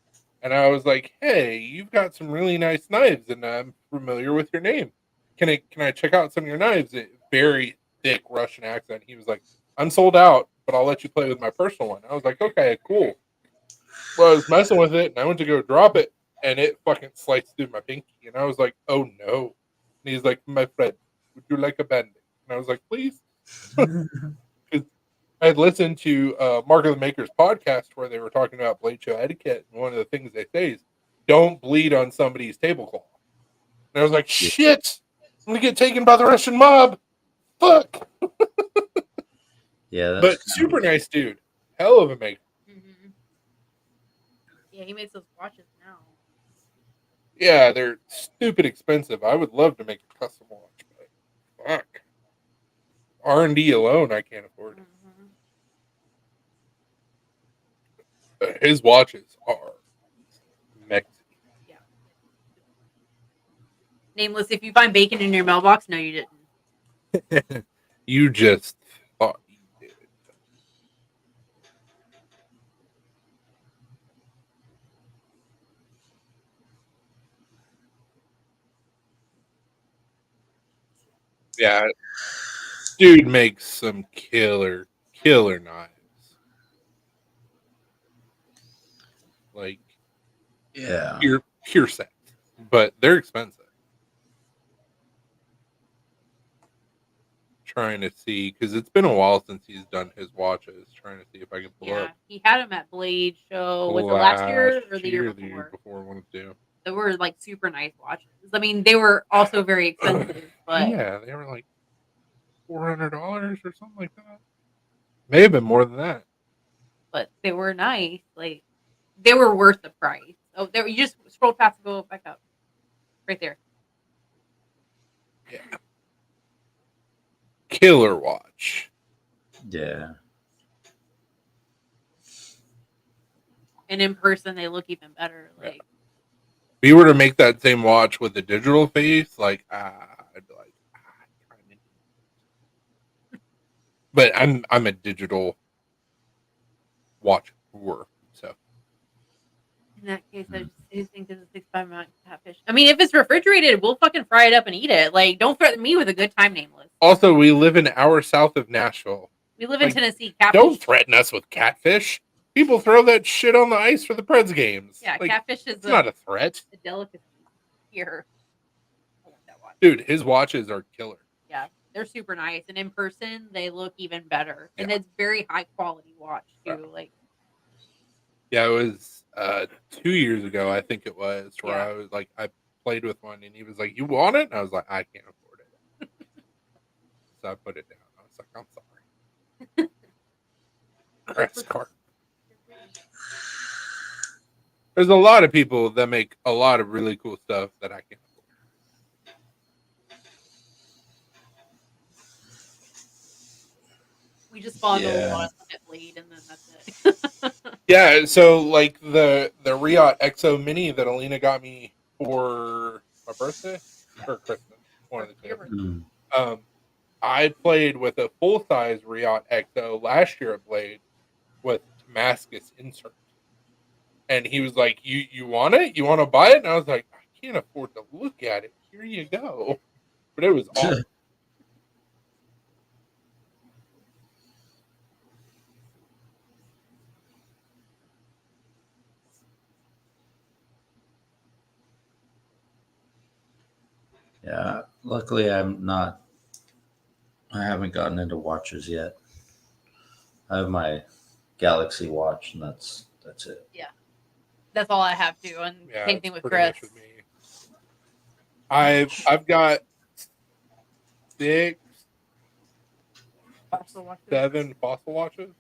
and I was like, "Hey, you've got some really nice knives, and I'm familiar with your name. Can I check out some of your knives?" Very thick Russian accent. He was like, "I'm sold out, but I'll let you play with my personal one." I was like, "Okay, cool." Well, I was messing with it, and I went to go drop it, and it fucking sliced through my pinky, and I was like, "Oh no!" And he's like, "My friend, would you like a band-aid?" And I was like, "Please." I had listened to Mark of the Maker's podcast where they were talking about blade show etiquette, and one of the things they say is, "Don't bleed on somebody's tablecloth." And I was like, "Shit, I'm gonna get taken by the Russian mob." Fuck. Yeah, that's But super nice dude, hell of a maker. Mm-hmm. Yeah, he makes those watches now. Yeah, they're stupid expensive. I would love to make a custom watch, but fuck, R&D alone, I can't afford. Mm-hmm. His watches are Mexican. Yeah. Nameless. If you find bacon in your mailbox, no, you didn't. You just thought you did. Yeah, dude makes some killer knives. Like yeah. pure sets, but they're expensive. Trying to see because it's been a while since he's done his watches. Trying to see if I can pull Yeah, up he had them at Blade Show. Was it last year or the year the year before? before, one of the two. They were like super nice watches. I mean, they were also very expensive, but Yeah, they were like $400 or something like that. May have been more than that. they were nice. Like they were worth the price. Oh, there you just scroll past, go back up, right there. Yeah, killer watch. Yeah. And in person, they look even better. Like If you were to make that same watch with a digital face, like I'd be like, kinda. But I'm a digital watch whore, so in that case, I just think this is 6 5 amount catfish. I mean, if it's refrigerated, we'll fucking fry it up and eat it. Like, don't threaten me with a good time, Nameless. also we live an hour south of Nashville. We live in Like, Tennessee. Catfish. Don't threaten us with catfish. People throw that shit on the ice for the Preds games. Yeah, like, catfish is it's not a threat. a delicacy here. I want that watch. Dude, his watches are killer. Yeah, they're super nice, and in person, they look even better. And Yeah. it's very high quality watch too. Like, Yeah, it was 2 years ago, I think it was, where Yeah. I was like, I played with one, and he was like, "You want it?" And I was like, "I can't afford it." So I put it down. I was like, "I'm sorry." Press card. There's a lot of people that make a lot of really cool stuff that I can't afford. we just fall into Yeah. a lot of Blade, and then that's it. Yeah, so like the Riot EXO Mini that Alina got me for my birthday or Christmas, one of the two. Mm. I played with a full size Riot EXO last year at Blade with Damascus insert, and he was like, "You want it? You want to buy it?" And I was like, "I can't afford to look at it. Here you go." But it was awesome. Yeah. Luckily, I haven't gotten into watches yet. I have my Galaxy watch, and that's it. That's all I have to. And Yeah, same it's thing with pretty Chris. much with me. I've got 6, Fossil watches. 7 fossil watches.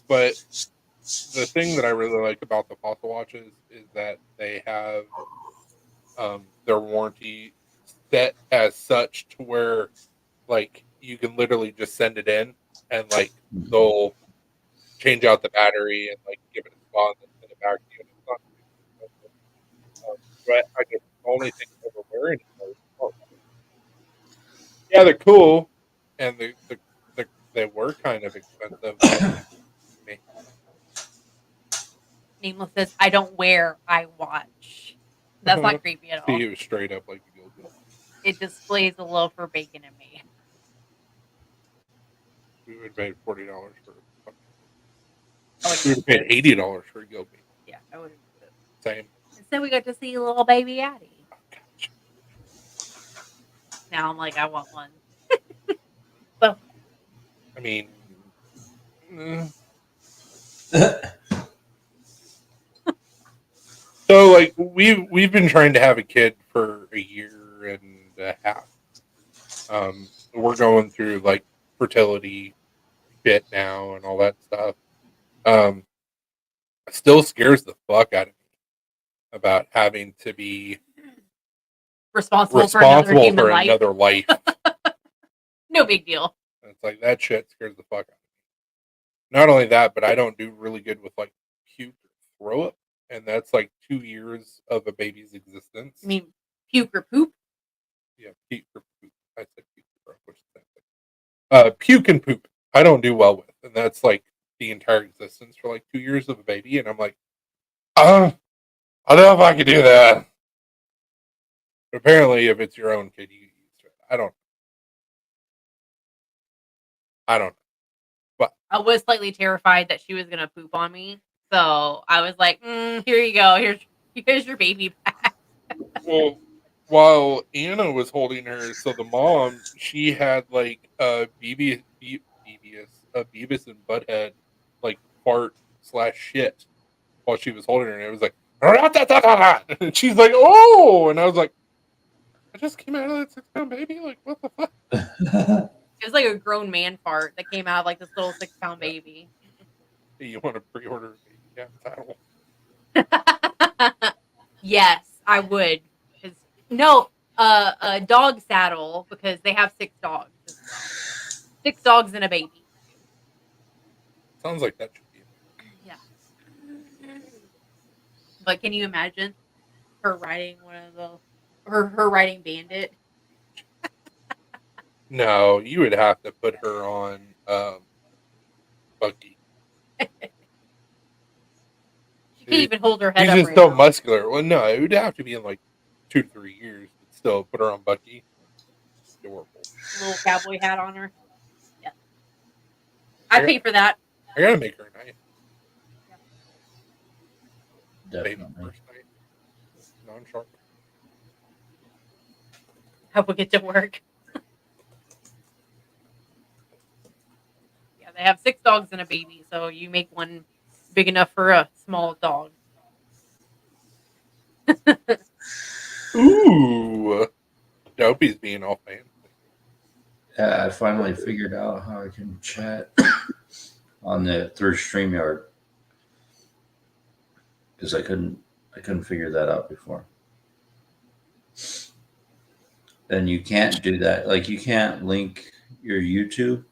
But the thing that I really like about the fossil watches is that they have their warranty set as such to where like you can literally just send it in and like they'll change out the battery and like give it a spot and send it back to you. And it's not too expensive. But I guess the only thing I ever wear anymore is smartwatch. Yeah, they're cool, and they were kind of expensive. But Nameless says, I don't wear, I watch. That's not creepy at all. he was straight up like a guilty. It displays a love for bacon in me. We would pay $40 for. Oh, We would have paid $80 for a guilty. yeah, I would have. Same. Instead, we got to see little baby Addie. Oh, gosh. Now I'm like, I want one. I mean, so like we've been trying to have a kid for a year and a half. We're going through like fertility shit now and all that stuff. It still scares the fuck out of me about having to be Responsible for another human for life. another life. No big deal. It's like that shit scares the fuck out of me. Not only that, but I don't do really good with like puke or throw up, and that's like 2 years of a baby's existence. I mean, puke or poop? Yeah, puke or poop. I said puke or which is the same thing. Puke and poop, I don't do well with, and that's like the entire existence for like 2 years of a baby, and I'm like, I don't know if I could do that. But apparently, if it's your own kid, you use it. I don't. I was slightly terrified that she was gonna poop on me, so I was like, "Here you go. Here's your baby back." Well, while Anna was holding her, so the mom, she had like a Beavis and Butthead like fart / shit while she was holding her, and it was like, and she's like, oh, and I was like, I just came out of that 6-pound baby, like what the fuck? It was like a grown man fart that came out of like this little 6-pound baby. Hey, you want to pre-order a baby cat saddle? Yes, I would. No, a dog saddle because they have 6 dogs. 6 dogs and a baby. Sounds like that should be. Yeah. But can you imagine her riding one of the her riding Bandit? No, you would have to put her on Bucky. She can't even hold her head She's up just right so now. muscular. Well, no, it would have to be in like 2 to 3 years. But still, put her on Bucky. Adorable. Little cowboy hat on her. Yeah. I'd pay for that. I gotta make her a knife. Baby Definitely. first knife. Non-sharp. I will get to work. Yeah, they have 6 dogs and a baby, so you make one big enough for a small dog. Ooh. Dopey's being all fancy. Yeah, I finally figured out how I can chat on through StreamYard because I couldn't figure that out before. And you can't do that. Like you can't link your YouTube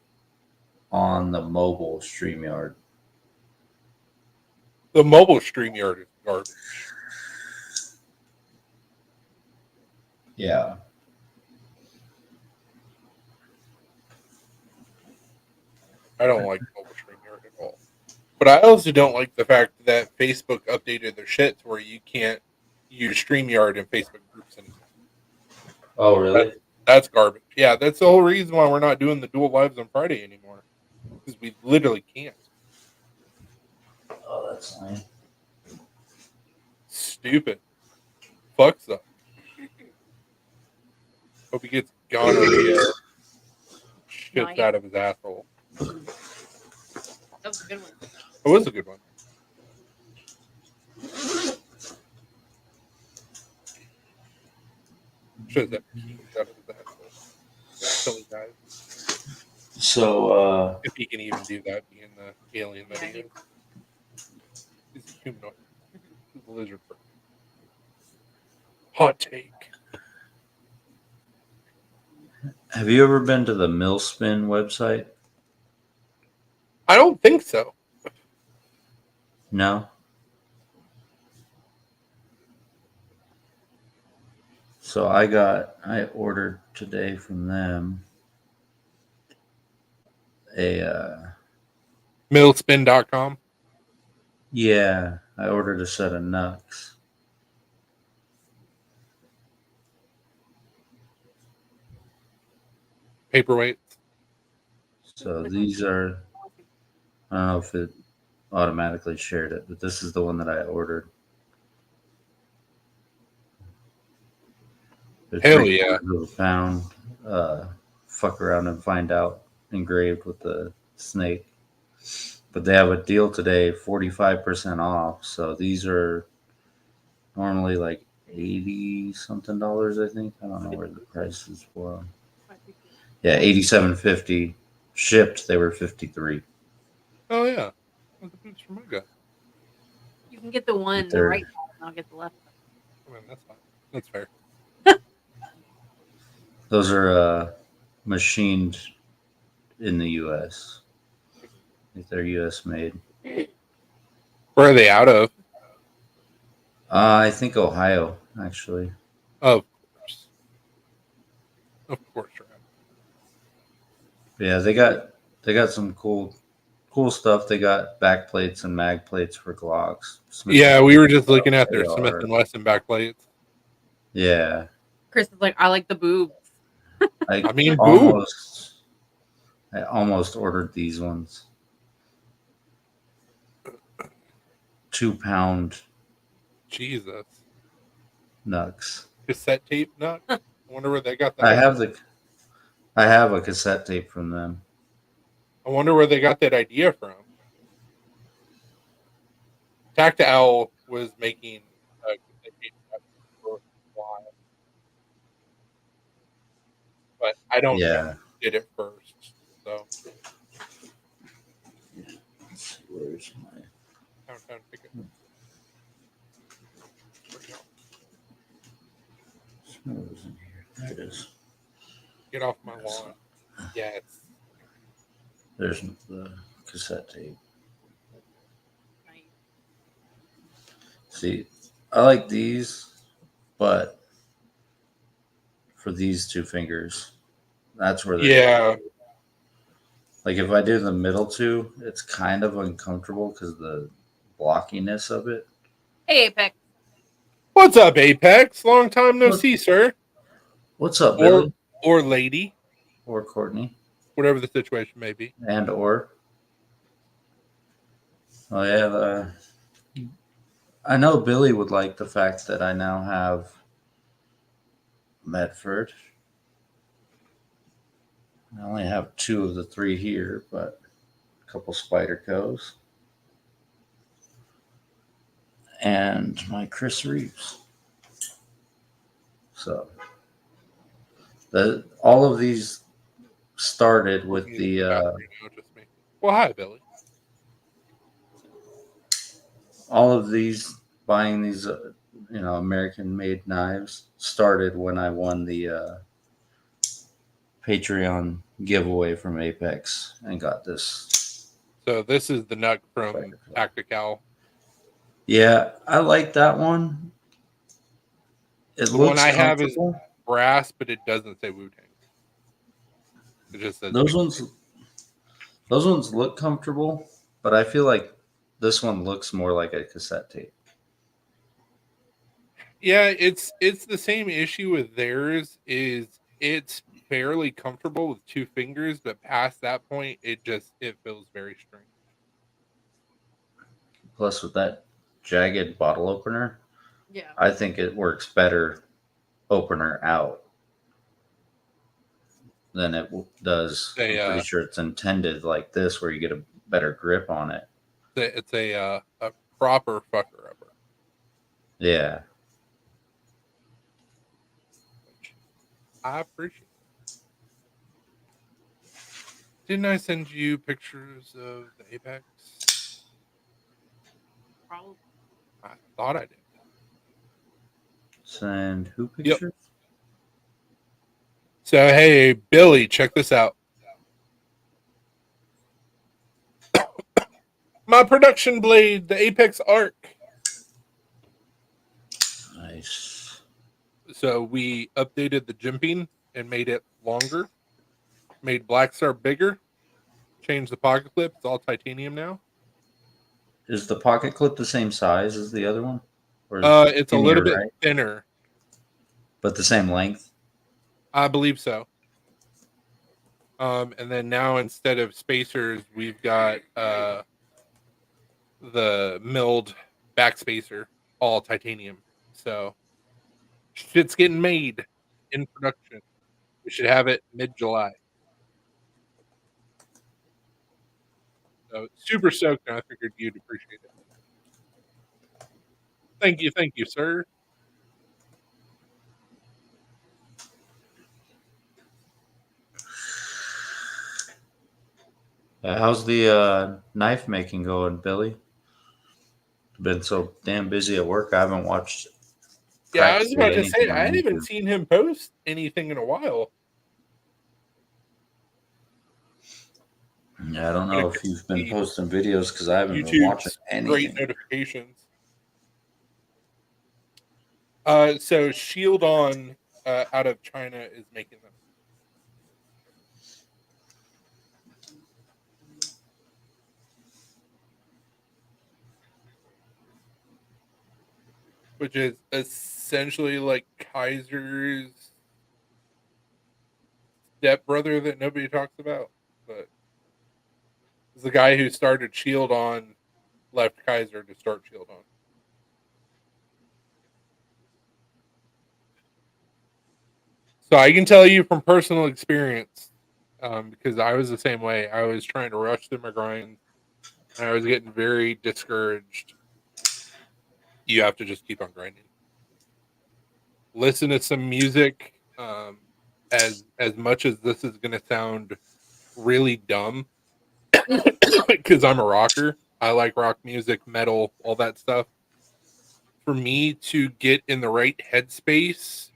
on the mobile StreamYard. The mobile StreamYard is garbage. Yeah. I don't like mobile StreamYard at all. But I also don't like the fact that Facebook updated their shit to where you can't use StreamYard in Facebook groups anymore. Oh, really? That's garbage. Yeah, that's the whole reason why we're not doing the dual lives on Friday anymore. Because we literally can't. Oh, that's fine. Stupid. Fucks up. Hope he gets gonorrhea shits Nice. out of his asshole. That was a good one. It was a good one. Shits that shits out of his asshole. Silly guy. So, If he can even do that, being the alien that Yeah, he is. He's a humanoid. He's a lizard person. Hot take. have you ever been to the Millspin website? I don't think so. No. So I ordered today from them a Millspin.com. yeah, I ordered a set of Nux. Paperweights. So these are, I don't know if it automatically shared it, but this is the one that I ordered. They're Hell yeah. 3/4 of a pound. Fuck around and find out. Engraved with the snake. But they have a deal today, 45% off. So these are normally like 80 something dollars, I think. I don't know where the price is for them. Yeah, 87.50. Shipped, they were 53. Oh yeah. That's the boots from my guy. You can get the one, the They're- right side, and I'll get the left side. I mean, that's fine. That's fair. Those are machined in the US. If they're US made. Where are they out of? I think Ohio, actually. Of course. Of course, you're out. Yeah, they got some cool stuff. They got back plates and mag plates for Glocks. Smith Yeah, we were just looking at their AR. Smith and Wesson backplates. Yeah, Chris is like, I like the boobs. I mean, I almost ordered these ones. 2 pound Jesus. Nux. Cassette tape nut? I wonder where they got that. I have a cassette tape from them. I wonder where they got that idea from. Tactile was making a cassette tape nut for a while. But I don't know Yeah. who did it first. So Let's see, where's my downtown ticket. Where'd it go? Where was in here? There it is. Get off my lawn. Yes. There's the cassette tape. Nice. See, I like these, but for these 2 fingers, that's where they're Yeah. like if I do the middle 2, it's kind of uncomfortable because of the blockiness of it. Hey, Apex. What's up, Apex? Long time no What- see, sir. What's up, Billy? Or lady. Or Courtney? Whatever the situation may be. And or. Oh yeah, I know Billy would like the fact that I now have Medford. I only have 2 of the 3 here, but a couple Spydercos. And my Chris Reeves. So all of these started with the Just me. Well, hi, Billy. all of these buying these American made knives started when I won the Patreon giveaway from Apex and got this. So this is the nut from Tactical. Yeah, I like that one. It The looks one I have is comfortable. brass, but it doesn't say Wu-Tang. It just says Those ones look comfortable, but I feel like this one looks more like a cassette tape. Yeah, it's the same issue with theirs. Is it's fairly comfortable with 2 fingers, but past that point, it feels very strange. Plus, with that jagged bottle opener, Yeah. I think it works better opener out. than it does. They, I'm pretty sure it's intended like this, where you get a better grip on it. It's a proper fucker upper. Yeah. Which I appreciate. Didn't I send you pictures of the Apex? Probably. I thought I did. Send who pictures? So, hey, Billy, check this out. My production blade, the Apex Arc. Nice. So we updated the jimping and made it longer. Made Black Star bigger. Changed the pocket clip. It's all titanium now. Is the pocket clip the same size as the other one? Or is It's a skinnier, little bit right? thinner. But the same length? I believe so. And then now instead of spacers, we've got the milled back spacer, all titanium. So shit's getting made in production. We should have it mid-July. So super stoked, and I figured you'd appreciate it. Thank you, sir. How's the knife making going, Billy? Been so damn busy at work, I haven't watched. Yeah, I was about to say, anything on I haven't YouTube. seen him post anything in a while. Yeah, I don't know if you've been posting videos because I haven't been YouTube's watching anything. great notifications. So Shield On out of China is making them. Which is essentially like Kaiser's stepbrother that nobody talks about. But it's the guy who started Shield On, left Kaiser to start Shield On. So I can tell you from personal experience, because I was the same way. I was trying to rush through my grind, and I was getting very discouraged. You have to just keep on grinding. Listen to some music. As much as this is going to sound really dumb, because I'm a rocker, I like rock music, metal, all that stuff. For me to get in the right headspace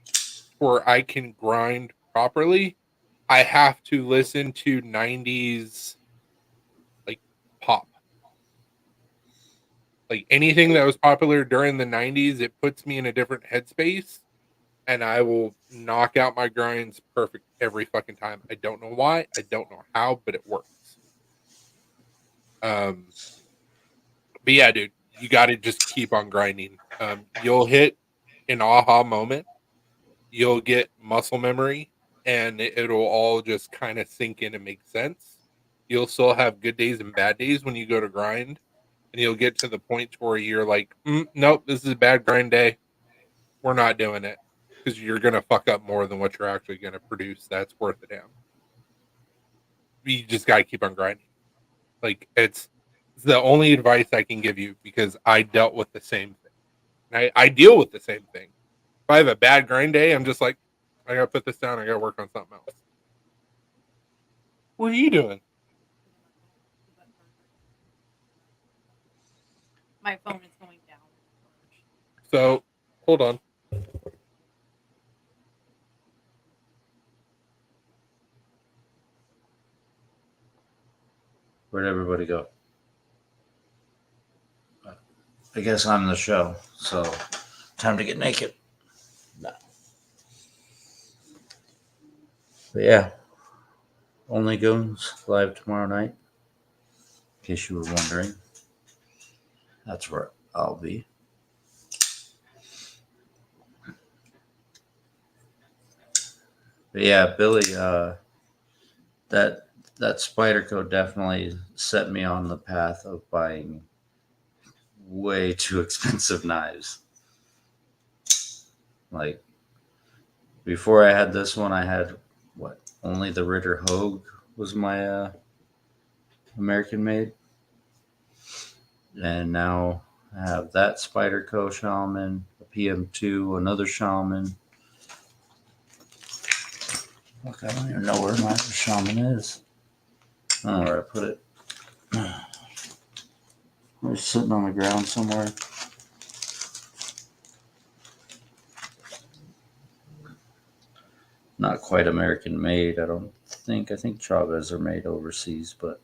where I can grind properly, I have to listen to 90s like pop. Like anything that was popular during the 90s, it puts me in a different headspace, and I will knock out my grinds perfect every fucking time. I don't know why, I don't know how, but it works. But yeah, dude, you got to just keep on grinding. You'll hit an aha moment, you'll get muscle memory, and it'll all just kind of sink in and make sense. You'll still have good days and bad days when you go to grind, and you'll get to the point where you're like, nope, this is a bad grind day. We're not doing it, because you're going to fuck up more than what you're actually going to produce. That's worth a damn. You just got to keep on grinding. Like, it's the only advice I can give you, because I dealt with the same thing. And I deal with the same thing. If I have a bad grind day, I'm just like, I got to put this down. I got to work on something else. What are you doing? My phone is going down. So, hold on. Where'd everybody go? I guess I'm the show, so time to get naked. No. But yeah, Only Goons live tomorrow night. In case you were wondering, that's where I'll be. But yeah, Billy, that Spyderco definitely set me on the path of buying way too expensive knives. Like, before I had this one, I had what, only the Ritter Hogue was my American made. And now I have that Spyderco Shaman, a PM2, another Shaman. Look, I don't even know where my Shaman is. I don't know where I put it. It's sitting on the ground somewhere. Not quite American made, I don't think. I think Chavez are made overseas, but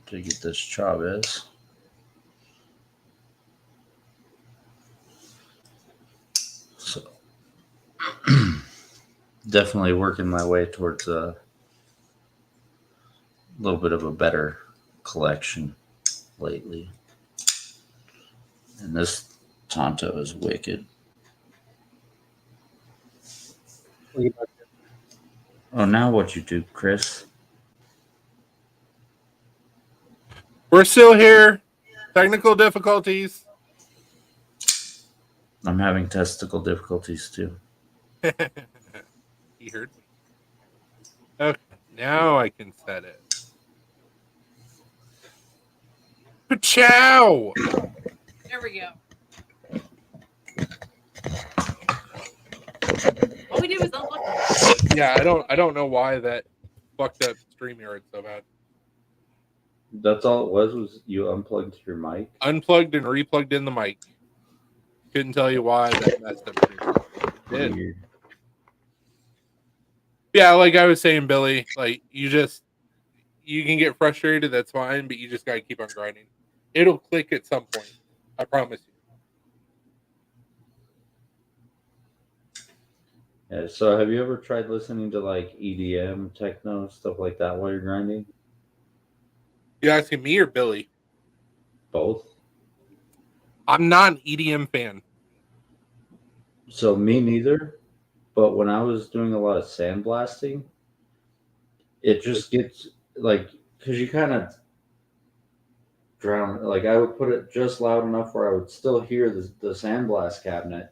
to get this Chavez. So definitely working my way towards a little bit of a better collection lately. And this Tonto is wicked. Oh, now what you do, Chris? We're still here. Technical difficulties. I'm having testicle difficulties too. He heard me. Okay, now I can set it. Pachow! There we go. All we did was unlock. Yeah, I don't know why that fucked up StreamYard so bad. That's all it was you unplugged your mic? Unplugged and replugged in the mic. Couldn't tell you why that messed up StreamYard. It did. Weird. Yeah, like I was saying, Billy, like you can get frustrated, that's fine, but you just gotta keep on grinding. It'll click at some point. I promise you. Yeah, so have you ever tried listening to like EDM, techno, stuff like that while you're grinding? You asking me or Billy? Both. I'm not an EDM fan. So me neither. But when I was doing a lot of sandblasting, it just gets like, because you kind of drown. Like I would put it just loud enough where I would still hear the sandblast cabinet,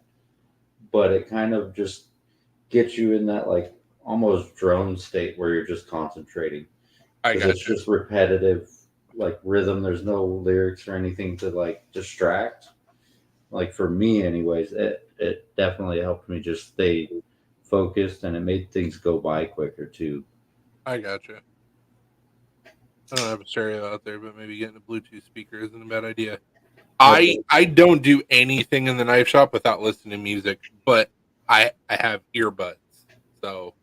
but it kind of just gets you in that like almost drone state where you're just concentrating. I Because got it's you. just repetitive, like rhythm. There's no lyrics or anything to like distract. Like for me, anyways, it definitely helped me just stay focused, and it made things go by quicker too. I got you. I don't have a stereo out there, but maybe getting a Bluetooth speaker isn't a bad idea. I don't do anything in the knife shop without listening to music, but I have earbuds, so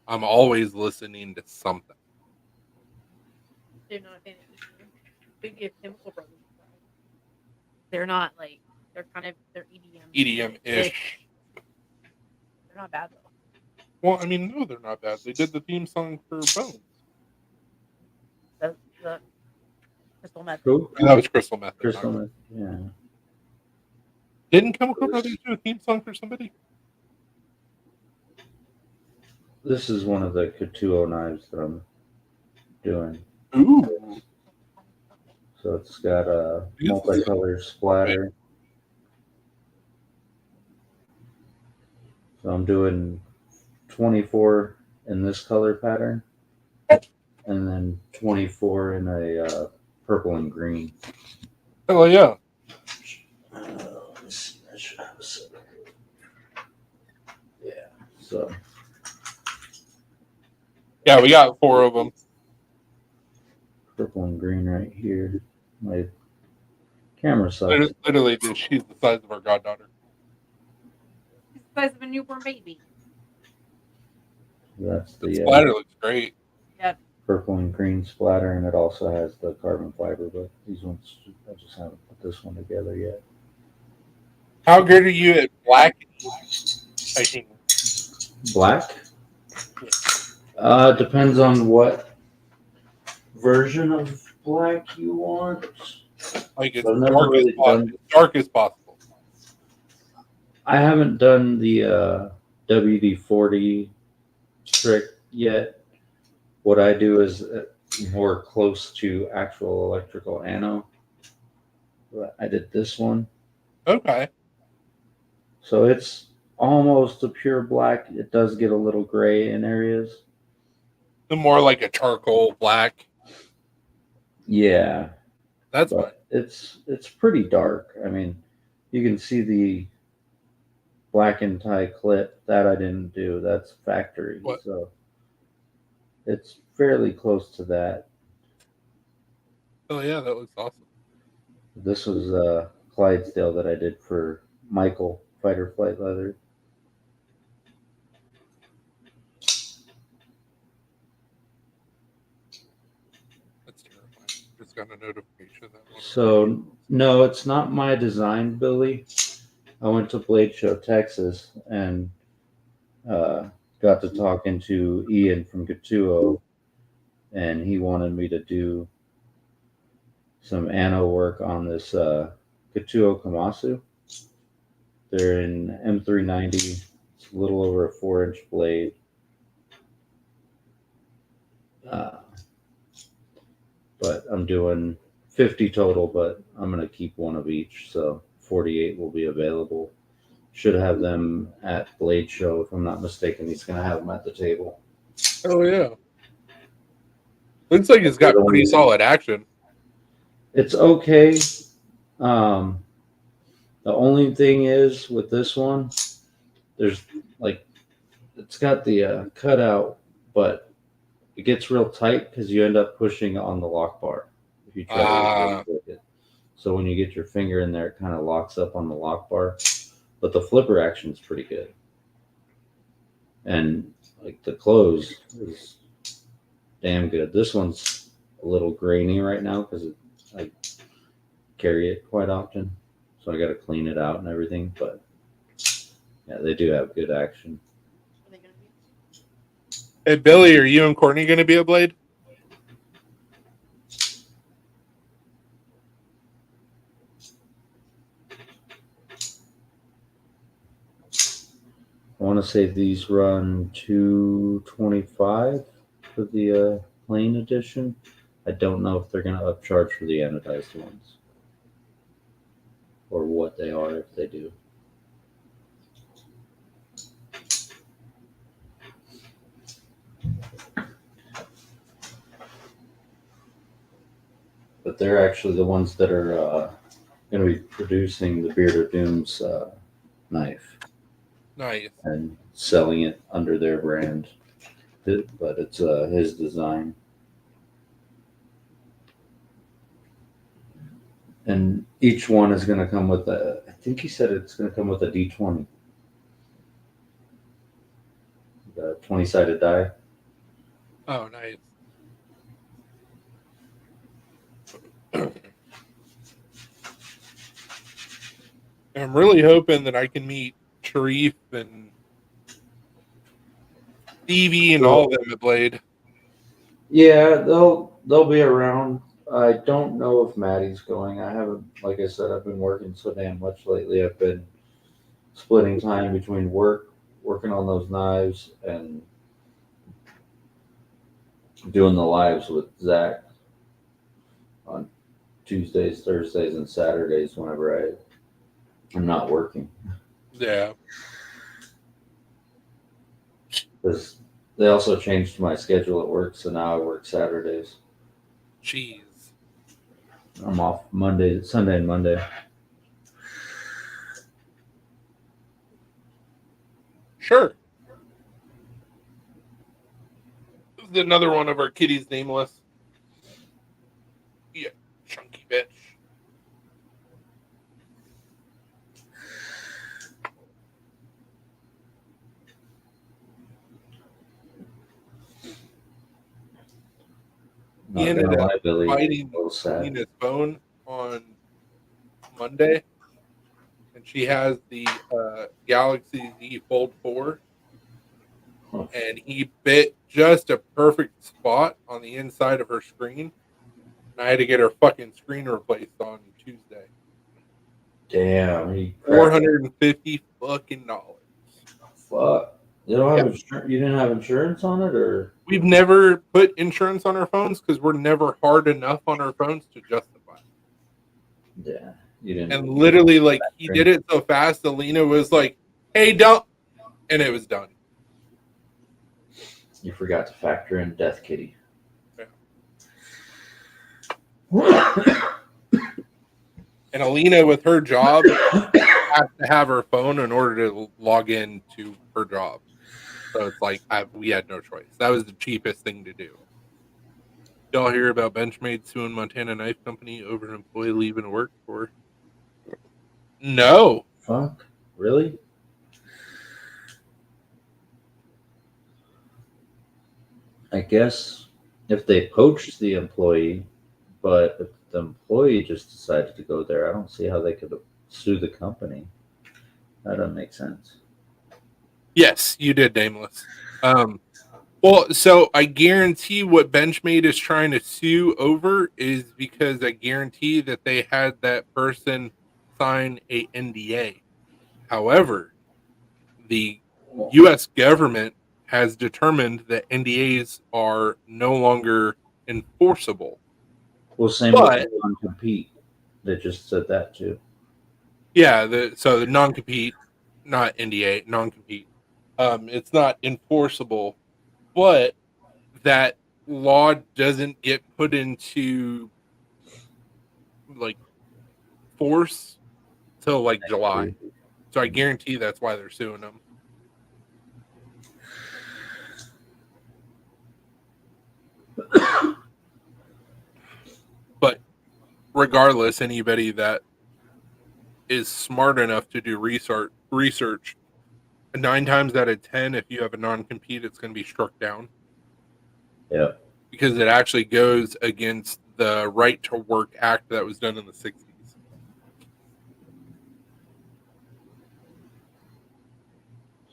I'm always listening to something. They're not a fan of EDM. They give Chemical Brothers a try. They're not like they're EDM. EDM-ish. They're not bad though. Well, I mean, no, they're not bad. They did the theme song for Bones. The Crystal Method. Who? That was Crystal Method. Crystal Method, yeah. Didn't Chemical Brothers do a theme song for somebody? This is one of the Katuo knives that I'm doing. Ooh. So it's got a multicolor splatter. So I'm doing 24 in this color pattern, and then 24 in a purple and green. Oh, yeah. Let's see, that should have a set. Yeah, so. Yeah, we got 4 of them. Purple and green right here. My camera sucks. Literally, dude, she's the size of our goddaughter. It's the size of a newborn baby. That's The the splatter looks great. purple and green splatter, and it also has the carbon fiber, but these ones, I just haven't put this one together yet. How good are you at black? I think. Black? Depends on what version of black you want. Like it's I've never dark, really done. as dark as possible. I haven't done the WD-40 trick yet. What I do is more close to actual electrical anode. I did this one. Okay. So it's almost a pure black. It does get a little gray in areas. The more like a charcoal black. Yeah, That's fine. but it's pretty dark. I mean, you can see the black and tie clip that I didn't do. That's factory, What? so it's fairly close to that. Oh yeah, that looks awesome. This was Clydesdale that I did for Michael Fighter Flight Leather. That's terrifying. Just got a notification that one. So no, it's not my design, Billy. I went to Blade Show, Texas, and got to talking to Ian from Gatuo, and he wanted me to do some ano work on this Gatuo Kamasu. They're in M390. It's a little over a 4-inch blade. But I'm doing 50 total, but I'm going to keep one of each. So 48 will be available. Should have them at Blade Show. If I'm not mistaken, he's going to have them at the table. Oh yeah. Looks like it's got pretty solid action. It's okay. The only thing is with this one, there's like, it's got the cutout, but it gets real tight because you end up pushing on the lock bar if you try to flip it. So when you get your finger in there, it kind of locks up on the lock bar. But the flipper action is pretty good. And like the close is damn good. This one's a little grainy right now because I carry it quite often. So I got to clean it out and everything. But yeah, they do have good action. Hey Billy, are you and Courtney going to be a Blade? I want to say these run $225 for the plain edition. I don't know if they're going to upcharge for the anodized ones or what they are if they do. But they're actually the ones that are going to be producing the Beard of Doom's knife. Nice. And selling it under their brand. But it's his design. And each one is going to come with I think he said it's going to come with a D20. The 20-sided die. Oh, nice. I'm really hoping that I can meet Sharif and Stevie and all of them at Blade. Yeah, they'll be around. I don't know if Maddie's going. I haven't, like I said, I've been working so damn much lately. I've been splitting time between working on those knives, and doing the lives with Zach on Tuesdays, Thursdays, and Saturdays whenever I'm not working. Yeah. Because they also changed my schedule at work, so now I work Saturdays. Jeez. I'm off Sunday and Monday. Sure. Another one of our kitties nameless. Yeah, chunky bitch. He ended up fighting Nina's phone on Monday, and she has the Galaxy Z Fold 4, and he bit just a perfect spot on the inside of her screen, and I had to get her fucking screen replaced on Tuesday. Damn, $450 fucking dollars. Fuck. You don't have you didn't have insurance on it, or we've never put insurance on our phones because we're never hard enough on our phones to justify it. Yeah, you didn't. And literally, like, he did it so fast, Alina was like, "Hey, don't and it was done. You forgot to factor in Death Kitty. And Alina, with her job, has to have her phone in order to log in to her job. So it's like we had no choice. That was the cheapest thing to do. Y'all hear about Benchmade suing Montana Knife Company over an employee leaving work for? No. Fuck. Really? I guess if they poached the employee, but if the employee just decided to go there, I don't see how they could sue the company. That doesn't make sense. Yes, you did, Nameless. Well, so I guarantee what Benchmade is trying to sue over is because I guarantee that they had that person sign a NDA. However, the U.S. government has determined that NDAs are no longer enforceable. Well, same But- with non-compete. They just said that too. Yeah, so the non-compete, not NDA, non-compete. It's not enforceable, but that law doesn't get put into like force till like July. So I guarantee that's why they're suing them. But regardless, anybody that is smart enough to do research, 9 times out of 10, if you have a non-compete, it's going to be struck down. Yeah. Because it actually goes against the Right to Work Act that was done in the 60s.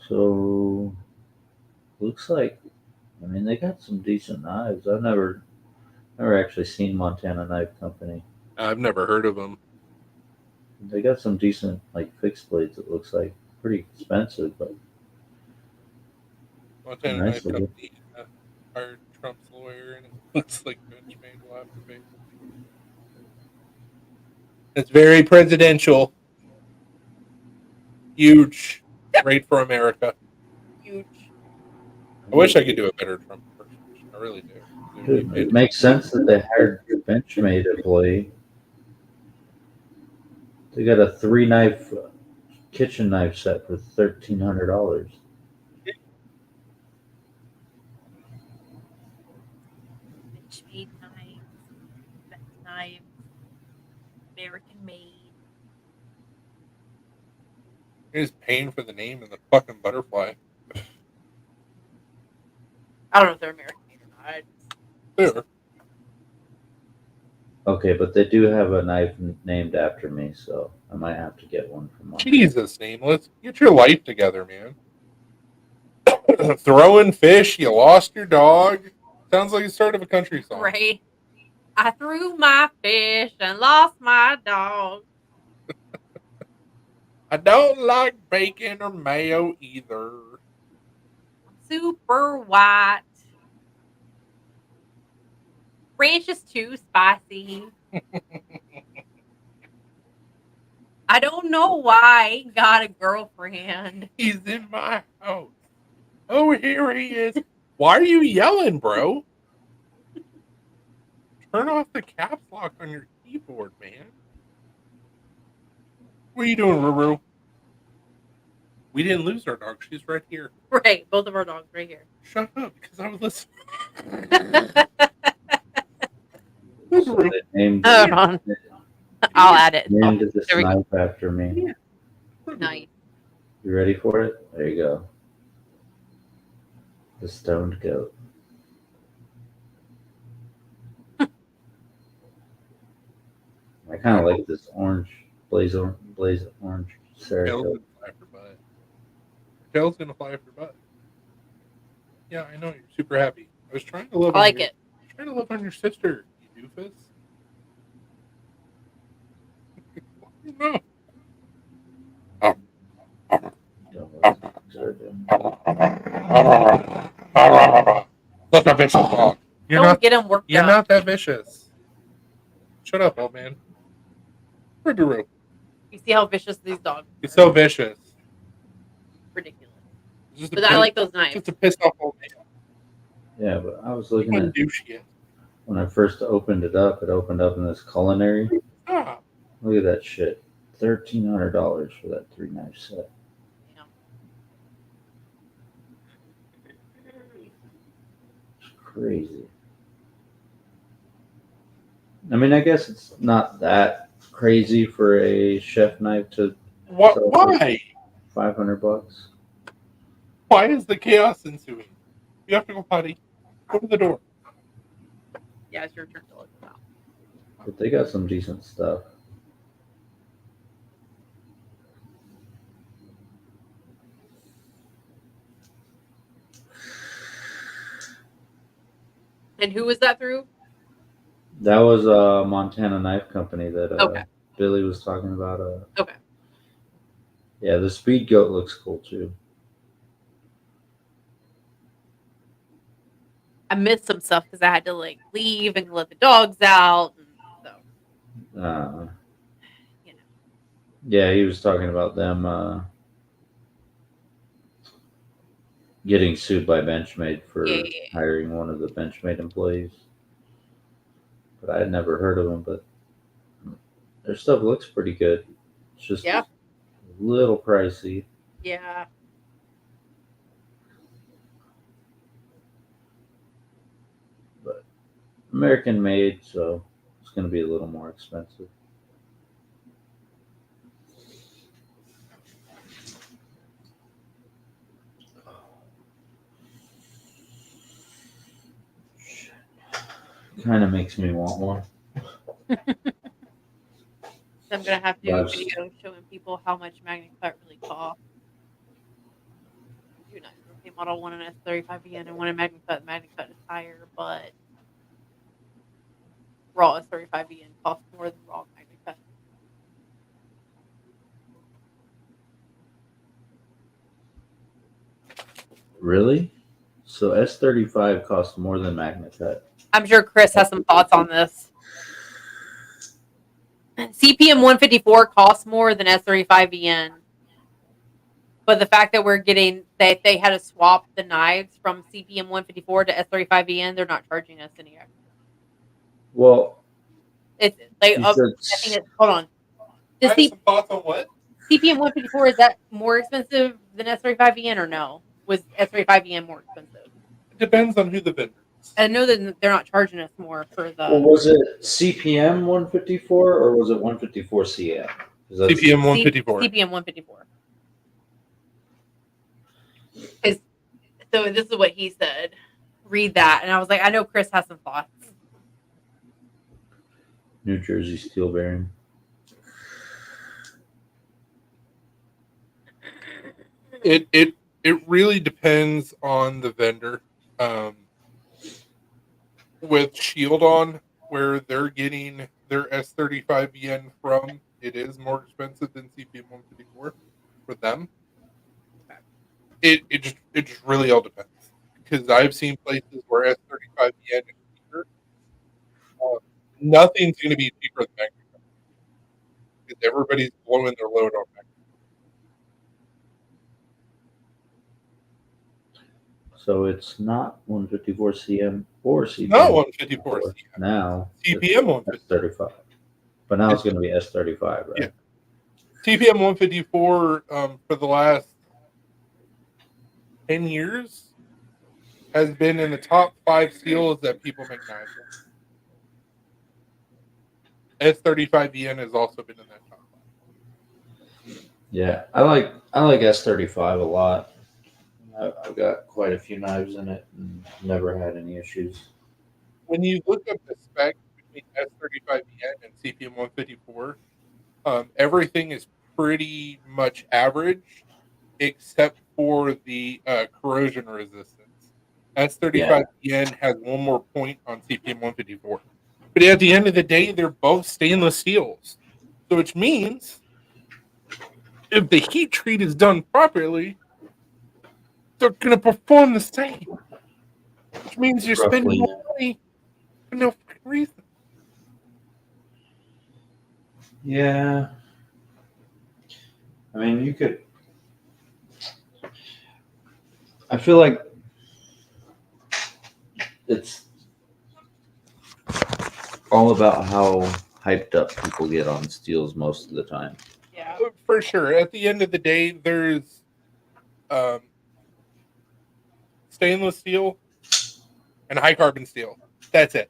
So looks like, I mean, they got some decent knives. I've never actually seen Montana Knife Company. I've never heard of them. They got some decent like fixed blades. It looks like pretty expensive, but Montana Nice Knife looking. Company hired Trump's lawyer, and it looks like Benchmade will have to pay. It's very presidential. Huge. Great for America. Huge. I wish I could do a better Trump impersonation. I really do. It would be Dude, it makes sense that they hired a Benchmade employee. They got a 3-knife kitchen knife set for $1,300. Benchmade knives, best knives, American made. You're just paying for the name and the fucking butterfly. I don't know if they're American made or not. There. Okay, but they do have a knife named after me, so I might have to get one from them. Jesus, Nameless. Get your life together, man. Throwing fish, you lost your dog. Sounds like the start of a country song. Right. I threw my fish and lost my dog. I don't like bacon or mayo either. Super white. Ranch is too spicy. I don't know why I ain't got a girlfriend. He's in my house. Oh, here he is. Why are you yelling, bro? Turn off the caps lock on your keyboard, man. What are you doing, Ruru? We didn't lose our dog. She's right here. Right, both of our dogs right here. Shut up, because I was listening. So they named, Hold on. I'll add it. named this There we go. knife after me. Yeah. Nice. You ready for it? There you go. The Stoned Goat. I kind of like this orange, blaze orange Tail's Cerakote. gonna fly for butt. Tail's gonna fly for butt. Yeah, I know. You're super happy. I was trying to love. I on like your, it. Trying to love on your sister, you doofus. No. Such a vicious dog. You're Don't not. get him worked You're up. not that vicious. Shut up, old man. Roo. You see how vicious these dogs are. He's so vicious. Ridiculous. Just to But I piss- like those knives. just to piss off old man. Yeah, but I was You looking wouldn't at do shit. when I first opened it up. It opened up in this culinary. Ah, Look at that shit. $1,300 for that 3-knife set. It's crazy. I mean, I guess it's not that crazy for a chef knife to why? So- Why? $500. Why is the chaos ensuing? You have to go potty. Go to the door. Yeah, it's your turn to look them out. But they got some decent stuff. And who was that through? That was a Montana Knife Company that Okay. Billy was talking about. Okay. Yeah, the Speed Goat looks cool too. I missed some stuff because I had to like leave and let the dogs out, and so you know. Yeah, he was talking about them getting sued by Benchmade for Yeah. hiring one of the Benchmade employees. But I had never heard of them, but their stuff looks pretty good. It's just Yeah. a little pricey. Yeah. American made, so it's going to be a little more expensive. Kind of makes me want one. I'm gonna have to do a Yes. video showing people how much MagnaCut really costs. Two knives. Okay, model one in S35VN and one in MagnaCut. MagnaCut is higher, but raw S35VN costs more than raw MagnaCut. Really? So S35 costs more than MagnaCut. I'm sure Chris has some thoughts on this. CPM 154 costs more than S35VN. But the fact that we're getting that they had to swap the knives from CPM 154 to S35VN, they're not charging us any extra. Well, It's like you I said think it's, hold on. I The have some thoughts on what? CPM 154, is that more expensive than S35VN or no? Was S35VN more expensive? It depends on who the vendor is. I know that they're not charging us more for the Well, was it CPM 154 or was it 154 CM? 'Cause that's- CPM 154. CPM 154. So this is what he said. Read that, and I was like, I know Chris has some thoughts. New Jersey steel bearing. It really depends on the vendor. With Shield On, where they're getting their S35VN from, it is more expensive than CPM 154 for them. It just really all depends, because I've seen places where S35VN is cheaper. Nothing's going to be cheaper than Magna, because everybody's blowing their load on Magna. So it's not 154 CM or CPM. Not 154 CM. Now CPM 154. S35. But now it's going to be S35, right? Yeah. CPM 154 for the last 10 years has been in the top 5 steels that people make knives with. S35VN has also been in that top 5. Yeah, I like S35 a lot. I've got quite a few knives in it and never had any issues. When you look up the spec between S35VN and CPM 154, everything is pretty much average except for the corrosion resistance. S35VN has one more point on CPM 154. But at the end of the day, they're both stainless steels. So which means if the heat treat is done properly, they're going to perform the same. Which means you're spending Roughly. more money for no fucking reason. Yeah. I mean, you could. I feel like it's all about how hyped up people get on steels most of the time. Yeah. For sure. At the end of the day, there's stainless steel and high carbon steel. That's it.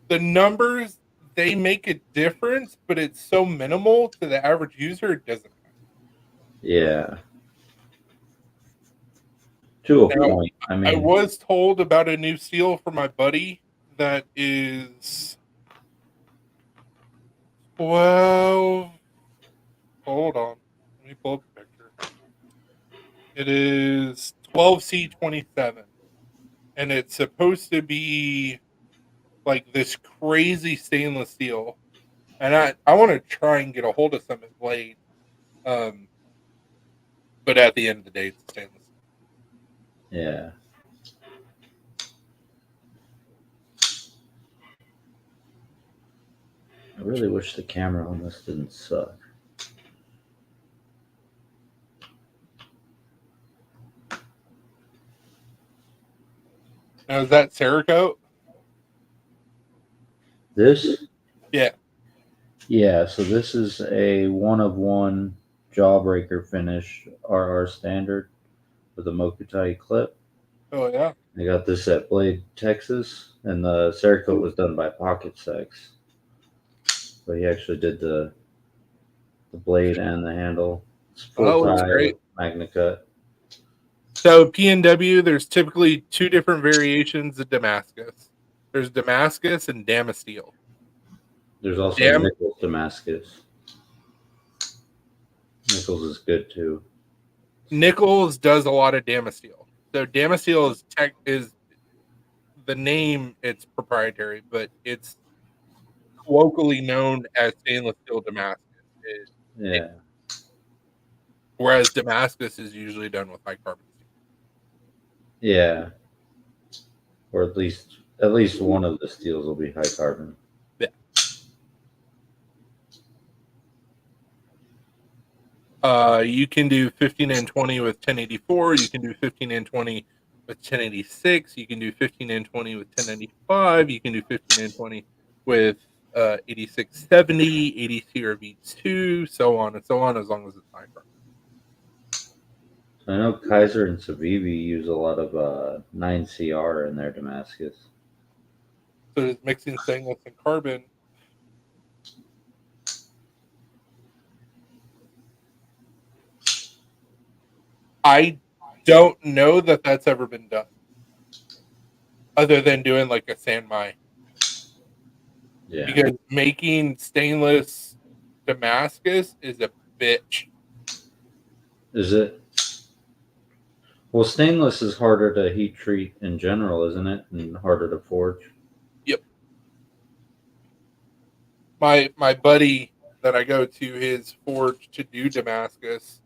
The numbers, they make a difference, but it's so minimal to the average user, it doesn't matter. Yeah. To a Now, point. I I mean, was told about a new steel for my buddy that is 12. Hold on. Let me pull up the picture. It is 12C27. And it's supposed to be like this crazy stainless steel. And I want to try and get a hold of some at Blade. But at the end of the day, it's stainless steel. yeah. I really wish the camera on this didn't suck. Now, is that Cerakote? This? Yeah. Yeah, so this is a one of one jawbreaker finish RR standard with a Mokutai clip. Oh, yeah. I got this at Blade, Texas, and the Cerakote was done by Pocket Sex. But he actually did the blade and the handle. It's full Oh, that's tie great. with Magna Cut. So PNW, there's typically two different variations of Damascus. There's Damascus and Damasteel. There's also Dam- Nichols Damascus. Nichols is good too. Nichols does a lot of Damasteel. So Damasteel is the name. It's proprietary, but it's locally known as stainless steel Damascus. Yeah. Whereas Damascus is usually done with high carbon steel. Yeah. Or at least one of the steels will be high carbon. You can do 15 and 20 with 1084. You can do 15 and 20 with 1086. You can do 15 and 20 with 1095. You can do 15 and 20 with 8670, 80 CRV2, so on and so on, as long as it's high carbon. So I know Kaiser and Savivi use a lot of 9CR in their Damascus. So it's mixing stainless and carbon. I don't know that that's ever been done, other than doing like a Sanmai. Yeah. Because making stainless Damascus is a bitch. Is it? Well, stainless is harder to heat treat in general, isn't it? And harder to forge. Yep. My buddy that I go to his forge to do Damascus,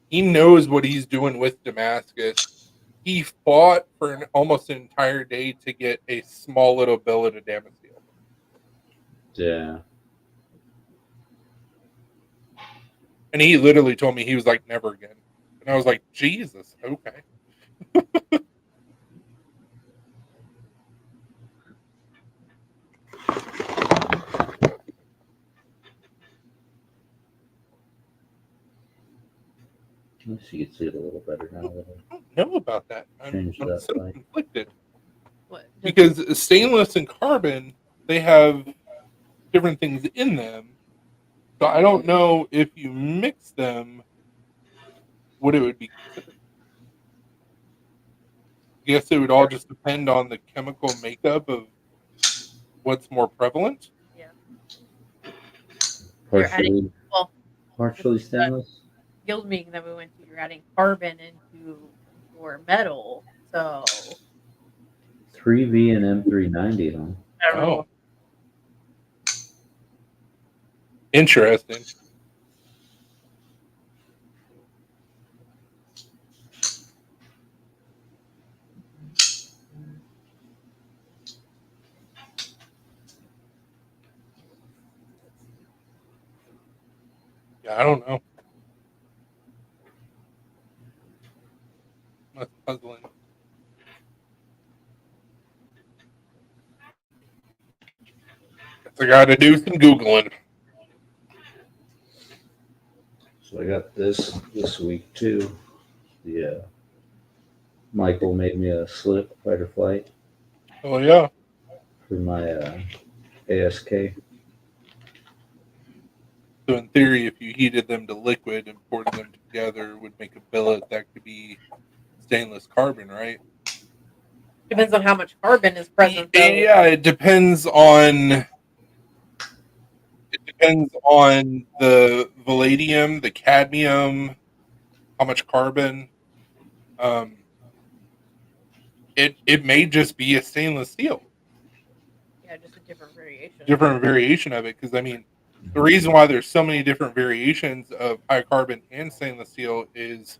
he knows what he's doing with Damascus. He fought for almost an entire day to get a small little billet of Damascus. Yeah. And he literally told me, he was like, never again. And I was like, Jesus, okay. I guess you can see it a little better now. I don't know about that. I'm Change that so light. conflicted. What? Because stainless and carbon, they have different things in them. So I don't know if you mix them, what it would be. I guess it would all just depend on the chemical makeup of what's more prevalent. Yeah. You're Partially, well, partially stainless. guild meeting that we went to, you're adding carbon into your metal. So 3V and M390, huh? I don't know. Oh, interesting. Yeah, I don't know. That's puzzling. So I got to do some Googling. So I got this week too. Yeah. Michael made me a slip fight or flight Oh, yeah. for my ASK. So in theory, if you heated them to liquid and poured them together, it would make a billet that could be stainless carbon, right? Depends on how much carbon is present, though. Yeah, it depends on the palladium, the cadmium, how much carbon. It may just be a stainless steel, Yeah, just a different variation. different variation of it. Because I mean, the reason why there's so many different variations of high carbon and stainless steel is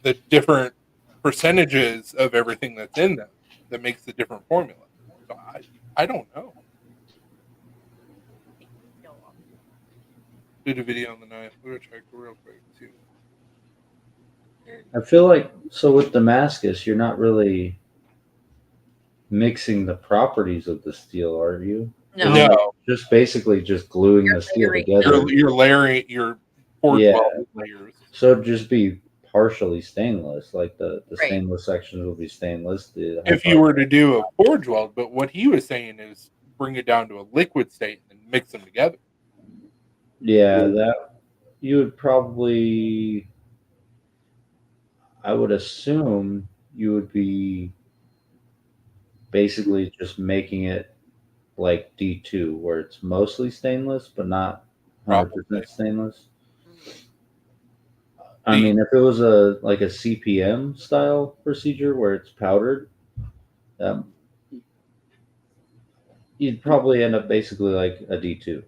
the different percentages of everything that's in them that makes the different formula. So I don't know. Did a video on the knife. We'll check real quick too. I feel like so with Damascus, you're not really mixing the properties of the steel, are you? No. No, Just basically just gluing You're the steel layering. together. you're layering your forge Yeah. weld layers. So it'd just be partially stainless, like the Right. stainless sections will be stainless. If you were to do a forge weld, but what he was saying is bring it down to a liquid state and mix them together. Yeah, that you would probably, I would assume you would be basically just making it like D2, where it's mostly stainless, but not 100% Probably. stainless. Mhm. I mean, if it was a like a CPM style procedure where it's powdered, you'd probably end up basically like a D2.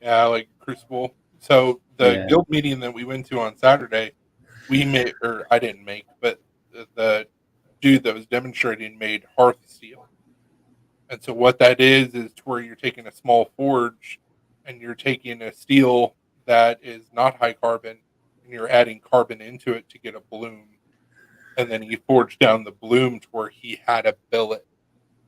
Yeah, like Crucible. So the Yeah. guild meeting that we went to on Saturday, we made, or I didn't make, but the dude that was demonstrating made hearth steel. And so what that is to where you're taking a small forge and you're taking a steel that is not high carbon and you're adding carbon into it to get a bloom. And then he forged down the bloom to where he had a billet.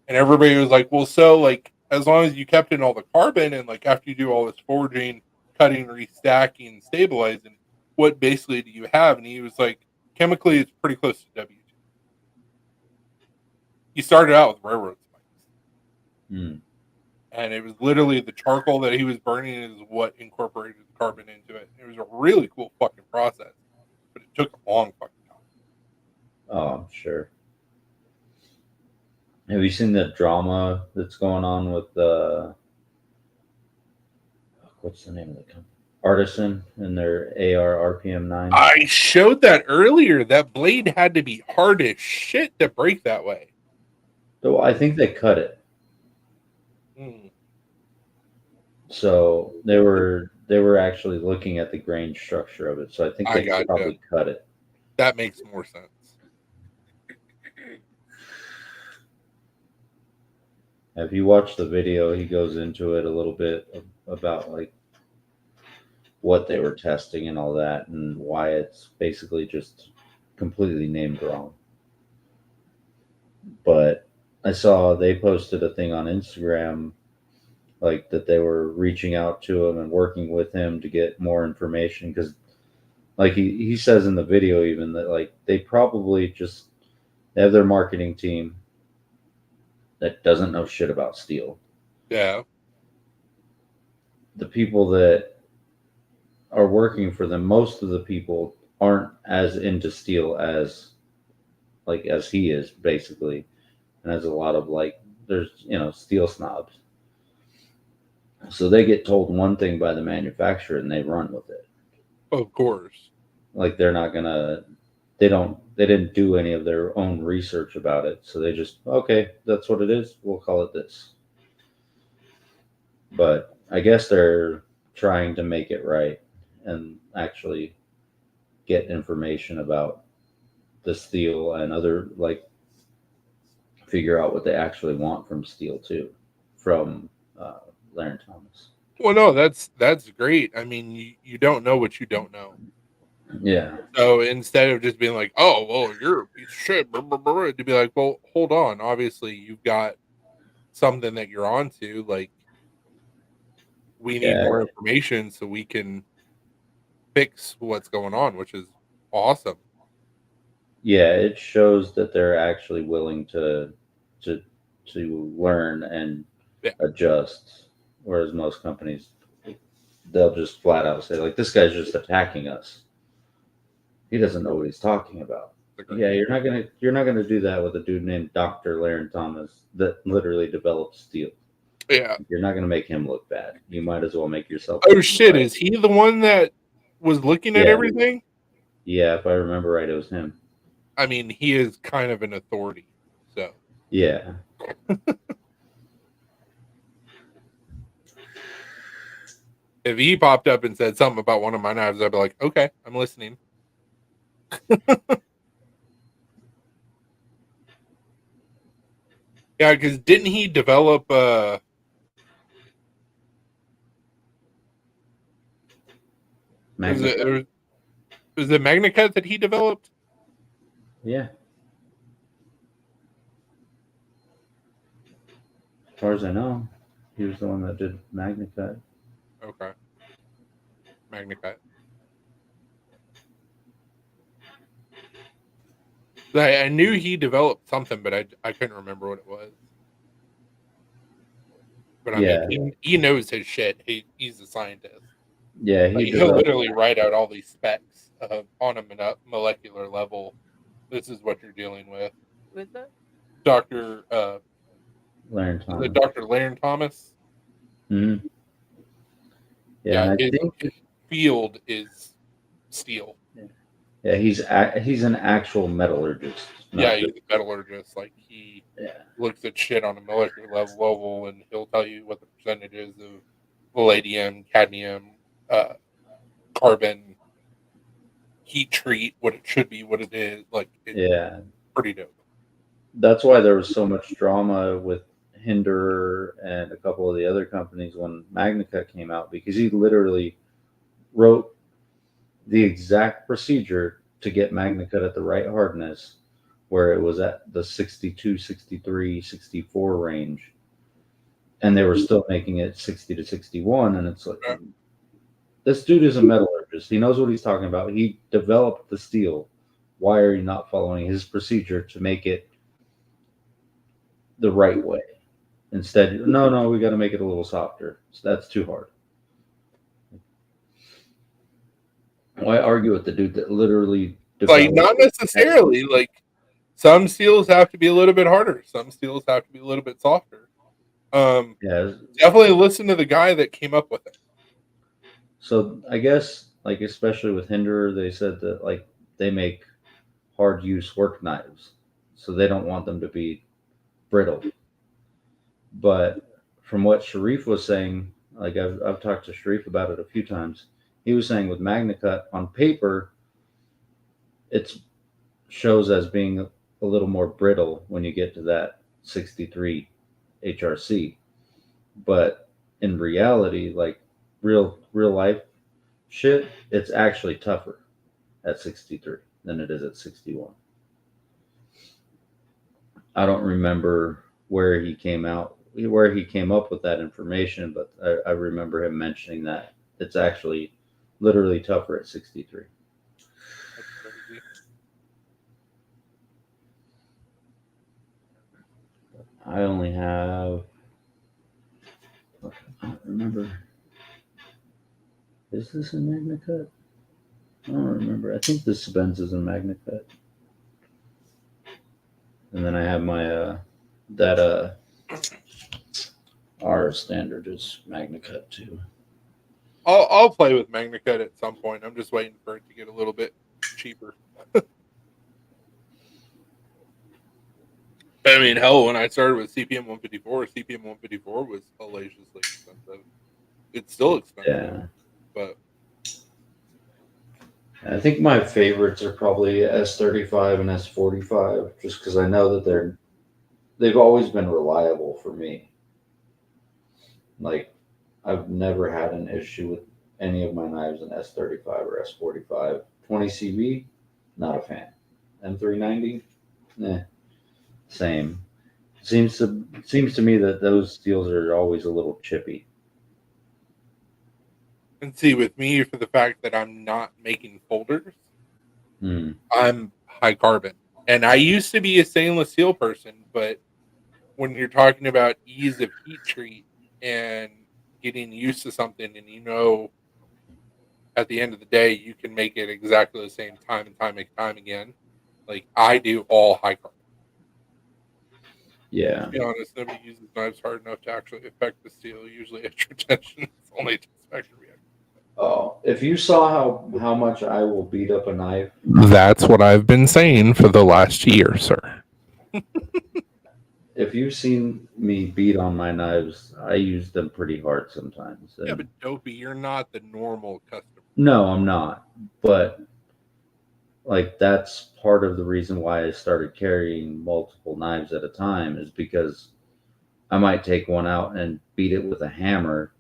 And everybody was like, well, so like as long as you kept in all the carbon and like after you do all this forging, cutting, restacking, stabilizing, what basically do you have? And he was like, chemically it's pretty close to W2. He started out with railroad spikes. Mm. And it was literally the charcoal that he was burning is what incorporated the carbon into it. It was a really cool fucking process, but it took a long fucking time. Oh, I'm sure. Have you seen the drama that's going on with what's the name of the company? Artisan and their AR RPM 9? I showed that earlier. That blade had to be hard as shit to break that way. So I think they cut it. Mm. So they were actually looking at the grain structure of it. So I think they gotcha. probably cut it. That makes more sense. If you watch the video, he goes into it a little bit about like what they were testing and all that and why it's basically just completely named wrong. But I saw they posted a thing on Instagram like that they were reaching out to him and working with him to get more information because like he says in the video even that like they probably just they have their marketing team that doesn't know shit about steel. Yeah. The people that are working for them, most of the people aren't as into steel as like as he is basically, and there's a lot of like there's steel snobs, so they get told one thing by the manufacturer and they run with it. Of course. Like they're not gonna they didn't do any of their own research about it, so they just okay, that's what it is, we'll call it this. But I guess they're trying to make it right and actually get information about the steel and other like figure out what they actually want from steel too, from Larry Thomas. Well, no, that's great. I mean, you don't know what you don't know. Yeah. So instead of just being like, oh, well, you're a piece of shit, blah, blah, blah, to be like, well, hold on. Obviously, you've got something that you're onto. Like, we need more information so we can fix what's going on, which is awesome. Yeah, it shows that they're actually willing to learn and adjust, whereas most companies, they'll just flat out say, like, this guy's just attacking us. He doesn't know what he's talking about. Yeah, you're not gonna do that with a dude named Dr. Laren Thomas that literally developed steel. Yeah. You're not gonna make him look bad. You might as well make yourself. Oh shit! Is he the one that was looking at everything? Yeah, if I remember right, it was him. I mean, he is kind of an authority, so yeah. If he popped up and said something about one of my knives, I'd be like, okay, I'm listening. Yeah, because didn't he develop was it MagnaCut that he developed? Yeah. As far as I know, he was the one that did MagnaCut. Okay. MagnaCut. I knew he developed something, but I couldn't remember what it was. But I mean, he knows his shit. He's a scientist. Yeah, he'll literally write out all these specs on a molecular level. This is what you're dealing with. Who is that? Dr. Laren Thomas. Dr. Laren Thomas. Mm-hmm. Yeah, his field is steel. Yeah, he's an actual metallurgist. Yeah, he's a metallurgist. Like he looks at shit on a molecular level, and he'll tell you what the percentages of palladium, cadmium, carbon, heat treat, what it should be, what it is. Like, it's pretty dope. That's why there was so much drama with Hinderer and a couple of the other companies when MagnaCut came out, because he literally wrote the exact procedure to get MagnaCut at the right hardness, where it was at the 62, 63, 64 range. And they were still making it 60 to 61. And it's like, this dude is a metallurgist. He knows what he's talking about. He developed the steel. Why are you not following his procedure to make it the right way? Instead, no, we got to make it a little softer. So that's too hard. Why argue with the dude that literally like, not necessarily. Like, some steels have to be a little bit harder. Some steels have to be a little bit softer. Definitely listen to the guy that came up with it. So I guess, like, especially with Hinderer, they said that, like, they make hard use work knives, so they don't want them to be brittle. But from what Sharif was saying, like, I've talked to Sharif about it a few times. He was saying with MagnaCut on paper, it shows as being a little more brittle when you get to that 63 HRC. But in reality, like real life shit, it's actually tougher at 63 than it is at 61. I don't remember where he came up with that information, but I remember him mentioning that it's actually literally tougher at 63. I only have, I don't remember. Is this in MagnaCut? I don't remember. I think the Spence is in MagnaCut. And then I have my our standard is MagnaCut too. I'll play with MagnaCut at some point. I'm just waiting for it to get a little bit cheaper. I mean, hell, when I started with CPM 154, CPM 154 was hellaciously expensive. It's still expensive, but I think my favorites are probably S35 and S45, just because I know that they've always been reliable for me. Like, I've never had an issue with any of my knives in S35 or S45. 20 CV, not a fan. M390, same. Seems to me that those steels are always a little chippy. And see, with me, for the fact that I'm not making folders, Hmm. I'm high carbon. And I used to be a stainless steel person, but when you're talking about ease of heat treat and getting used to something, and at the end of the day, you can make it exactly the same time and time again. Like I do all high carbon. Yeah. To be honest, nobody uses knives hard enough to actually affect the steel. Usually, extra tension is only just factory reaction. Oh, if you saw how much I will beat up a knife, That's what I've been saying for the last year, sir. if you've seen me beat on my knives, I use them pretty hard sometimes. Yeah, And but Dopey, you're not the normal customer. no, I'm not. But like that's part of the reason why I started carrying multiple knives at a time is because I might take one out and beat it with a hammer,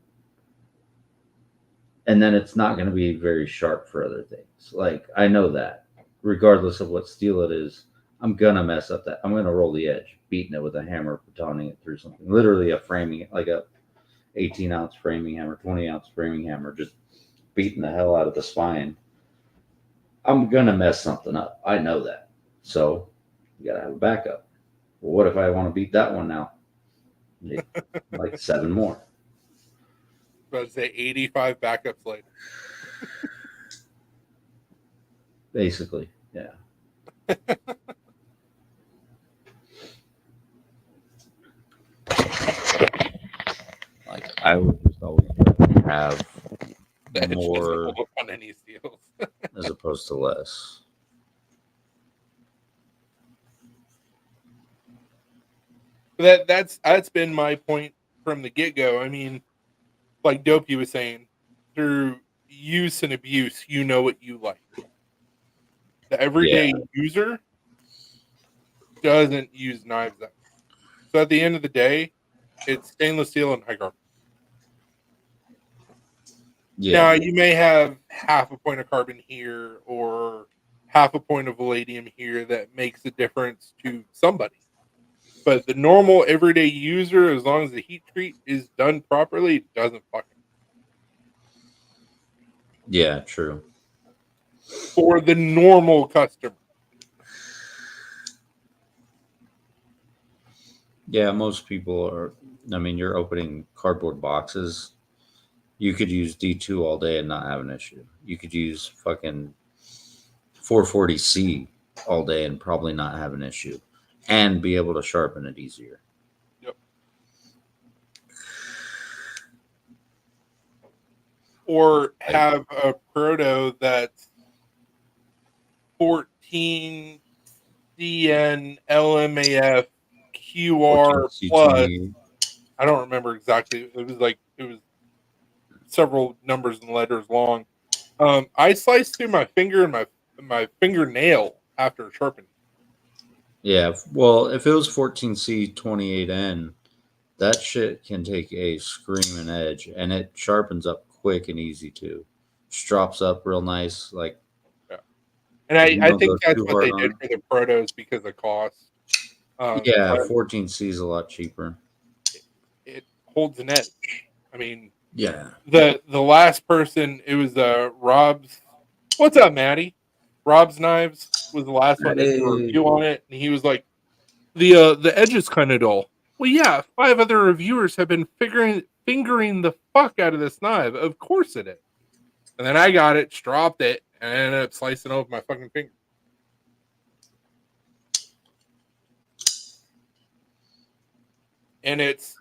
and then it's not going to be very sharp for other things. Like I know that, regardless of what steel it is, I'm gonna mess up that. I'm gonna roll the edge, beating it with a hammer, batoning it through something. Literally a framing, like a 18-ounce framing hammer, 20-ounce framing hammer, just beating the hell out of the spine. I'm gonna mess something up. I know that. So you gotta have a backup. Well, what if I want to beat that one now? Like 7 more. But I'd say 85 backups later. Basically, yeah. Like I would just always rather have The edge doesn't more hold up on any steels. as opposed to less. But that's been my point from the get go. I mean, like Dopey was saying, through use and abuse, you know what you like. The everyday user doesn't use knives that much. So at the end of the day, it's stainless steel and high carbon. Now, Yeah. you may have half a point of carbon here or half a point of palladium here that makes a difference to somebody. But the normal everyday user, as long as the heat treat is done properly, doesn't fucking. Yeah, true. For the normal customer. Yeah, most people are. I mean, you're opening cardboard boxes. You could use D2 all day and not have an issue. You could use fucking 440C all day and probably not have an issue and be able to sharpen it easier. Yep. Or have a proto that's 14 CN LMAF QR plus. I don't remember exactly. It was several numbers and letters long. I sliced through my finger and my fingernail after sharpening. Yeah, well, if it was 14C 28N, that shit can take a screaming edge and it sharpens up quick and easy too. Strops up real nice. Like, Yeah. And I think that's what they did for the protos because of cost. Yeah, 14C is a lot cheaper. It holds an edge. I mean, yeah. The last person, it was Rob's. What's up, Maddie? Rob's Knives was the last one to do a review on it, and he was like, the edge is kind of dull. Well, yeah, 5 other reviewers have been fingering the fuck out of this knife. Of course it is. And then I got it, dropped it, and I ended up slicing off my fucking finger. And it's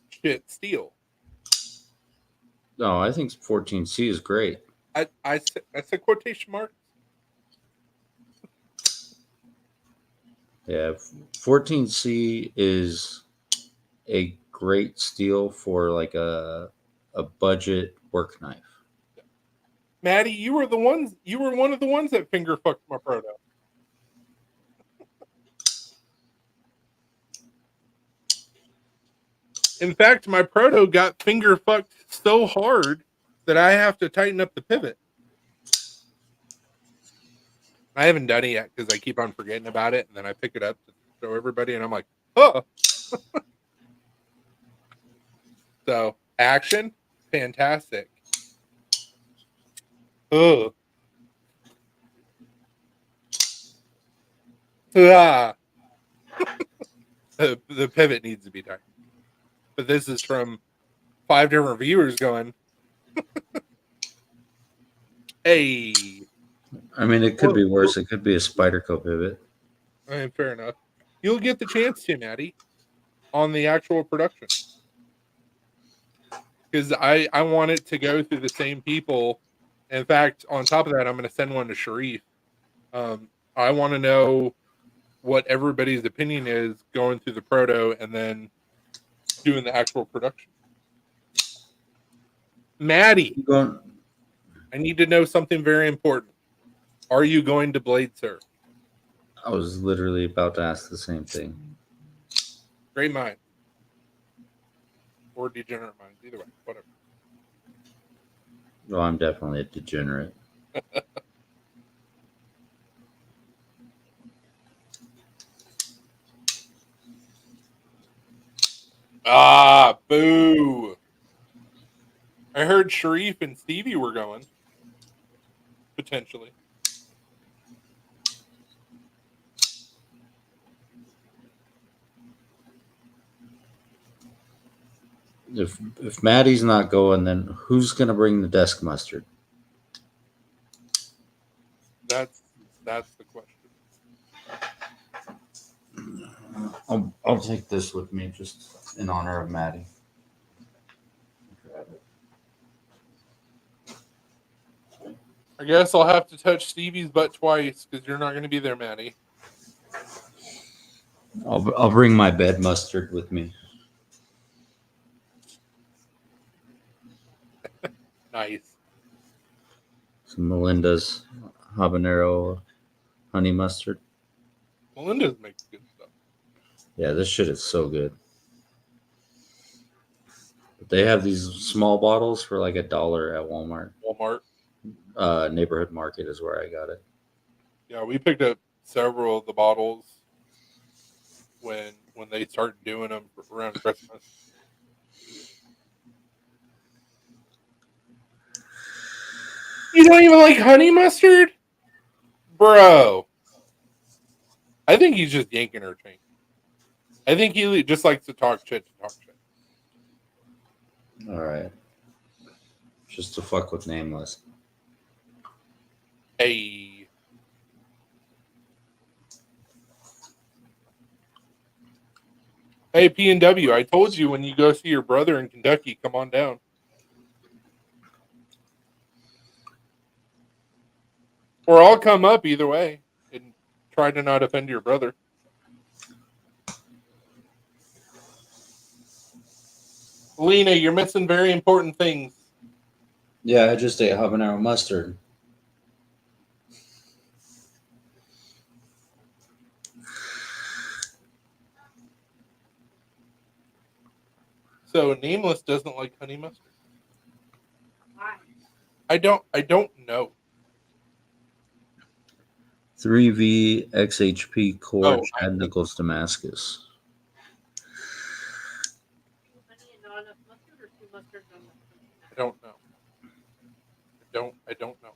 shit steel. No, I think 14C is great. I said quotation marks. Yeah, 14C is a great steel for like a budget work knife. Maddie, you were one of the ones that finger fucked my proto. In fact, my proto got finger fucked so hard that I have to tighten up the pivot. I haven't done it yet because I keep on forgetting about it, and then I pick it up to show everybody, and I'm like, oh. So, action, fantastic. Ugh. Ah. The pivot needs to be done. But this is from 5 different viewers going, hey. I mean, it could be worse. It could be a Spyderco pivot. I mean, fair enough. You'll get the chance to, Maddie, on the actual production. Because I want it to go through the same people. In fact, on top of that, I'm going to send one to Sharif. I want to know what everybody's opinion is going through the proto and then doing the actual production. Maddie, I need to know something very important. Are you going to Blade Surf? I was literally about to ask the same thing. Great mind. Or degenerate mind. Either way, whatever. Well, I'm definitely a degenerate. Ah, boo. I heard Sharif and Stevie were going. Potentially. If Maddie's not going, then who's going to bring the desk mustard? That's the question. I'll take this with me just in honor of Maddie. I guess I'll have to touch Stevie's butt twice because you're not going to be there, Maddie. I'll bring my bed mustard with me. Nice. Some Melinda's habanero honey mustard. Melinda's makes good stuff. Yeah, this shit is so good. But they have these small bottles for like $1 at Walmart. Walmart. Neighborhood Market is where I got it. Yeah, we picked up several of the bottles when they started doing them around Christmas. You don't even like honey mustard? Bro. I think he's just yanking her chain. I think he just likes to talk shit. All right. Just to fuck with Nameless. Hey. Hey, P&W, I told you when you go see your brother in Kentucky, come on down. Or I'll come up either way and try to not offend your brother. Lena, you're missing very important things. Yeah, I just ate habanero mustard. So Nameless doesn't like honey mustard. Why? I don't know. 3V XHP core Oh, Chad Nichols Damascus. Honey and not enough mustard, or too mustard, not enough honey? I don't know. I don't know.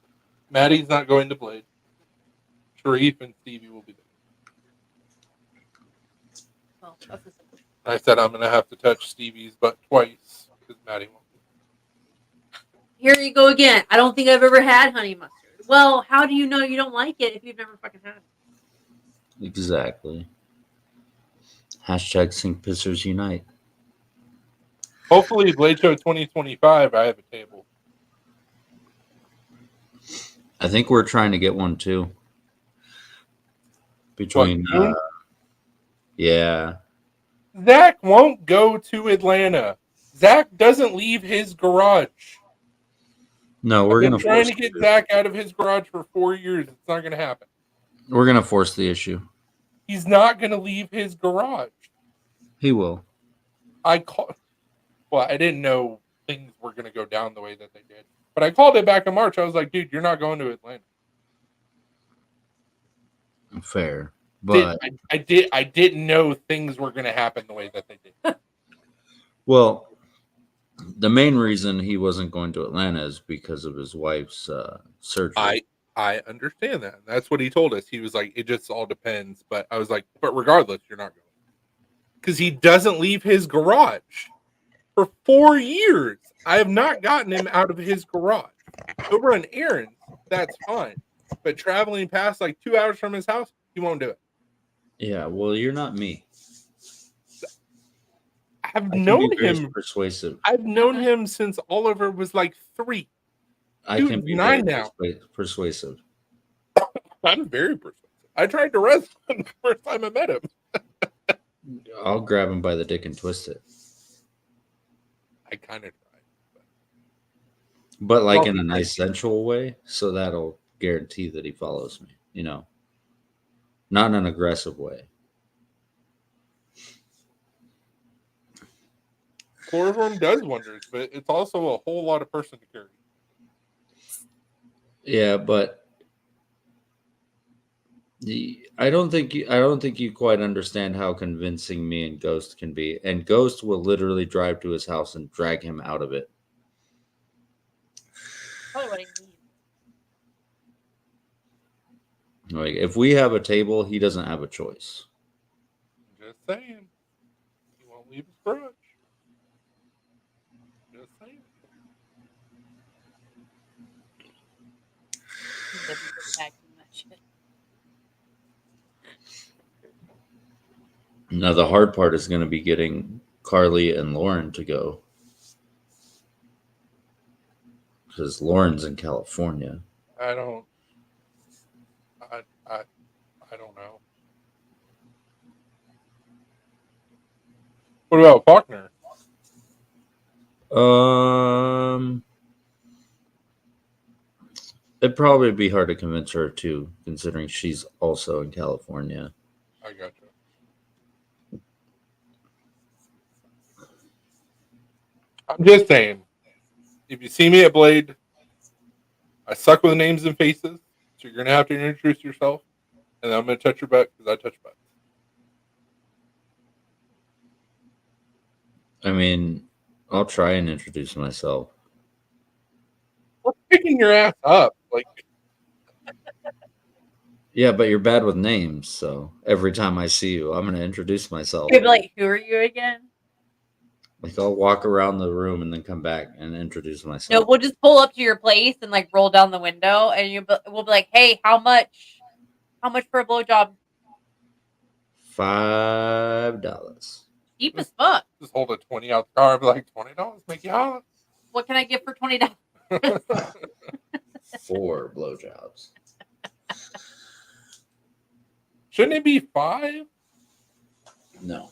Maddie's not going to Blade. Sharif and Stevie will be there. Well, that's a simple. I said I'm going to have to touch Stevie's butt twice because Maddie won't. Here you go again. I don't think I've ever had honey mustard. Well, how do you know you don't like it if you've never fucking had it? Exactly. Hashtag Sink Pissers Unite. Hopefully, Blade Show 2025, I have a table. I think we're trying to get one too. Between, What, yeah. Zach won't go to Atlanta. Zach doesn't leave his garage. No, we're I've been gonna trying force to get it. Zach out of his garage for 4 years. It's not going to happen. We're gonna force the issue. He's not going to leave his garage. He will. I didn't know things were going to go down the way that they did. But I called it back in March. I was like, dude, you're not going to Atlanta. Fair. But I didn't know things were going to happen the way that they did. well, The main reason he wasn't going to Atlanta is because of his wife's surgery. I understand that. That's what he told us. He was like, it just all depends. But I was like, but regardless, you're not going. Because he doesn't leave his garage. For 4 years, I have not gotten him out of his garage. Go run errands, that's fine. But traveling past like 2 hours from his house, he won't do it. Yeah, well, you're not me. I've I can known be very him. persuasive. I've known him since Oliver was like 3. I Dude, can be 9 very now. persuasive. I'm very persuasive. I tried to wrestle him the first time I met him. I'll grab him by the dick and twist it. I kind of tried. But like Oh, in a right. nice sensual way, so that'll guarantee that he follows me, you know. Not in an aggressive way. Chloroform does wonders, but it's also a whole lot of person to carry. Yeah, but I don't think you quite understand how convincing me and Ghost can be. And Ghost will literally drive to his house and drag him out of it. Probably what I need. Like if we have a table, he doesn't have a choice. Just saying. He won't leave his garage. Just saying. He's never been back from that shit. Now the hard part is going to be getting Carly and Lauren to go, because Lauren's in California. I don't know. What about Faulkner? It'd probably be hard to convince her too, considering she's also in California. I gotcha. I'm just saying, if you see me at Blade, I suck with names and faces, so you're gonna have to introduce yourself, and then I'm gonna touch your butt because I touch butts. I mean, I'll try and introduce myself. We're picking your ass up, like Yeah, but you're bad with names, so every time I see you, I'm going to introduce myself. You'd be like, who are you again? Like I'll walk around the room and then come back and introduce No, myself. we'll just pull up to your place and like roll down the window, and we'll be like, "Hey, how much? How much for a blowjob? $5. Cheap as fuck. just hold a 20 out the car and be like, $20, make you holler. What can I get for $20?" 4 blowjobs. Shouldn't it be 5? No.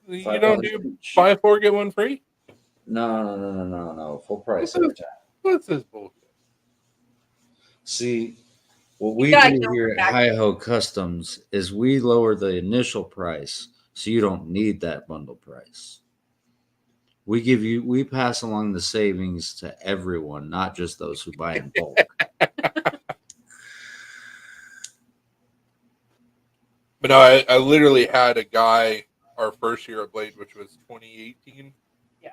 You don't do each. buy 4 get 1 free? No. Full price This is- every time. What's this bullshit? See, what we gotta do go here at back. Hi-Ho Customs is we lower the initial price so you don't need that bundle price. We pass along the savings to everyone, not just those who buy in bulk. But no, I literally had a guy our first year at Blade, which was 2018. Yeah.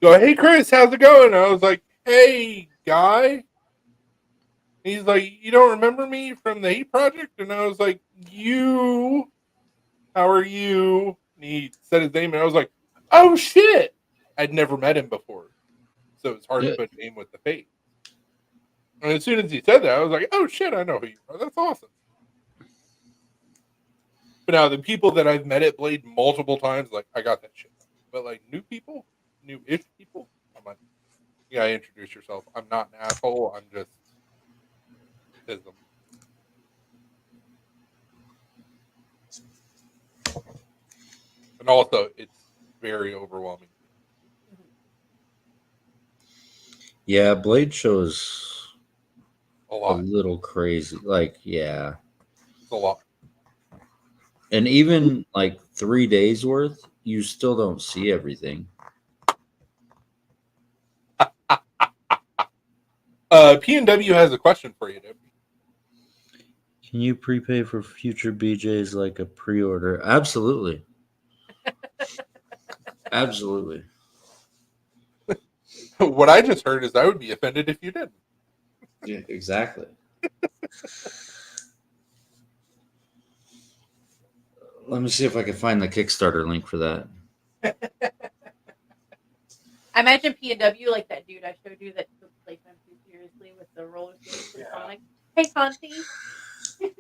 Go, hey Chris, how's it going? I was like, hey guy. He's like, you don't remember me from the Heat Project? And I was like, you, how are you? And he said his name, and I was like, oh shit. I'd never met him before. So it's hard to put a name with the face. And as soon as he said that, I was like, oh shit, I know who you are. That's awesome. But now the people that I've met at Blade multiple times, like, I got that shit. But like new people, new-ish people, I'm like, you gotta introduce yourself. I'm not an asshole. I'm just ism. And also, it's very overwhelming. Yeah, Blade shows A a lot. little crazy. Like, yeah. It's a lot. And even like 3 days worth, you still don't see everything. P&W has a question for you, Debbie. Can you prepay for future BJs like a pre-order? Absolutely. Absolutely. What I just heard is I would be offended if you didn't. Yeah, exactly. Let me see if I can find the Kickstarter link for that. I imagine P&W like that dude I showed you that took Playtime too seriously with the roller skates for Sonic. Hey, Conti.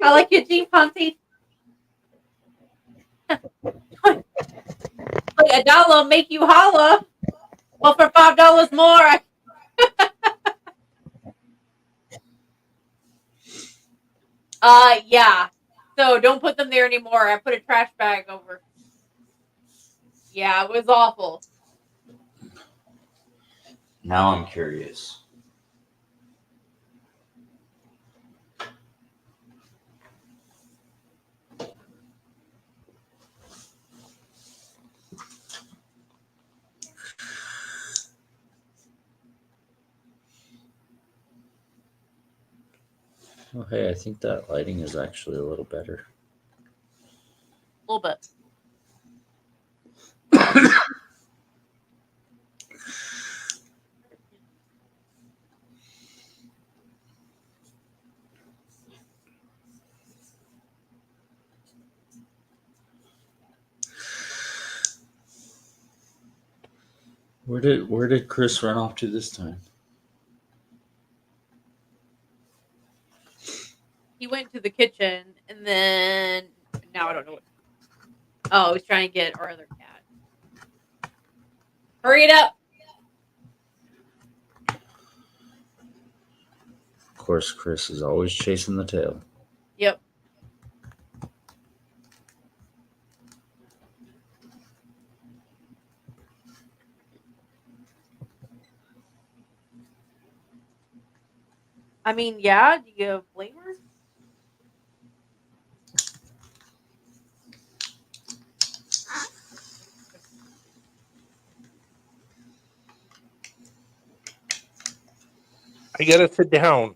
I like your Jeep, Conti. Like $1 will make you holla. Well, for $5 more. Yeah. So don't put them there anymore. I put a trash bag over. Yeah, it was awful. Now I'm curious. Oh, hey, I think that lighting is actually a little better. A little bit. Where did Chris run off to this time? He went to the kitchen and then now I don't know what. Oh, he's trying to get our other cat. Hurry it up. Of course, Chris is always chasing the tail. Yep. I mean, yeah, do you blame her? I gotta sit down.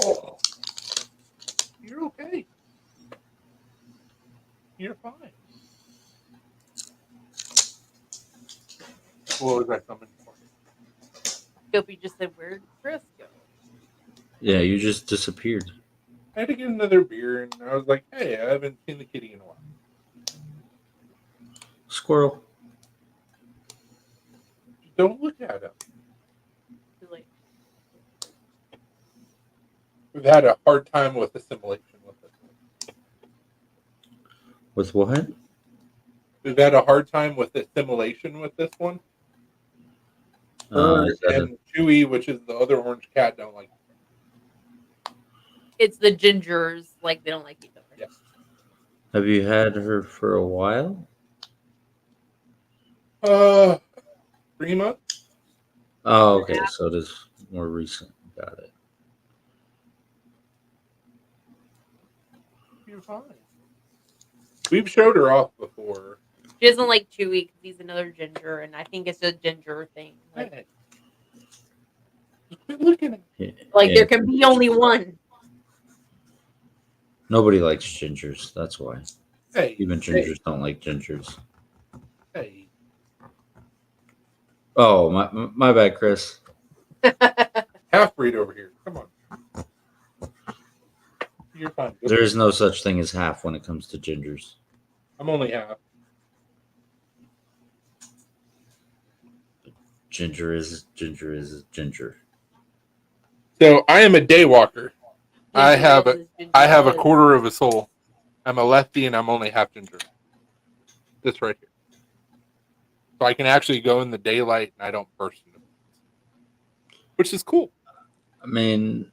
Oh, you're okay. You're fine. What was I summoned for? Dopey just said, where'd Chris go? Yeah, you just disappeared. I had to get another beer, and I was like, "Hey, I haven't seen the kitty in a while." Squirrel. Don't look at him. Too late. We've had a hard time with assimilation with it. With what? We've had a hard time with assimilation with this one. Her Is that and Chewy, which is the other orange cat, don't like it. It's the gingers, like they don't like each other. Yeah. have you had her for a while? 3 months. Oh, okay. So it is more recent. Got it. You're fine. We've showed her off before. She doesn't like Chewy because he's another ginger, and I think it's a ginger thing. Like, Hey. Just quit looking at me. like Yeah. there can be only one. Nobody likes gingers. That's why. Hey, Even gingers don't like gingers. hey. Oh, my bad, Chris. Half breed over here. Come on. You're fine. There is no such thing as half when it comes to gingers. I'm only half. Ginger is ginger. So I am a day walker. I Ginger have is ginger I have a is. quarter of a soul. I'm a lefty and I'm only half ginger. This right here. So I can actually go in the daylight and I don't burst into flames. Which is cool. I mean,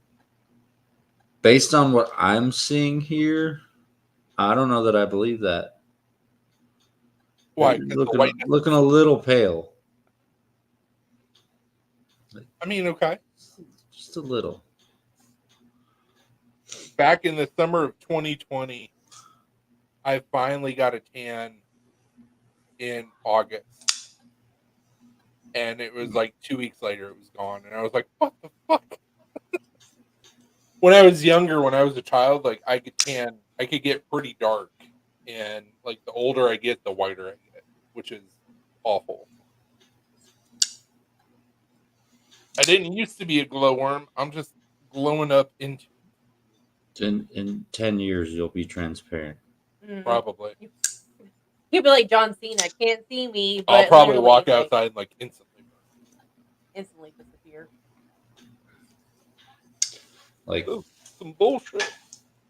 based on what I'm seeing here, I don't know that I believe that. Why? 'Cause the Looking, whiteness. looking a little pale. I mean, okay. Just a little. Back in the summer of 2020, I finally got a tan in August. And it was like 2 weeks later, it was gone. And I was like, what the fuck? When I was younger, when I was a child, like I could get pretty dark. And like the older I get, the whiter I get. which is awful. I didn't used to be a glowworm. I'm just glowing up into In 10 years, you'll be transparent. Mhm. probably. You'll be like John Cena, can't see me, but I'll probably literally, walk like, outside and like instantly. instantly disappear. Like, Ooh, some bullshit.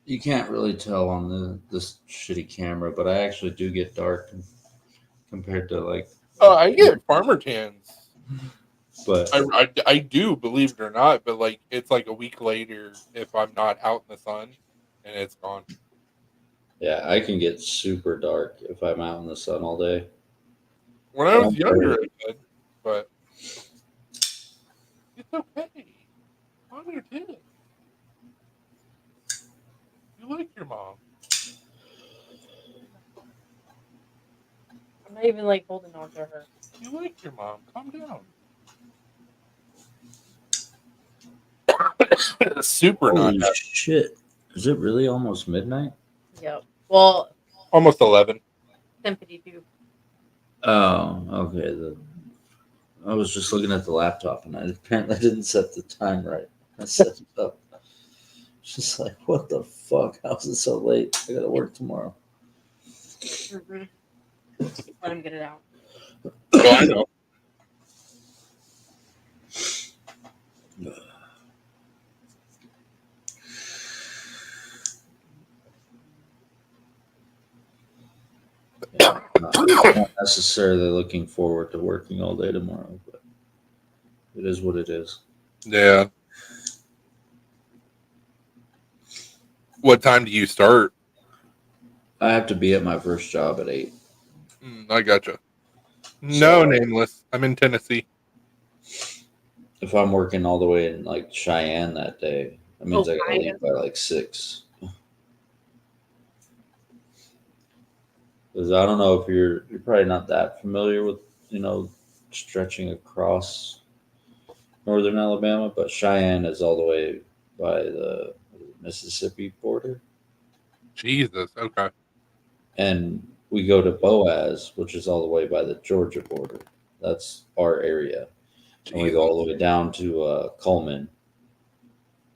you can't really tell on this shitty camera, but I actually do get dark compared to like. I get farmer tans. But I do, believe it or not, but like it's like a week later if I'm not out in the sun and it's gone. yeah, I can get super dark if I'm out in the sun all day. When I was younger, I did, but it's okay. I'm your kid. You like your mom. I'm not even like holding on to her. You like your mom. Calm down. Super not Holy happy. shit! Is it really almost midnight? Yep. Well, Almost 11. 10:52. Oh, okay. I was just looking at the laptop and I apparently didn't set the time right. I set it up. It's just like, what the fuck? How is it so late? I gotta work tomorrow. Mm-hmm. Let him get it out. Oh, I know. Yeah, not necessarily looking forward to working all day tomorrow, but it is what it is. Yeah. What time do you start? I have to be at my first job at 8. I gotcha. No, So- nameless. I'm in Tennessee. If I'm working all the way in like Cheyenne that day, that means I gotta Cheyenne. leave by like 6. Because I don't know if you're probably not that familiar with stretching across northern Alabama, but Cheyenne is all the way by the Mississippi border, Jesus. Okay. and we go to Boaz, which is all the way by the Georgia border. That's our area, and we go all the way down to Coleman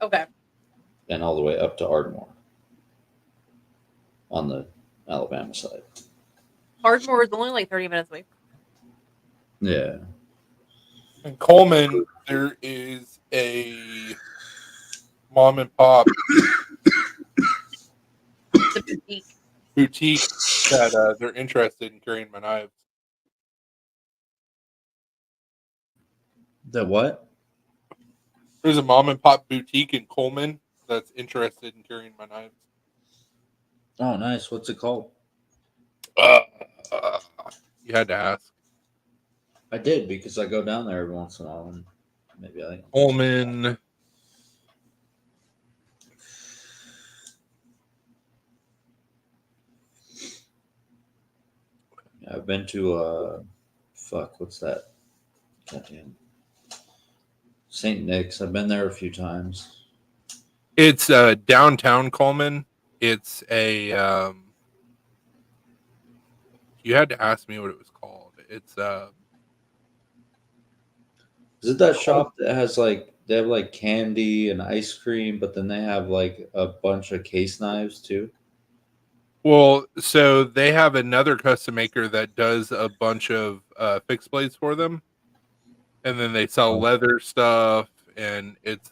Okay. and all the way up to Ardmore on the Alabama side. Ardmore is only like 30 minutes away. Yeah. In Coleman, there is a mom and pop The boutique. boutique that they're interested in carrying my knives. The what? There's a mom and pop boutique in Coleman that's interested in carrying my knives. Oh, nice. What's it called? You had to ask. I did because I go down there every once in a while, and maybe I. Coleman. I've been to what's that? Goddamn. St. Nick's. I've been there a few times. It's downtown Coleman. It's a. You had to ask me what it was called. It's Is it that shop that has like they have like candy and ice cream, but then they have like a bunch of case knives too? Well, so they have another custom maker that does a bunch of fixed blades for them, and then they sell leather stuff, and it's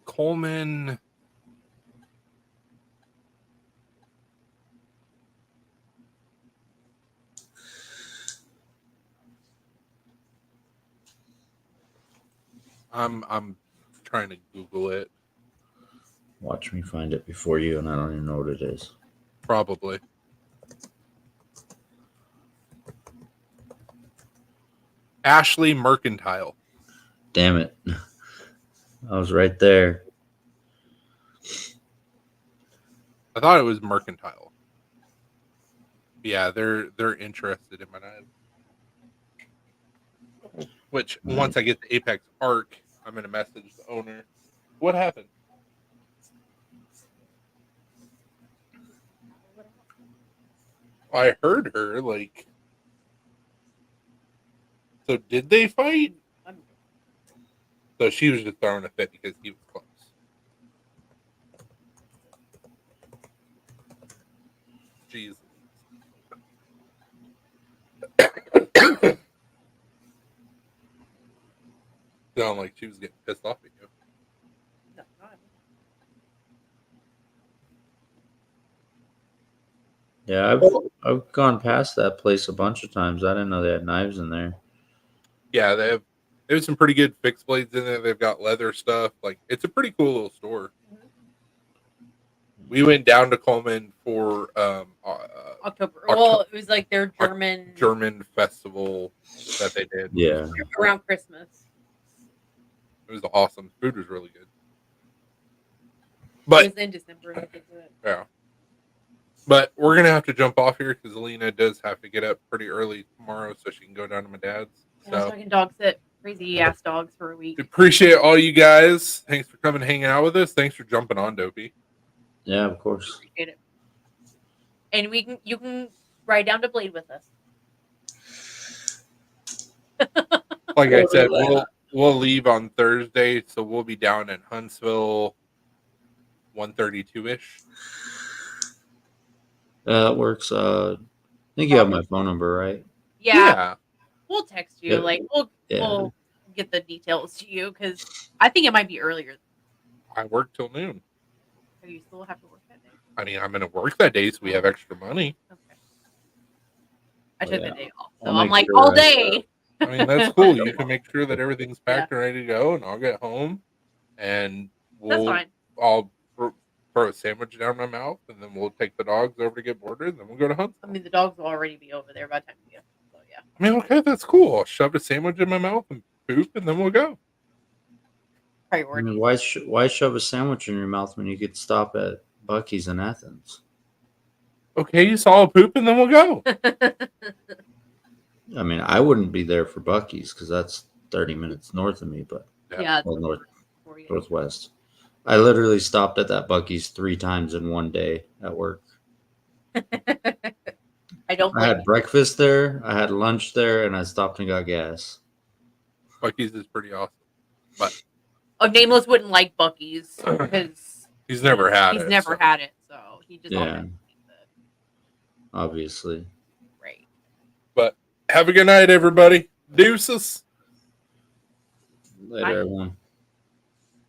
Coleman. I'm trying to Google it. Watch me find it before you, and I don't even know what it is. Probably. Ashley Mercantile. Damn it! I was right there. I thought it was Mercantile. Yeah, they're interested in my knives. Which once I get the Apex Arc, I'm gonna message the owner. What happened? I heard her like So did they fight? I'm- So she was just throwing a fit because he was close. Jeez. Sound like she was getting pissed off at you. No, not- Yeah, I've gone past that place a bunch of times. I didn't know they had knives in there. Yeah, there's some pretty good fixed blades in there. They've got leather stuff. Like, it's a pretty cool little store. We went down to Coleman for October. Octo- Well, it was like their German festival that they did. Yeah. around Christmas. It was awesome. Food was really good. It But was in December. I think, but- yeah. But we're gonna have to jump off here because Alina does have to get up pretty early tomorrow so she can go down to my dad's. Yeah, so So I can dog sit crazy ass dogs for a week. appreciate all you guys. Thanks for coming and hanging out with us. Thanks for jumping on, Dopey. Yeah, of course. Appreciate it. And you can ride down to Blade with us. Like I said, Oh, we'll leave on Thursday, so we'll be down in Huntsville 1:32 ish. That works. I think you have my phone number, right? Yeah, we'll text you. Yeah. Like Yeah. we'll get the details to you because I think it might be earlier. I work till noon. So you still have to work that day. I mean, I'm gonna work that day, so we have extra money. Okay. I Oh, took yeah. the day off, so I'll I'm make like sure all I- day. I mean, that's cool. You can make sure that everything's packed and ready to go, and I'll get home, and That's fine. I'll throw a sandwich down my mouth, and then we'll take the dogs over to get boarded, and then we'll go to I Huntsville. mean, the dogs will already be over there by the time we get. So yeah, I mean, okay, that's cool. I'll shove a sandwich in my mouth and poop, and then we'll go. I priority. mean, why shove a sandwich in your mouth when you could stop at Bucky's in Athens? Okay, you saw a poop, and then we'll go. I mean, I wouldn't be there for Bucky's because that's 30 minutes north of me, but yeah, well, for you. northwest. I literally stopped at that Bucky's 3 times in one day at work. I don't I blame had you. breakfast there, I had lunch there, and I stopped and got gas. Bucky's is pretty awesome. Oh, Nameless wouldn't like Bucky's because He's never had he's it. never so. had it, so he just Yeah. automatically thinks that, Obviously. right. Have a good night, everybody. Deuces. Later, Bye. everyone.